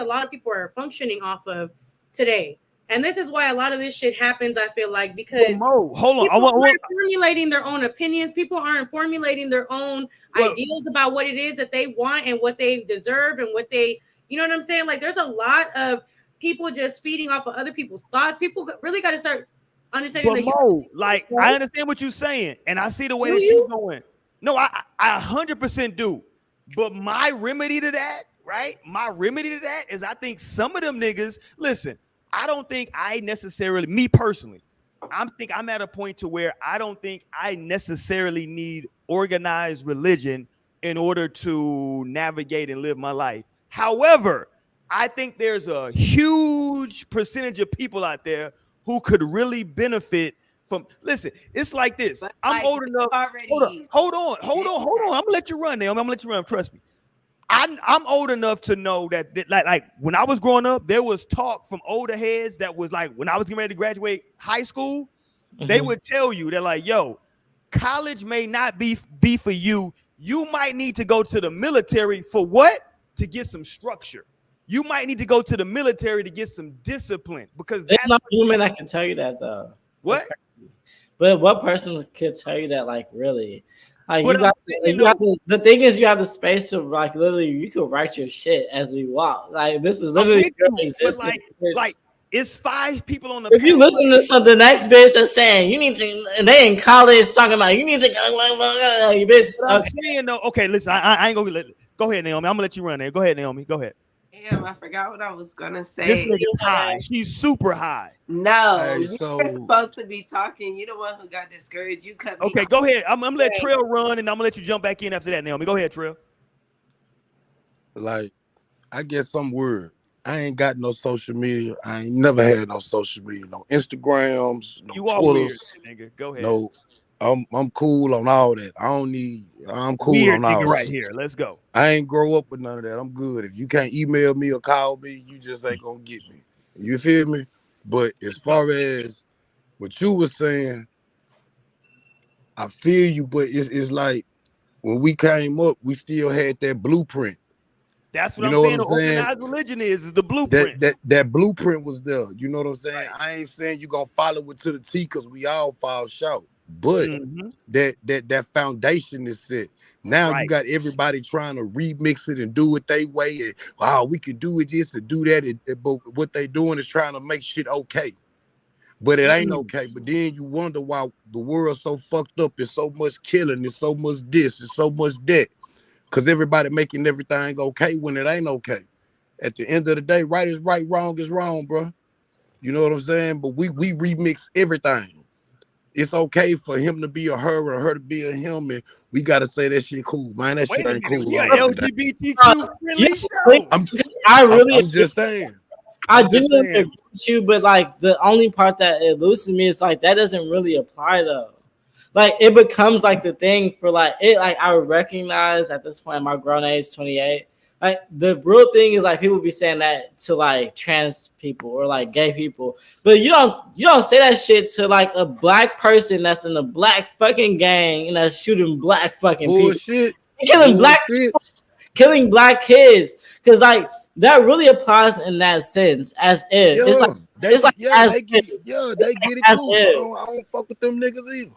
lot of people are functioning off of today. And this is why a lot of this shit happens, I feel like, because Mo, hold on. People aren't formulating their own opinions. People aren't formulating their own ideas about what it is that they want and what they deserve and what they, you know what I'm saying? Like, there's a lot of people just feeding off of other people's thoughts. People really got to start understanding that. Mo, like, I understand what you're saying, and I see the way that you're going. No, I 100% do. But my remedy to that, right? My remedy to that is I think some of them niggas, listen, I don't think I necessarily, me personally, I'm at a point to where I don't think I necessarily need organized religion in order to navigate and live my life. However, I think there's a huge percentage of people out there who could really benefit from, listen, it's like this. But I'm old enough. Hold on. I'm gonna let you run, Naomi. I'm gonna let you run. Trust me. I'm old enough to know that like when I was growing up, there was talk from older heads that was like when I was getting ready to graduate high school, they would tell you that like, yo, college may not be for you. You might need to go to the military for what? To get some structure. You might need to go to the military to get some discipline because that's not human. I can tell you that though. What? But what person could tell you that like really? Like the thing is, you have the space to like literally, you can write your shit as we walk. Like this is literally like it's 5 people on the. If you listen to the next bitch that's saying you need to, and they in college talking about you need to go, you bitch. I'm saying though, okay, listen, I ain't gonna go ahead, Naomi. I'm gonna let you run there. Go ahead, Naomi. Go ahead. Damn, I forgot what I was gonna say. This nigga's high. She's super high. No, you're supposed to be talking. You're the one who got discouraged. You cut me off. Go ahead. I'm gonna let Trill run, and I'm gonna let you jump back in after that, Naomi. Go ahead, Trill. Like, I get some word. I ain't got no social media. I ain't never had no social media. No Instagrams, no you are Twitters. weird, nigga. Go ahead. No, I'm cool on all that. I'm cool Weird on all nigga right that. here. Let's go. I ain't grow up with none of that. I'm good. If you can't email me or call me, you just ain't gonna get me. You feel me? But as far as what you were saying, I feel you, but it's like when we came up, we still had that blueprint. That's what You I'm know saying. what The I'm saying? organized religion is the blueprint. That blueprint was there. You know what I'm saying? Right. I ain't saying you gonna follow it to the T because we all fall short. But that foundation is set. Now you got everybody trying to remix it and do it their way. And wow, we can do it this and do that. But what they doing is trying to make shit okay. But it ain't okay. But then you wonder why the world's so fucked up. It's so much killing. It's so much this. It's so much that. Because everybody making everything okay when it ain't okay. At the end of the day, right is right, wrong is wrong, bro. You know what I'm saying? But we remix everything. It's okay for him to be a her and her to be a him, and we gotta say that shit cool, man. That shit ain't cool. We are LGBTQ friendly show. I'm just saying. I genuinely agree with you, but like the only part that it loses me is like that doesn't really apply though. Like it becomes like the thing for like it. Like I recognize at this point, my grown age, 28. Like the real thing is like people be saying that to like trans people or like gay people, but you don't say that shit to like a black person that's in a black fucking gang and that's shooting black fucking bullshit. People, killing black people, killing black kids, because like that really applies in that sense as if it's like they get it too. I don't fuck with them niggas either.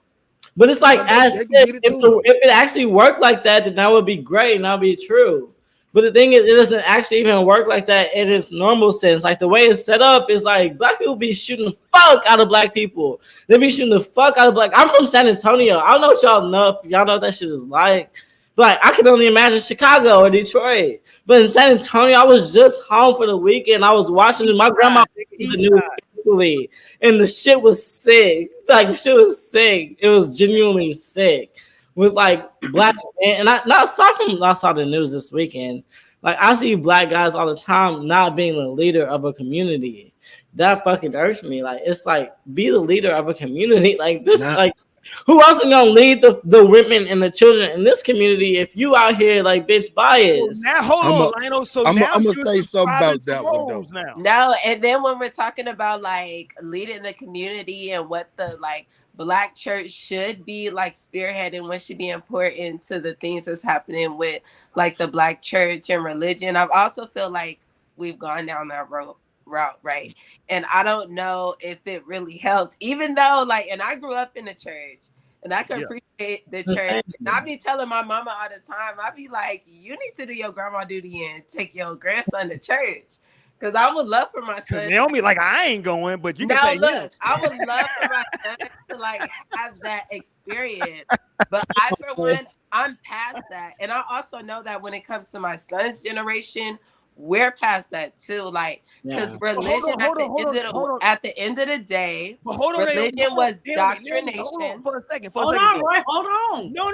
But it's like if it actually worked like that, then that would be great and that would be true. But the thing is, it doesn't actually even work like that in its normal sense. Like the way it's set up is like black people be shooting the fuck out of black people. They be shooting the fuck out of black. I'm from San Antonio. I don't know what y'all know. Y'all know what that shit is like. But like, I can only imagine Chicago or Detroit. But in San Antonio, I was just home for the weekend. I was watching my grandma the news weekly, and the shit was sick. Like the shit was sick. It was genuinely sick. With like black and I saw the news this weekend. Like I see black guys all the time not being the leader of a community. That fucking irks me. Like it's like be the leader of a community. Like this, like who else is gonna lead the women and the children in this community if you out here like bitch biased? Now hold on, Lionel. So I'm now gonna say something about that one though. Now. No, and then when we're talking about like leading the community and what the like Black church should be like spearheading what should be important to the things that's happening with like the Black church and religion. I've also feel like we've gone down that route, right? And I don't know if it really helped, even though like, and I grew up in the church and I can appreciate the church. And I be telling my mama all the time, I be like, you need to do your grandma duty and take your grandson to church. Because I would love for my son. Naomi, like I ain't going, but you can say look, I would love for my son to like have that experience. But I, for one, I'm past that. And I also know that when it comes to my son's generation, we're past that too. Like, because religion at the end of the day, religion was indoctrination. Hold on for a second. Hold on. No.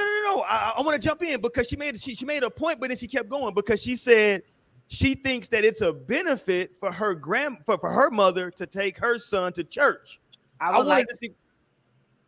I want to jump in because she made a point, but then she kept going because she said she thinks that it's a benefit for her for her mother to take her son to church. I wanted to see.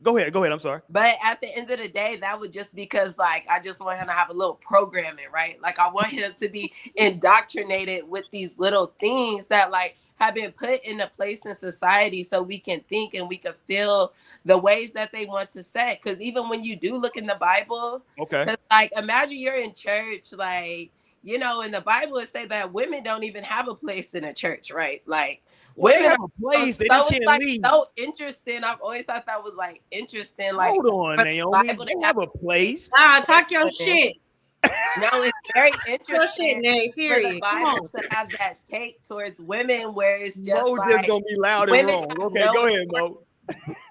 Go ahead. I'm sorry. But at the end of the day, that would just because like I just want him to have a little programming, right? Like I want him to be indoctrinated with these little things that like have been put into place in society so we can think and we can feel the ways that they want to set. Because even when you do look in the Bible, because like imagine you're in church, like, you know, in the Bible it say that women don't even have a place in a church, right? Like women have a place, they just can't leave. So interesting. I've always thought that was like interesting. Like, hold on, Naomi, they have a place. Talk your shit. No, it's very interesting for the Bible to have that take towards women, where it's just like just gonna be loud and wrong. Okay, go ahead, Mo.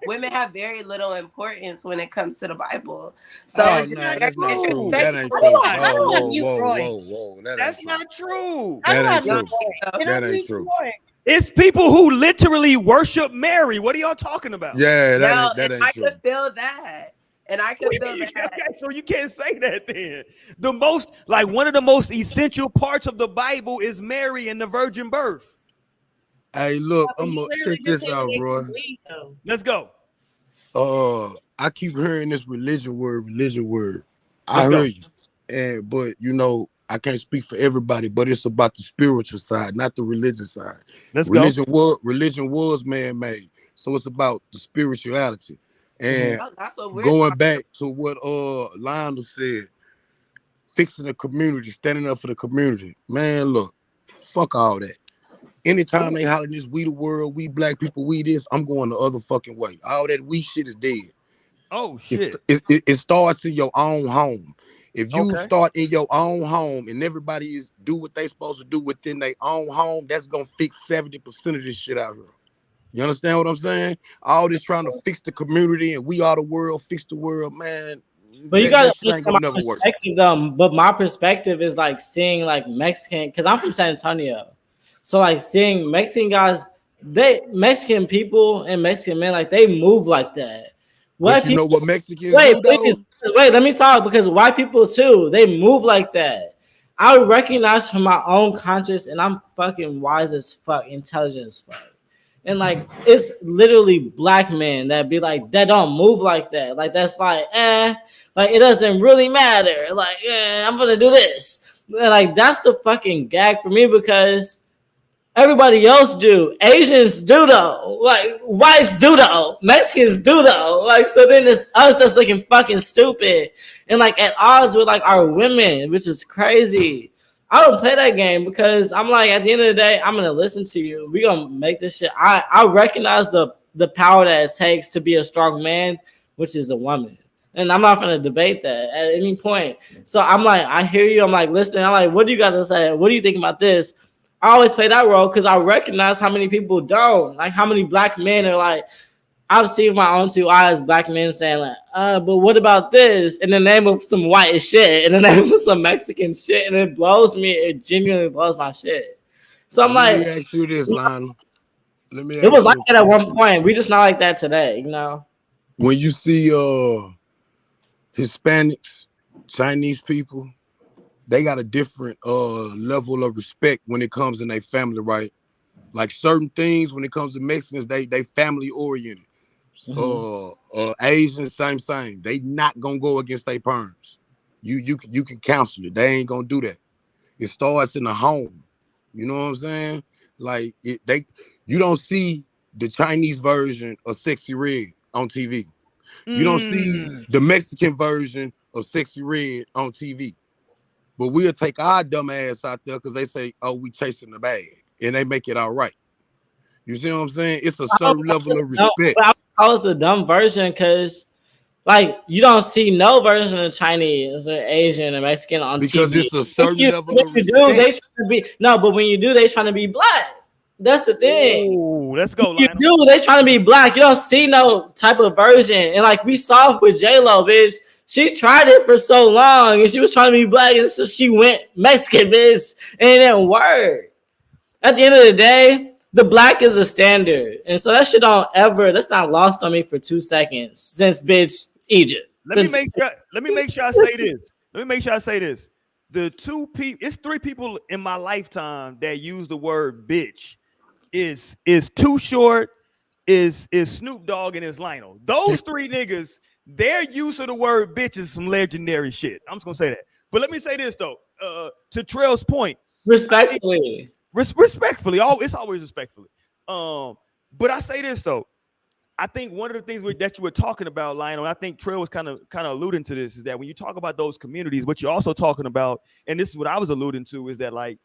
Women have very little importance when it comes to the Bible. So that's not true. That ain't true. That's not true. That ain't true. It's people who literally worship Mary. What are y'all talking about? Yeah, that ain't I true. could feel that. And I can feel that. Okay, so you can't say that then. One of the most essential parts of the Bible is Mary and the virgin birth. Hey, look, I'm gonna check this out, bro. Let's go. I keep hearing this religion word. I Let's go. hear you, but you know, I can't speak for everybody, but it's about the spiritual side, not the religion side. Let's go. Religion was man-made, so it's about the spirituality. And That's what we're going talking back to what Lionel said, fixing the community, standing up for the community. Man, look, fuck all that. Anytime they holler this, we the world, we black people, we this, I'm going the other fucking way. All that we shit is dead. Oh shit. It starts in your own home. If you Okay. start in your own home and everybody is do what they supposed to do within their own home, that's gonna fix 70% of this shit out here. You understand what I'm saying? All this trying to fix the community and we are the world, fix the world, man. But you gotta shit ain't gonna understand my never work. perspective, but my perspective is like seeing like Mexican, because I'm from San Antonio. So like seeing Mexican guys, Mexican people and Mexican men, like they move like that. But you know what Mexicans wait, do, though? wait, let me talk, because white people too, they move like that. I recognize from my own conscience, and I'm fucking wise as fuck, intelligent as fuck. And like it's literally black men that be like, that don't move like that. Like that's like, like it doesn't really matter. Like, I'm gonna do this. And like that's the fucking gag for me, because everybody else do. Asians do though. Like whites do though. Mexicans do though. Like so then it's us that's looking fucking stupid and like at odds with like our women, which is crazy. I don't play that game because I'm like, at the end of the day, I'm gonna listen to you. We gonna make this shit. I recognize the power that it takes to be a strong man, which is a woman. And I'm not gonna debate that at any point. So I'm like, I hear you. I'm like, listening. I'm like, what do you guys say? What do you think about this? I always play that role because I recognize how many people don't. Like how many black men are like, I've seen with my own two eyes black men saying like, but what about this? In the name of some white shit, in the name of some Mexican shit, and it blows me. It genuinely blows my shit. So I'm Let like, me ask you this, Lionel. it was like that at one point. We just not like that today, you know. When you see Hispanics, Chinese people, they got a different level of respect when it comes in their family, right? Like certain things when it comes to Mexicans, they family oriented. Asians, same. They not gonna go against their parents. You can counsel it. They ain't gonna do that. It starts in the home. You know what I'm saying? Like you don't see the Chinese version of Sexy Red on TV. You don't see the Mexican version of Sexy Red on TV. But we'll take our dumb ass out there because they say, oh, we chasing the bag. And they make it all right. You see what I'm saying? It's a certain level of respect. No, I call it the dumb version because, like, you don't see no version of Chinese or Asian or Mexican on because TV. Because it's a certain level of respect. But when you do, they trying to be black. That's the thing. Ooh, let's go, Lionel. You do, they trying to be black. You don't see no type of version. And like we saw with J-Lo, bitch, she tried it for so long and she was trying to be black, and so she went Mexican, bitch, and it didn't work. At the end of the day, the black is a standard. And so that shit that's not lost on me for 2 seconds since, bitch, Egypt. Let me make sure I say this. It's 3 people in my lifetime that use the word bitch. Is Too Short, is Snoop Dogg, and is Lionel. Those 3 niggas, their use of the word bitch is some legendary shit. I'm just gonna say that. But let me say this though. To Trell's point, respectfully. Respectfully, it's always respectfully. But I say this though. I think one of the things that you were talking about, Lionel, I think Trell was kind of alluding to this, is that when you talk about those communities, what you're also talking about, and this is what I was alluding to, is that like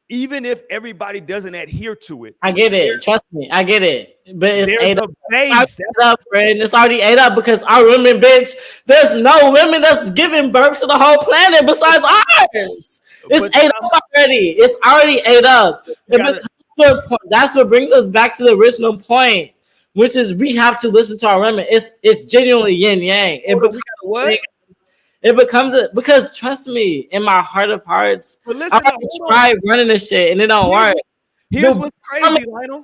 even if everybody doesn't adhere to it. I get it. Trust me, I get it. But it's ate up. It's already ate up because our women, bitch, there's no women that's giving birth to the whole planet besides ours. It's ate up already. It's already ate up. That's what brings us back to the original point, which is we have to listen to our women. It's genuinely yin yang. It becomes because trust me, in my heart of hearts, I tried running this shit and it don't work. Here's what's crazy, Lionel.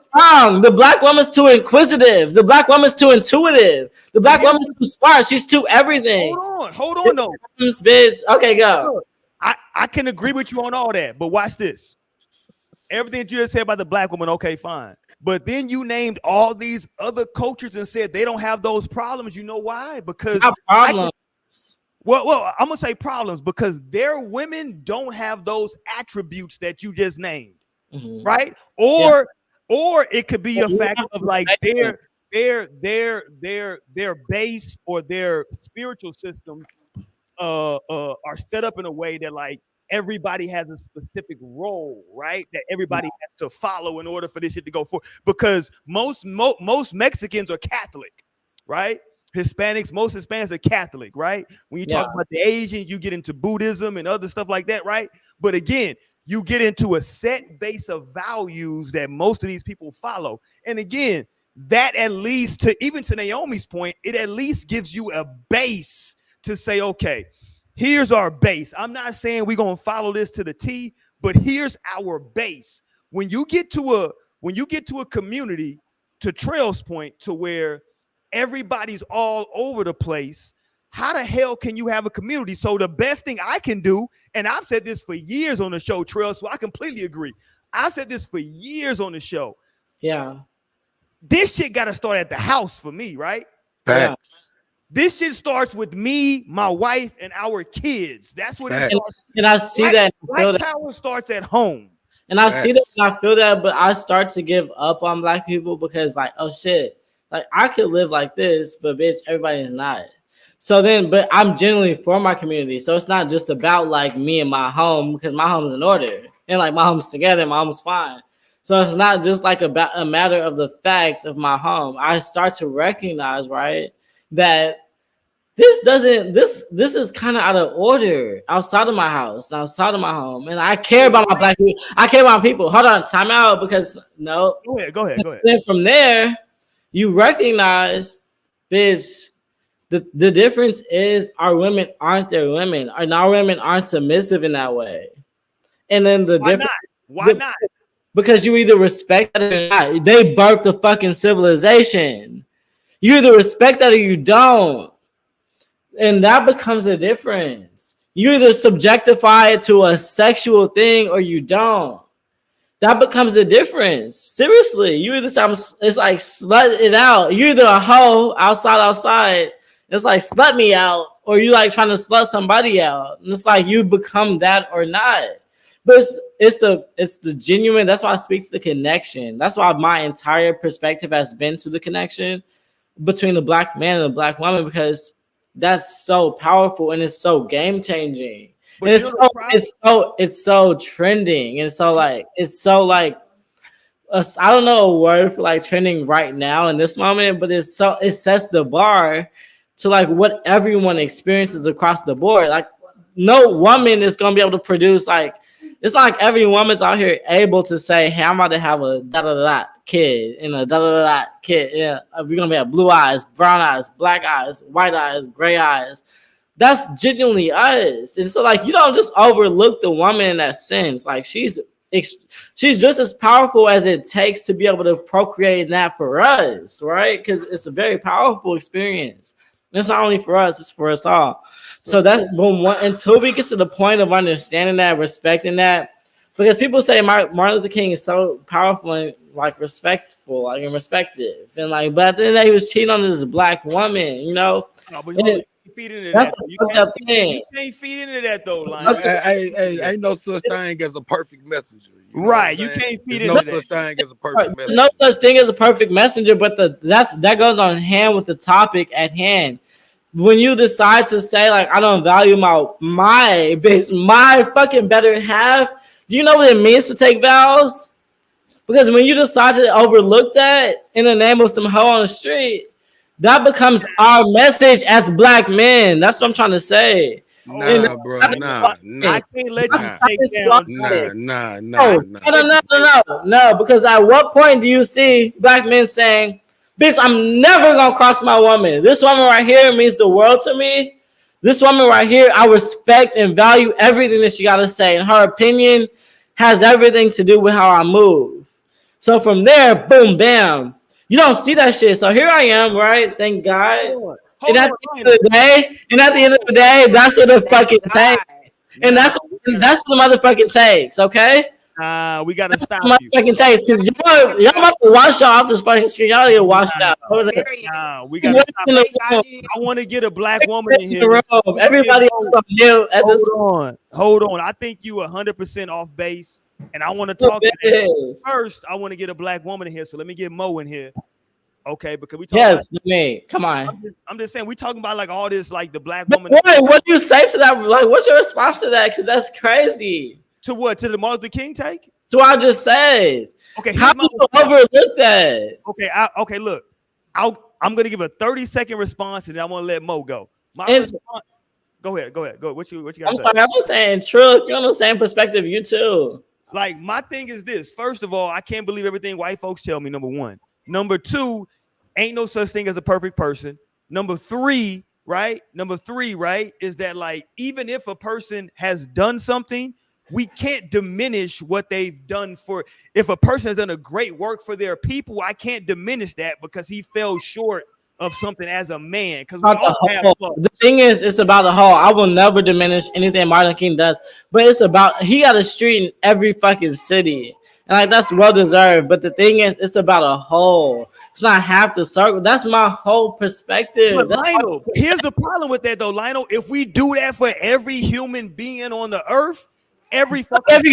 The black woman's too inquisitive. The black woman's too intuitive. The black woman's too smart. She's too everything. Hold on though. Bitch. Okay, go. I can agree with you on all that, but watch this. Everything you just said about the black woman, okay, fine. But then you named all these other cultures and said they don't have those problems. You know why? Because Not problems. well, I'm gonna say problems because their women don't have those attributes that you just named, right? Or it could be a fact of like their base or their spiritual systems are set up in a way that like everybody has a specific role, right? That everybody has to follow in order for this shit to go forward. Because most Mexicans are Catholic, right? Most Hispanics are Catholic, right? When you talk about the Asians, you get into Buddhism and other stuff like that, right? But again, you get into a set base of values that most of these people follow. And again, that at least even to Naomi's point, it at least gives you a base to say, okay, here's our base. I'm not saying we're gonna follow this to the T, but here's our base. When you get to a community, to Trail's point, to where everybody's all over the place, how the hell can you have a community? So the best thing I can do, and I've said this for years on the show, Trail, so I completely agree. I've said this for years on the show. Yeah. This shit got to start at the house for me, right? Facts. Yeah. This shit starts with me, my wife, and our kids. That's what it starts. And I see that. Black power starts at home. And I see that and I feel that, but I start to give up on black people because like, oh shit, like I could live like this, but bitch, everybody is not. So then, but I'm genuinely for my community. So it's not just about like me and my home because my home's in order and like my home's together, my home's fine. So it's not just like about a matter of the facts of my home. I start to recognize, right, that this is kind of out of order outside of my house, outside of my home. And I care about my black people. I care about people. Hold on, time out because no. Go ahead. Then from there, you recognize, bitch, the difference is our women aren't their women. And our women aren't submissive in that way. And then the difference. Why not? Because you either respect that or not. They birthed the fucking civilization. You either respect that or you don't. And that becomes a difference. You either subjectify it to a sexual thing or you don't. That becomes a difference. Seriously. You either it's like slut it out. You're either a hoe outside. It's like slut me out. Or you like trying to slut somebody out. And it's like you become that or not. But it's the genuine. That's why I speak to the connection. That's why my entire perspective has been to the connection between the black man and the black woman, because that's so powerful and it's so game changing. And it's so trending and so like I don't know a word for like trending right now in this moment, but it sets the bar to like what everyone experiences across the board. Like no woman is gonna be able to produce like. It's like every woman's out here able to say, hey, I'm about to have a da-da-da-da kid and a da-da-da-da kid. Yeah, we're going to have blue eyes, brown eyes, black eyes, white eyes, gray eyes. That's genuinely us. And so, like, you don't just overlook the woman in that sense. Like, she's just as powerful as it takes to be able to procreate that for us, right? Because it's a very powerful experience. And it's not only for us, it's for us all. So that's until we get to the point of understanding that, respecting that, because people say Martin Luther King is so powerful and like respectful, like and respective, and like, but at the end of the day, he was cheating on this black woman, you know. No, but that's a fucked up thing. You can't feed into that though, like. Hey, ain't no such thing as a perfect messenger. You know right, you can't feed into no that. such thing as a perfect messenger. No such thing as a perfect messenger, but that goes on hand with the topic at hand. When you decide to say like I don't value my fucking better half, do you know what it means to take vows? Because when you decide to overlook that in the name of some hoe on the street, that becomes our message as black men. That's what I'm trying to say. Nah, bro. Nah. I can't let you take down. No. Because at what point do you see black men saying, bitch, I'm never gonna cross my woman. This woman right here means the world to me. This woman right here, I respect and value everything that she gotta say. And her opinion has everything to do with how I move. So from there, boom, bam. You don't see that shit. So here I am, right? Thank God. And at the end of the day, that's what it fucking takes. And that's what the motherfucking takes, okay? We gotta stop My you. fucking taste, because y'all about to wash y'all off this fucking screen. Y'all get washed out. Hold on. Nah, we gotta stop. In the room. I want to get a black woman in In here. the room. Everybody else on mute at this. Hold on. I think you 100% off base, and I want to talk to that. First, I want to get a black woman in here, so let me get Mo in here. Okay, because we talking Yes, about, me. Come on. I'm just saying we talking about like all this, like the black woman. What do you say to that? Like, what's your response to that? Because that's crazy. To what? To the Martin Luther King take? To what I just said. Okay, how do you overlook that? Okay, okay. Look, I'm gonna give a 30-second response, and then I want to let Mo go. Response. Go ahead. Go. What you got? I'm sorry. I'm just saying, true. If you're on the same perspective, you too. Like my thing is this. First of all, I can't believe everything white folks tell me. Number one. Number two. Ain't no such thing as a perfect person. Number three, right, is that like even if a person has done something, we can't diminish what they've done for. If a person has done a great work for their people, I can't diminish that because he fell short of something as a man. Because the thing is, it's about the whole. I will never diminish anything Martin Luther King does, but it's about he got a street in every fucking city. And like that's well deserved, but the thing is, it's about a whole. It's not half the circle. That's my whole perspective. But Lionel, here's the problem with that though, Lionel. If we do that for every human being on the earth, every human, fuck every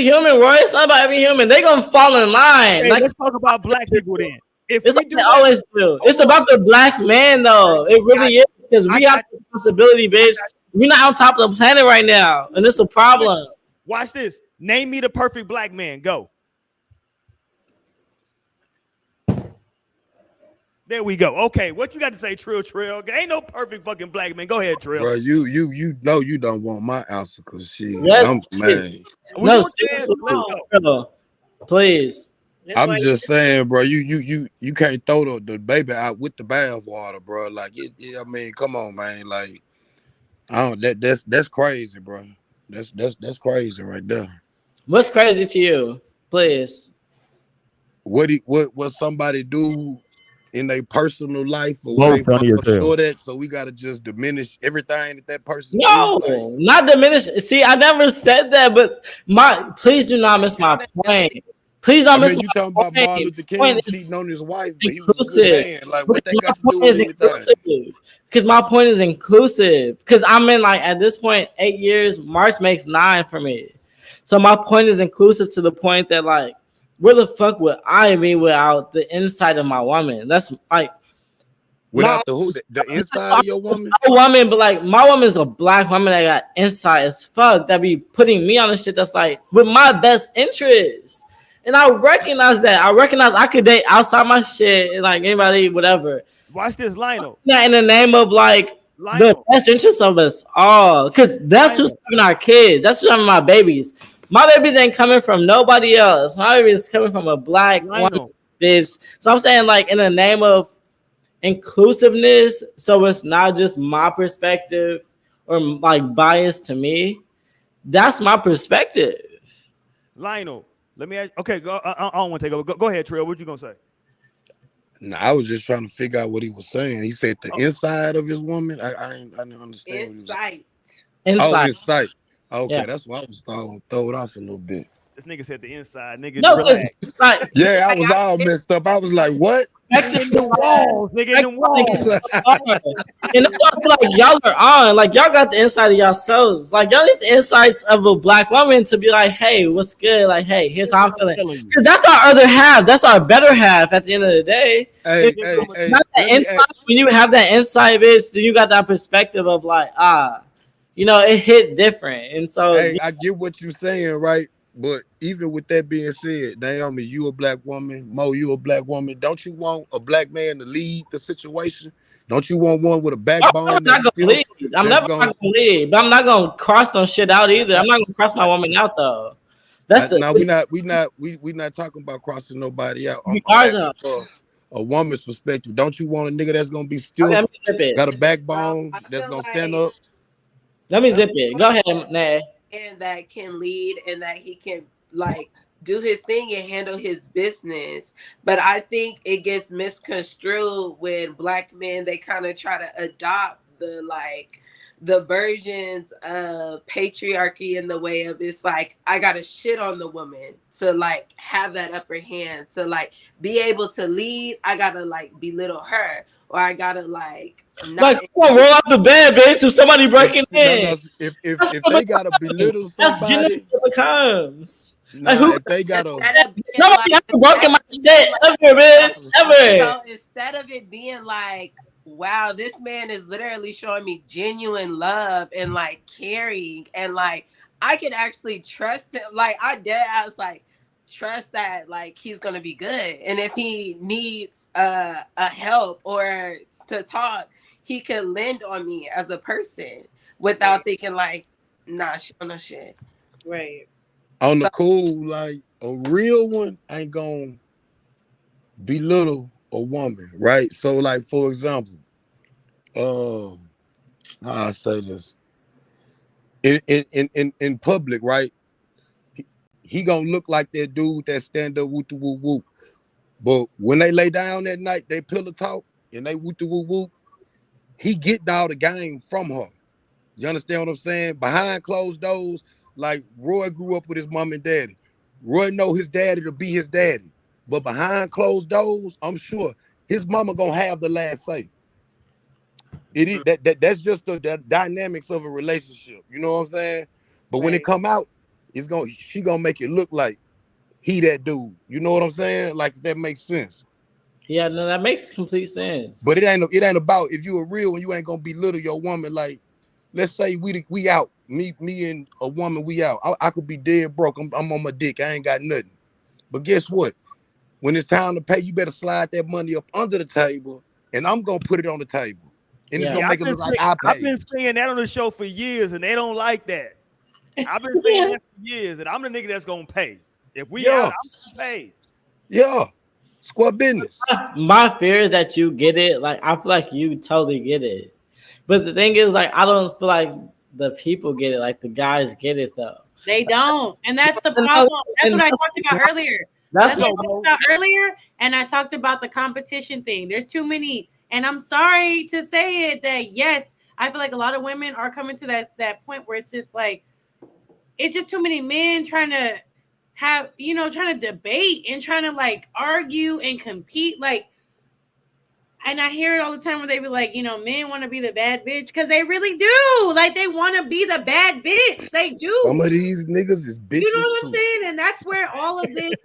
human, Roy. It's not about every human. They gonna fall in line. Hey, like, let's talk about black people then. If it's like they always do. It's about the black man though. It really is because we have responsibility, bitch. We're not on top of the planet right now, and it's a problem. Watch this. Name me the perfect black man. Go. There we go. Okay, what you got to say, Trill? Ain't no perfect fucking black man. Go ahead, Trill. Bro, you know you don't want my answer because yes, I'm man. No, seriously, no. Please. I'm just saying, bro. You can't throw the baby out with the bathwater, bro. Like, I mean, come on, man. Like, I don't. That's crazy, bro. That's crazy right there. What's crazy to you, please? What somebody do in their personal life or what they sure that, so we gotta just diminish everything that person. No, do? Not diminish. See, I never said that, but please do not miss my point. Please don't miss my point. You talking about Martin Luther King cheating on his wife, but he was a good man. Like, what they got to do with anything? Because my point is inclusive. Because I'm in like at this point 8 years. March makes 9 for me. So my point is inclusive to the point that like, where the fuck would I be without the inside of my woman? That's like without the inside of your woman. My woman, but like my woman is a black woman that got inside as fuck that be putting me on the shit that's like with my best interest. And I recognize that. I recognize I could date outside my shit and like anybody, whatever. Watch this, Lionel. Not in the name of like the best interest of us all. Because that's who's having our kids. That's who's having my babies. My babies ain't coming from nobody else. My babies is coming from a black woman, bitch. So I'm saying like in the name of inclusiveness, so it's not just my perspective or like bias to me. That's my perspective. Lionel. Let me ask. Okay, go. I don't want to take over. Go ahead, Trill. What you gonna say? No, I was just trying to figure out what he was saying. He said the inside of his woman. I didn't understand. Insight. Oh, insight. Okay, yeah. That's why I was throw it off a little bit. This nigga said the inside, nigga. No, like, yeah, I was all messed up. I was like, what? That's in the walls, nigga. In the walls. And that's why I feel like y'all are on. Like y'all got the inside of yourselves. Like y'all need the insights of a black woman to be like, hey, what's good? Like, hey, here's how I'm feeling. Because that's our other half. That's our better half at the end of the day. Hey, when you have that insight, bitch, then you got that perspective of like, you know, it hit different. And so I get what you're saying, right? But even with that being said, Naomi, you a black woman. Mo, you a black woman. Don't you want a black man to lead the situation? Don't you want one with a backbone? I'm not gonna lead. I'm never gonna lead, but I'm not gonna cross no shit out either. I'm not gonna cross my woman out though. That's we not talking about crossing nobody out. We are though. A woman's perspective. Don't you want a nigga that's gonna be still got a backbone that's gonna stand up? Let me zip it. Go ahead, Nay. And that can lead and that he can like do his thing and handle his business. But I think it gets misconstrued when black men, they kind of try to adopt the versions of patriarchy in the way of it's like I gotta shit on the woman to like have that upper hand, to like be able to lead. I gotta like belittle her, or I gotta like not. Like, come on, roll out the bed, bitch. If somebody breaking in, if they gotta belittle that's generally somebody, what it becomes. nah, Like, who? if they gotta, Nobody has to work in my shit ever, bitch. Ever. So instead of it being like, wow, this man is literally showing me genuine love and like caring, and like I can actually trust him. Like I was like trust that like he's gonna be good, and if he needs a help or to talk, he can lend on me as a person without thinking like, nah, she don't know shit. Right. on the cool, like a real one ain't gonna belittle a woman, right? So, like for example, how I say this in public, right? He gonna look like that dude that stand up whoop whoop whoop. But when they lay down that night, they pillow talk and they whoop whoop whoop. He get all the game from her. You understand what I'm saying? Behind closed doors, like Roy grew up with his mom and daddy. Roy know his daddy to be his daddy. But behind closed doors, I'm sure his mama gonna have the last say. It is that's just the dynamics of a relationship. You know what I'm saying? But when it come out, she gonna make it look like he that dude. You know what I'm saying? Like if that makes sense. Yeah, no, that makes complete sense. But it ain't about if you a real one, you ain't gonna belittle your woman. Like, let's say we out, me and a woman, we out. I could be dead broke. I'm on my dick. I ain't got nothing. But guess what? When it's time to pay, you better slide that money up under the table, and I'm gonna put it on the table. And it's gonna make it look like I paid. I've been saying that on the show for years, and they don't like that. I've been saying that for years, and I'm the nigga that's gonna pay. If we out, I'm gonna pay. Yeah. Squad business. My fear is that you get it. Like, I feel like you totally get it. But the thing is, like, I don't feel like the people get it. Like, the guys get it, though. They don't. And that's the problem. That's what I talked about earlier. That's what I talked about earlier. And I talked about the competition thing. There's too many. And I'm sorry to say it that, yes, I feel like a lot of women are coming to that point where it's just like, it's just too many men trying to have, trying to debate and trying to like argue and compete. Like, and I hear it all the time where they be like, men want to be the bad bitch because they really do. Like, they want to be the bad bitch. They do. Some of these niggas is bitches. You know what I'm saying? And that's where all of this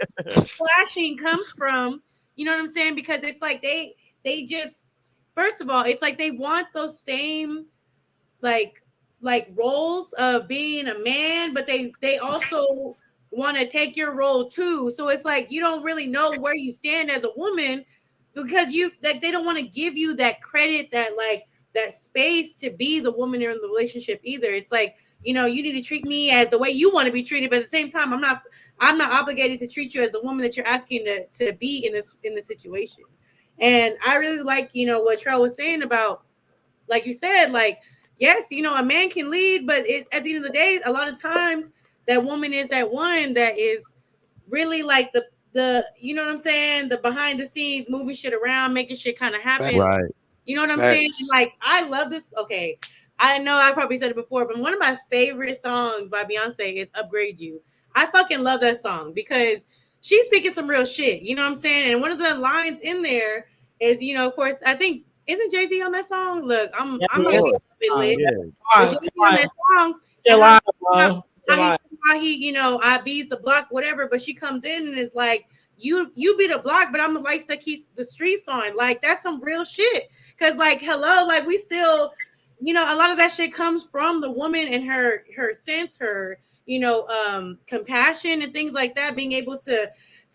clashing comes from. You know what I'm saying? Because it's like they just, first of all, it's like they want those same like roles of being a man, but they also want to take your role too. So it's like you don't really know where you stand as a woman because they don't want to give you that credit, that space to be the woman in the relationship either. It's like, you need to treat me as the way you want to be treated, but at the same time, I'm not obligated to treat you as the woman that you're asking to be in this situation. And I really like, what Trell was saying about, like you said, like, yes, a man can lead, but at the end of the day, a lot of times that woman is that one that is really like the you know what I'm saying, the behind the scenes, moving shit around, making shit kind of happen. Right. You know what I'm saying? Like, I love this. Okay, I know I probably said it before, but one of my favorite songs by Beyonce is "Upgrade You." I fucking love that song because she's speaking some real shit. You know what I'm saying? And one of the lines in there is, of course, I think, isn't Jay-Z on that song? Look, I'm gonna be lit. Jay-Z on that song. How he, I beat the block, whatever, but she comes in and is like, you beat a block, but I'm the lights that keeps the streets on. Like, that's some real shit. Cause like, hello, like we still, a lot of that shit comes from the woman and her sense, her, compassion and things like that, being able to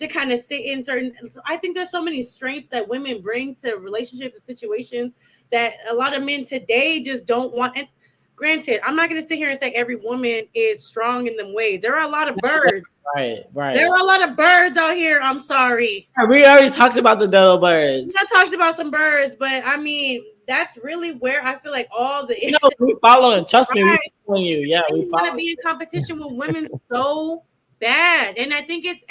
kind of sit in certain. So I think there's so many strengths that women bring to relationships and situations that a lot of men today just don't want. And granted, I'm not going to sit here and say every woman is strong in them ways. There are a lot of birds. Right. There are a lot of birds out here. I'm sorry. We already talked about the dodo birds. I talked about some birds, but I mean, that's really where I feel like all the. We following. Trust me, we following you. Yeah, we want to be in competition with women so bad, and I think it's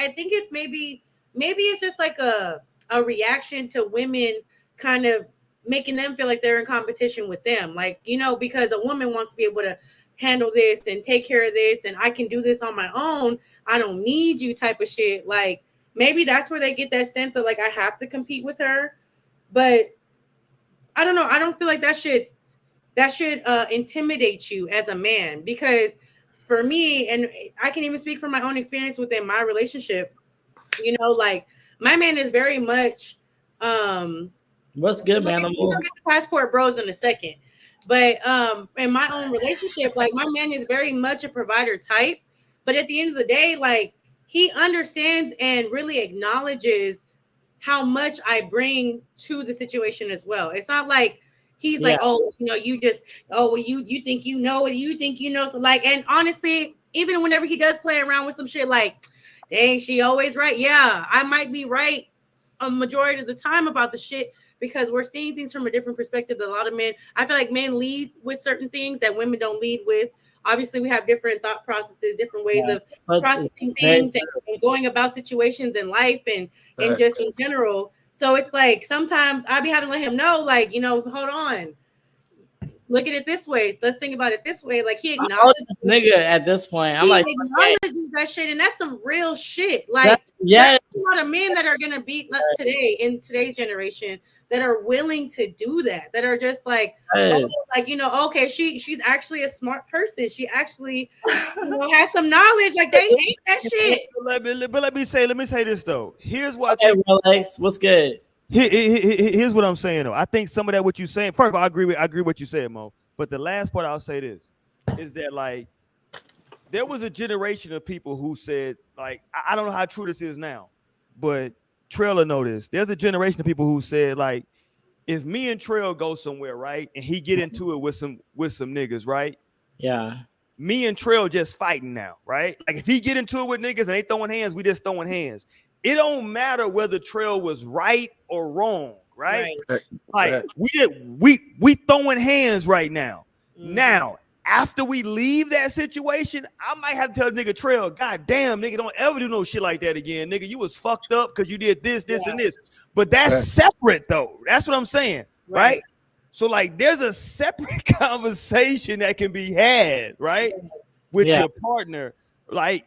maybe it's just like a reaction to women kind of making them feel like they're in competition with them. Like, you know, because a woman wants to be able to handle this and take care of this, and I can do this on my own. I don't need you type of shit. Like, maybe that's where they get that sense of like, I have to compete with her. But I don't know. I don't feel like that should intimidate you as a man, because for me, and I can even speak from my own experience within my relationship, you know, like my man is very much what's good, man? We'll get the passport bros in a second. But in my own relationship, like my man is very much a provider type. But at the end of the day, like he understands and really acknowledges how much I bring to the situation as well. It's not like he's like, oh, you know, you just, oh, well, you think you know what you think you know. So like, and honestly, even whenever he does play around with some shit like, dang, she always right. Yeah, I might be right a majority of the time about the shit, because we're seeing things from a different perspective than a lot of men. I feel like men lead with certain things that women don't lead with. Obviously, we have different thought processes, different ways of processing things and going about situations in life and just in general. So it's like sometimes I be having to let him know, like, you know, hold on, look at it this way. Let's think about it this way. Like he acknowledges nigga at this point. I'm like, acknowledges that shit, and that's some real shit. Like, there's a lot of men that are gonna be today in today's generation that are willing to do that. That are just like, oh, like, you know, okay, she's actually a smart person. She actually, you know, has some knowledge. Like they hate that shit. But let me say this though. Here's what. Hey, Rolex, what's good? Here's what I'm saying though. I think some of that what you're saying. First of all, I agree with what you said, Mo. But the last part I'll say this is that like there was a generation of people who said, like, I don't know how true this is now, but Trail know this. There's a generation of people who said, like, if me and Trail go somewhere, right, and he get into it with some niggas, right? Yeah. Me and Trail just fighting now, right? Like if he get into it with niggas and they throwing hands, we just throwing hands. It don't matter whether Trail was right or wrong, right? Like we throwing hands right now. Mm-hmm. Now, after we leave that situation, I might have to tell nigga Trail, God damn, nigga, don't ever do no shit like that again. Nigga, you was fucked up because you did this, and this. But that's separate though. That's what I'm saying, right? So like there's a separate conversation that can be had, right? With your partner, like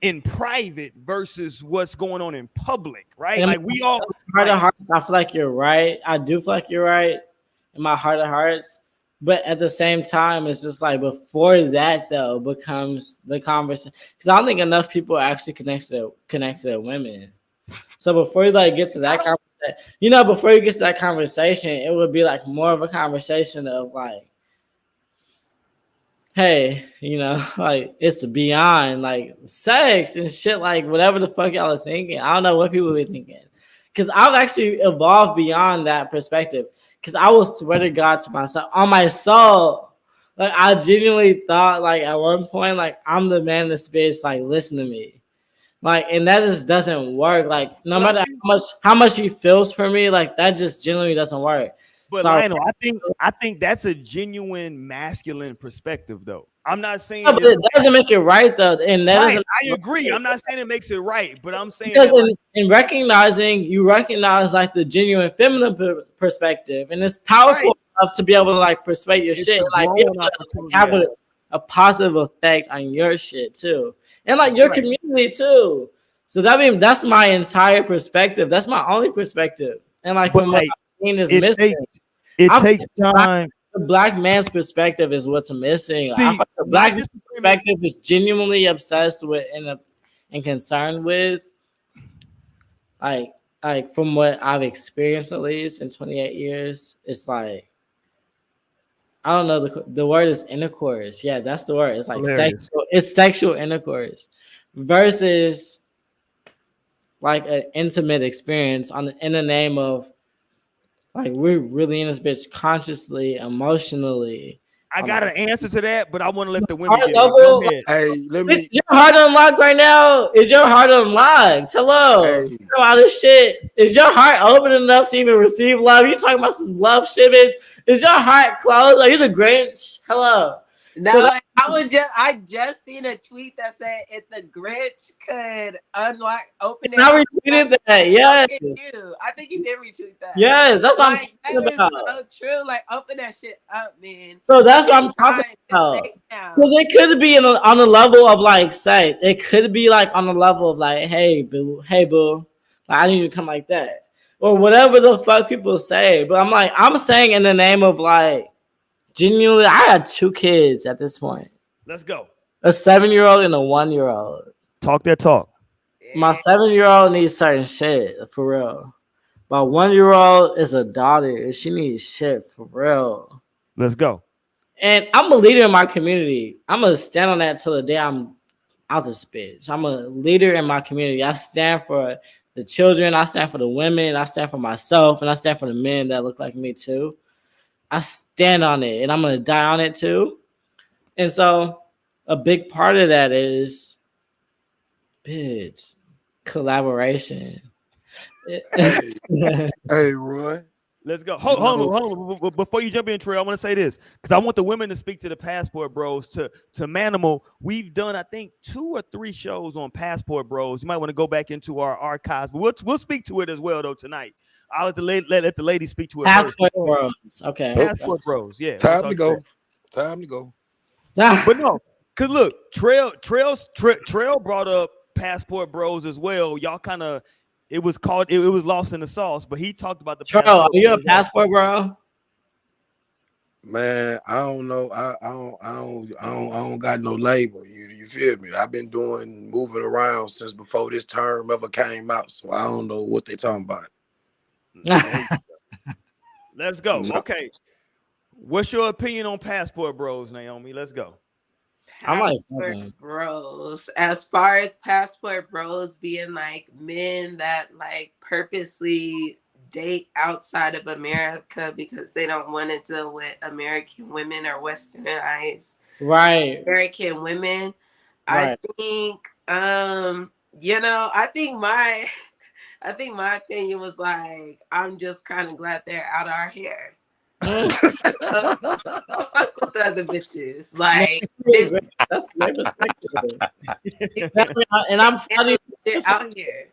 in private versus what's going on in public, right? And like we all heart of hearts, I feel like you're right. I do feel like you're right in my heart of hearts. But at the same time, it's just like before that though becomes the conversation, because I don't think enough people actually connect to women. So before you like get to that conversation, you know, before you get to that conversation, it would be like more of a conversation of like, hey, you know, like it's beyond like sex and shit, like whatever the fuck y'all are thinking. I don't know what people be thinking, because I've actually evolved beyond that perspective. Because I will swear to God to myself, on my soul, like I genuinely thought, like at one point, like I'm the man in the space, like listen to me, like, and that just doesn't work. Like no matter how much he feels for me, like that just genuinely doesn't work. But Lionel, I think that's a genuine masculine perspective, though. I'm not saying, but it doesn't make it right, though. And that right, I agree. I'm not saying it makes it right, but I'm saying because in recognizing, you recognize like the genuine feminine perspective, and it's powerful enough to be able to like persuade your shit, like have a positive effect on your shit too, and like your community too. So that's my entire perspective. That's my only perspective, and like from what I've seen is missing. It takes time. The black man's perspective is what's missing. See, the black man's perspective is genuinely obsessed with and concerned with, like from what I've experienced at least in 28 years. It's like, I don't know, the word is intercourse. Yeah, that's the word. It's like sexual intercourse versus like an intimate experience in the name of, like, we're really in this bitch consciously, emotionally. I got an answer to that, but I want to let the women get it. Go ahead. Hey, let me. Is your heart unlocked right now? Is your heart unlocked? Hello. Hey. All this shit. Is your heart open enough to even receive love? You talking about some love shit, bitch? Is your heart closed? Are you the Grinch? Hello. No, So that- I just seen a tweet that said if the Grinch could open I it, retweeted that. Yes. I think you did retweet that. Yes, that's what I'm Like that talking is about. so true. Like open that shit up, man. So that's what I'm It's talking time. It's about. safe now. Because it could be on the level of like sex. It could be like on the level of like, hey boo, like, I need you to come like that. Or whatever the fuck people say. But I'm saying in the name of like genuinely, I got 2 kids at this point. Let's go. A 7-year-old and a 1-year-old. Talk that talk. My 7-year-old needs certain shit for real. My 1-year-old is a daughter and she needs shit for real. Let's go. And I'm a leader in my community. I'm gonna stand on that till the day I'm out this bitch. I'm a leader in my community. I stand for the children, I stand for the women, I stand for myself, and I stand for the men that look like me too. I stand on it and I'm gonna die on it too. And so a big part of that is bitch collaboration. Hey, Roy. Let's go. Hold on. Before you jump in, Trey, I want to say this because I want the women to speak to the Passport Bros. To Manimal, we've done I think 2 or 3 shows on Passport Bros. You might want to go back into our archives, but we'll speak to it as well though tonight. I'll let the lady speak to it. Passport Bros. Okay. Passport Bros. Yeah. Time to go. Time to go. But no, cause look, Trail brought up Passport Bros as well. Y'all kind of. It was lost in the sauce, but he talked about the. Trell, are you a Passport Bro? Man, I don't know. I don't got no label. You feel me? I've been moving around since before this term ever came out, so I don't know what they talking about. Let's go. No. Okay, what's your opinion on Passport Bros, Naomi? Let's go. I'm like Passport Bros. As far as Passport Bros being like men that like purposely date outside of America because they don't want to deal with American women or westernized American women. Right. I think I think my opinion was like, I'm just kind of glad they're out of our hair. Fuck with the other bitches. Like that's my perspective. And I'm funny out here.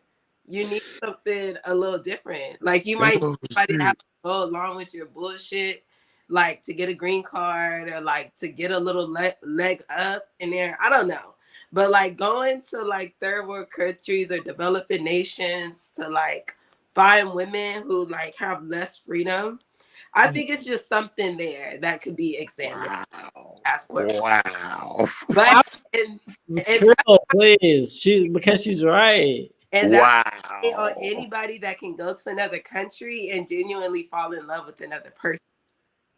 You need something a little different. Like you might need somebody to have to go along with your bullshit, like to get a green card or like to get a little leg up in there. I don't know. But like going to like third world countries or developing nations to like find women who like have less freedom. I think it's just something there that could be examined. Wow. But please, because she's right. And that's on anybody that can go to another country and genuinely fall in love with another person.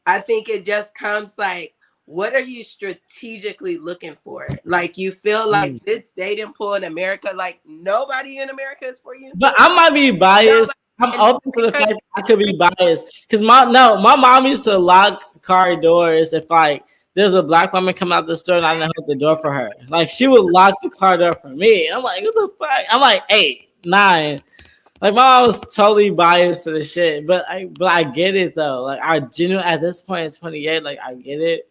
I think it just comes like, what are you strategically looking for? Like you feel like this dating pool in America, like nobody in America is for you. But I might be biased. I'm open to the fact that I could be biased because my mom used to lock car doors if like there's a black woman coming out the store and I didn't hold the door for her. Like she would lock the car door for me. I'm like, what the fuck? I'm like 8, 9. Like my mom was totally biased to the shit, but I get it though. Like I genuinely at this point in 28, like I get it.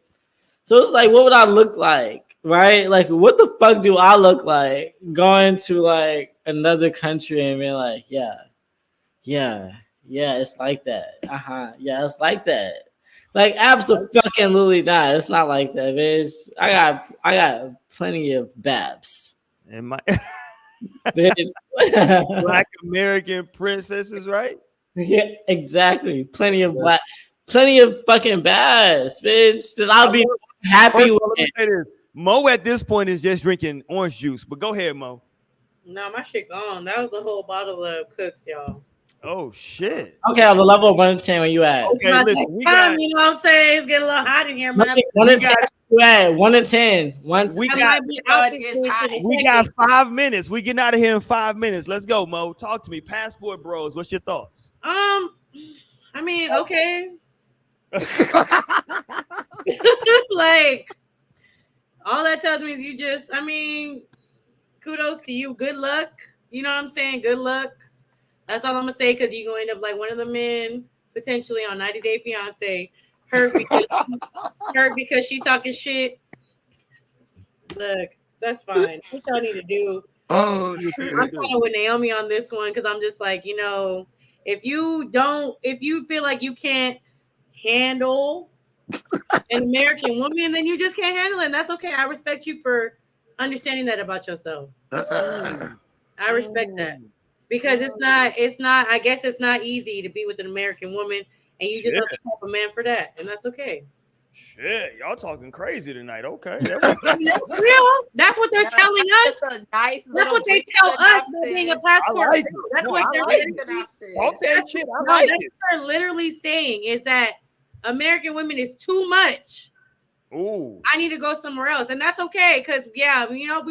So it's like, what would I look like, right? Like, what the fuck do I look like going to like another country and be like, yeah, it's like that. Yeah, it's like that. Like, absolutely not. It's not like that, bitch. I got plenty of babs. And my Bitch. Black American princesses, right? Yeah, exactly. Plenty of fucking babs, bitch. That I'll be happy with it. Mo at this point is just drinking orange juice, but go ahead, Mo. No, my shit gone. That was a whole bottle of Cooks, y'all. Oh shit. Okay, on the level of 1 to 10, where you at? Okay, listen, we got, you know what I'm saying? It's getting a little hot in here, man. 1 to 10, you at 1 to 10. We got 5 minutes. We getting out of here in 5 minutes. Let's go, Mo. Talk to me. Passport Bros. What's your thoughts? I mean, okay. Like, all that tells me is kudos to you. Good luck. You know what I'm saying? Good luck. That's all I'm gonna say, because you're gonna end up like one of the men potentially on 90 Day Fiance. hurt because she talking shit. Look, that's fine. What y'all need to do? Oh, I'm shit. kind of with Naomi on this one because I'm just like, if you feel like you can't handle an American woman, then you just can't handle it. And that's okay. I respect you for understanding that about yourself. I respect that because it's not. I guess it's not easy to be with an American woman, and you just have to help a man for that, and that's okay. Shit, y'all talking crazy tonight. Okay. I mean, that's real. That's what they're telling us. Nice. That's what they tell us being a passport. Like That's no, what I they're like literally Talk that shit. I no, like that's it. what they're literally saying is that American women is too much. Ooh. I need to go somewhere else, and that's okay. Cause we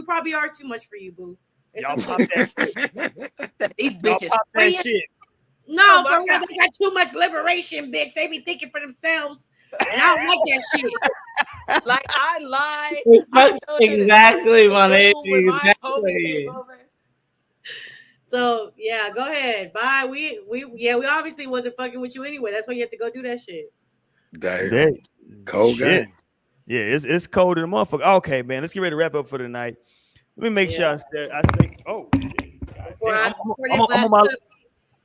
probably are too much for you, boo. It's Y'all okay. pop that shit. These Y'all bitches pop that shit. No, for real, they got too much liberation, bitch. They be thinking for themselves. And I don't like that shit. Like I lied. Exactly, my name. Exactly. So yeah, go ahead. Bye. We obviously wasn't fucking with you anyway. That's why you have to go do that shit. Damn. Cold Shit. game. Yeah, it's cold in the motherfucker. Okay, man. Let's get ready to wrap up for the night. Let me make sure I say, oh,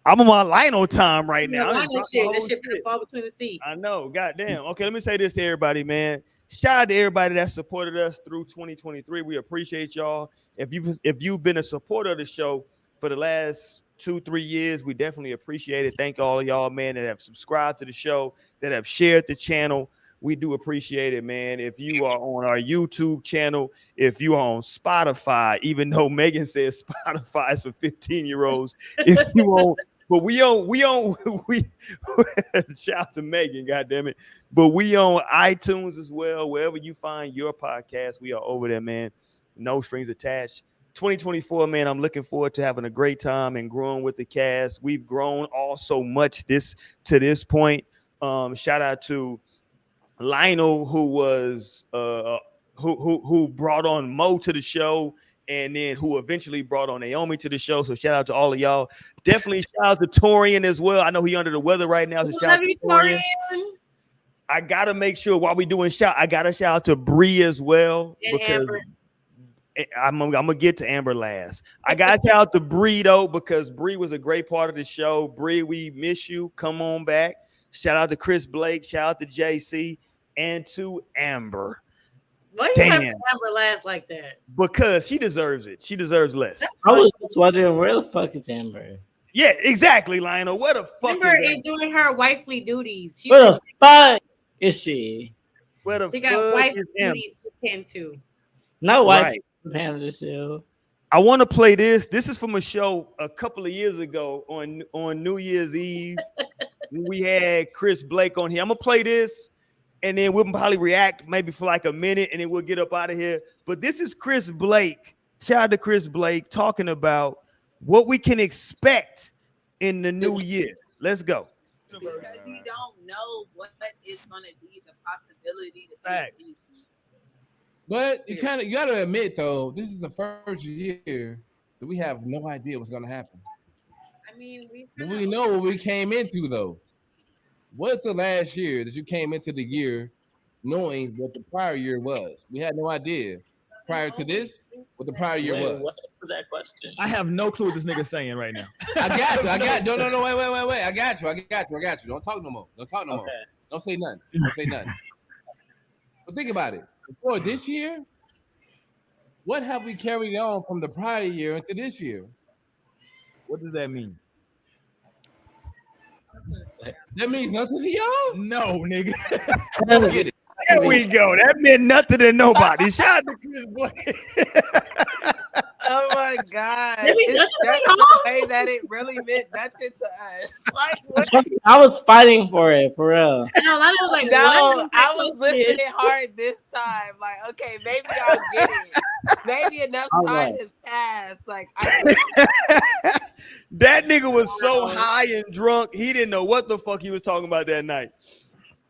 I'm on my Lionel time right now. That shit finna fall between the seats. I know. Goddamn. Okay, let me say this to everybody, man. Shout out to everybody that supported us through 2023. We appreciate y'all. If you've been a supporter of the show for the last 2-3 years, we definitely appreciate it. Thank all of y'all, man, that have subscribed to the show, that have shared the channel. We do appreciate it, man. If you are on our YouTube channel, if you are on Spotify, even though Megan says Spotify is for 15-year-olds, if you on, but we shout out to Megan, goddammit. But we on iTunes as well. Wherever you find your podcast, we are over there, man. No strings attached. 2024, man, I'm looking forward to having a great time and growing with the cast. We've grown all so much to this point. Shout out to Lionel, who was who brought on Mo to the show, and then who eventually brought on Naomi to the show. So shout out to all of y'all. Definitely shout out to Torian as well. I know he under the weather right now. So shout out to Torian. I gotta make sure while we doing I gotta shout out to Bree as well, and because Amber. I'm gonna get to Amber last. I got to shout out to Bree though, because Bree was a great part of the show. Bree, we miss you. Come on back. Shout out to Chris Blake. Shout out to JC and to Amber. Why you have Amber last like that? Because she deserves it. She deserves less. I was just wondering where the fuck is Amber? Yeah, exactly, Lionel. Where the fuck Amber is is doing her wifely duties. Where the fuck is she? Where the she got wifely duties to tend to. No wife. Right. I want to play this. This is from a show a couple of years ago on New Year's Eve. We had Chris Blake on here. I'm gonna play this, and then we'll probably react maybe for like a minute, and then we'll get up out of here. But this is Chris Blake. Shout out to Chris Blake talking about what we can expect in the new year. Let's go. Because you don't know what is gonna be the possibility to Facts. But you gotta admit though, this is the first year that we have no idea what's gonna happen. I mean, we know what we came into though. What's the last year that you came into the year knowing what the prior year was? We had no idea prior to this what the prior year was. What was that question? I have no clue what this nigga's saying right now. I got you. No, wait. I got you. Don't talk no more. Don't say nothing. But think about it. Before this year, what have we carried on from the prior year into this year? What does that mean? That means nothing to y'all? No, nigga. Get it. There we go. That meant nothing to nobody. Shout out to Chris Blake. Oh my God. That's the way that it really meant nothing to us. Like, what? I was fighting for it, for real. I was listening hard this time. Like, okay, maybe I'll get it. Maybe enough time has passed. Like, that nigga was so high and drunk, he didn't know what the fuck he was talking about that night.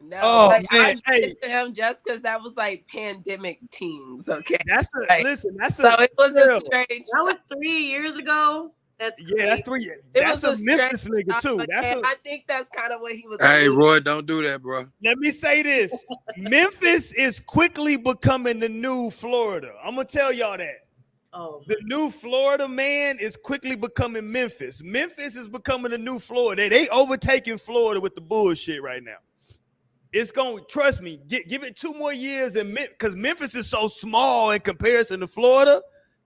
No, man. I did to him just because that was like pandemic teens. Okay, that's so it was a strange. That was 3 years ago. That's that's 3 years. That's a Memphis nigga too. I think that's kind of what he was. Hey, Roy, don't do that, bro. Let me say this: Memphis is quickly becoming the new Florida. I'm gonna tell y'all that. Oh. The new Florida man is quickly becoming Memphis. Memphis is becoming the new Florida. They overtaking Florida with the bullshit right now. It's going to, trust me, give it 2 more years, and because Memphis is so small in comparison to Florida,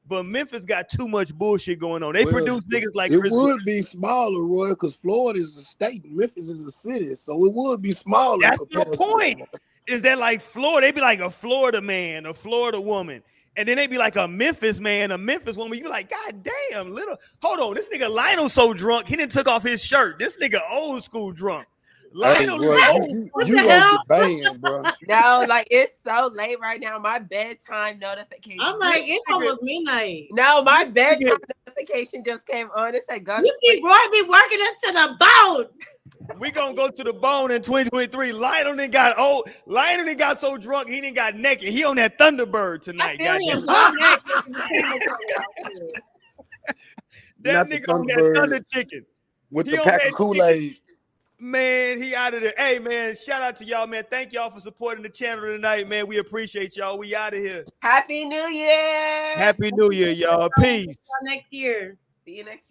but Memphis got too much bullshit going on. They produce niggas like it Chris would be smaller, Roy, because Florida is a state, Memphis is a city, so it would be smaller. That's the point. Is that like Florida? They be like a Florida man, a Florida woman. And then they be like a Memphis man, a Memphis woman. You be like, God damn, hold on. This nigga Lionel so drunk, he didn't took off his shirt. This nigga old school drunk. Lionel, you gonna get banned, bro. No, like it's so late right now. My bedtime notification. I'm like, it's almost midnight. No, my bedtime notification just came on. It said, "Go to sleep." You see, Roy be working us to the bone. We gonna go to the bone in 2023. Lionel done got old. Lionel done got so drunk he done got naked. He on that Thunderbird tonight. Goddamn. That nigga on that Thunder Chicken with the pack of Kool-Aid. Man, he out of there. Hey, man, shout out to y'all, man. Thank y'all for supporting the channel tonight, man. We appreciate y'all. We out of here. Happy New Year. Happy New Year, y'all. Peace. Next year. See you next year.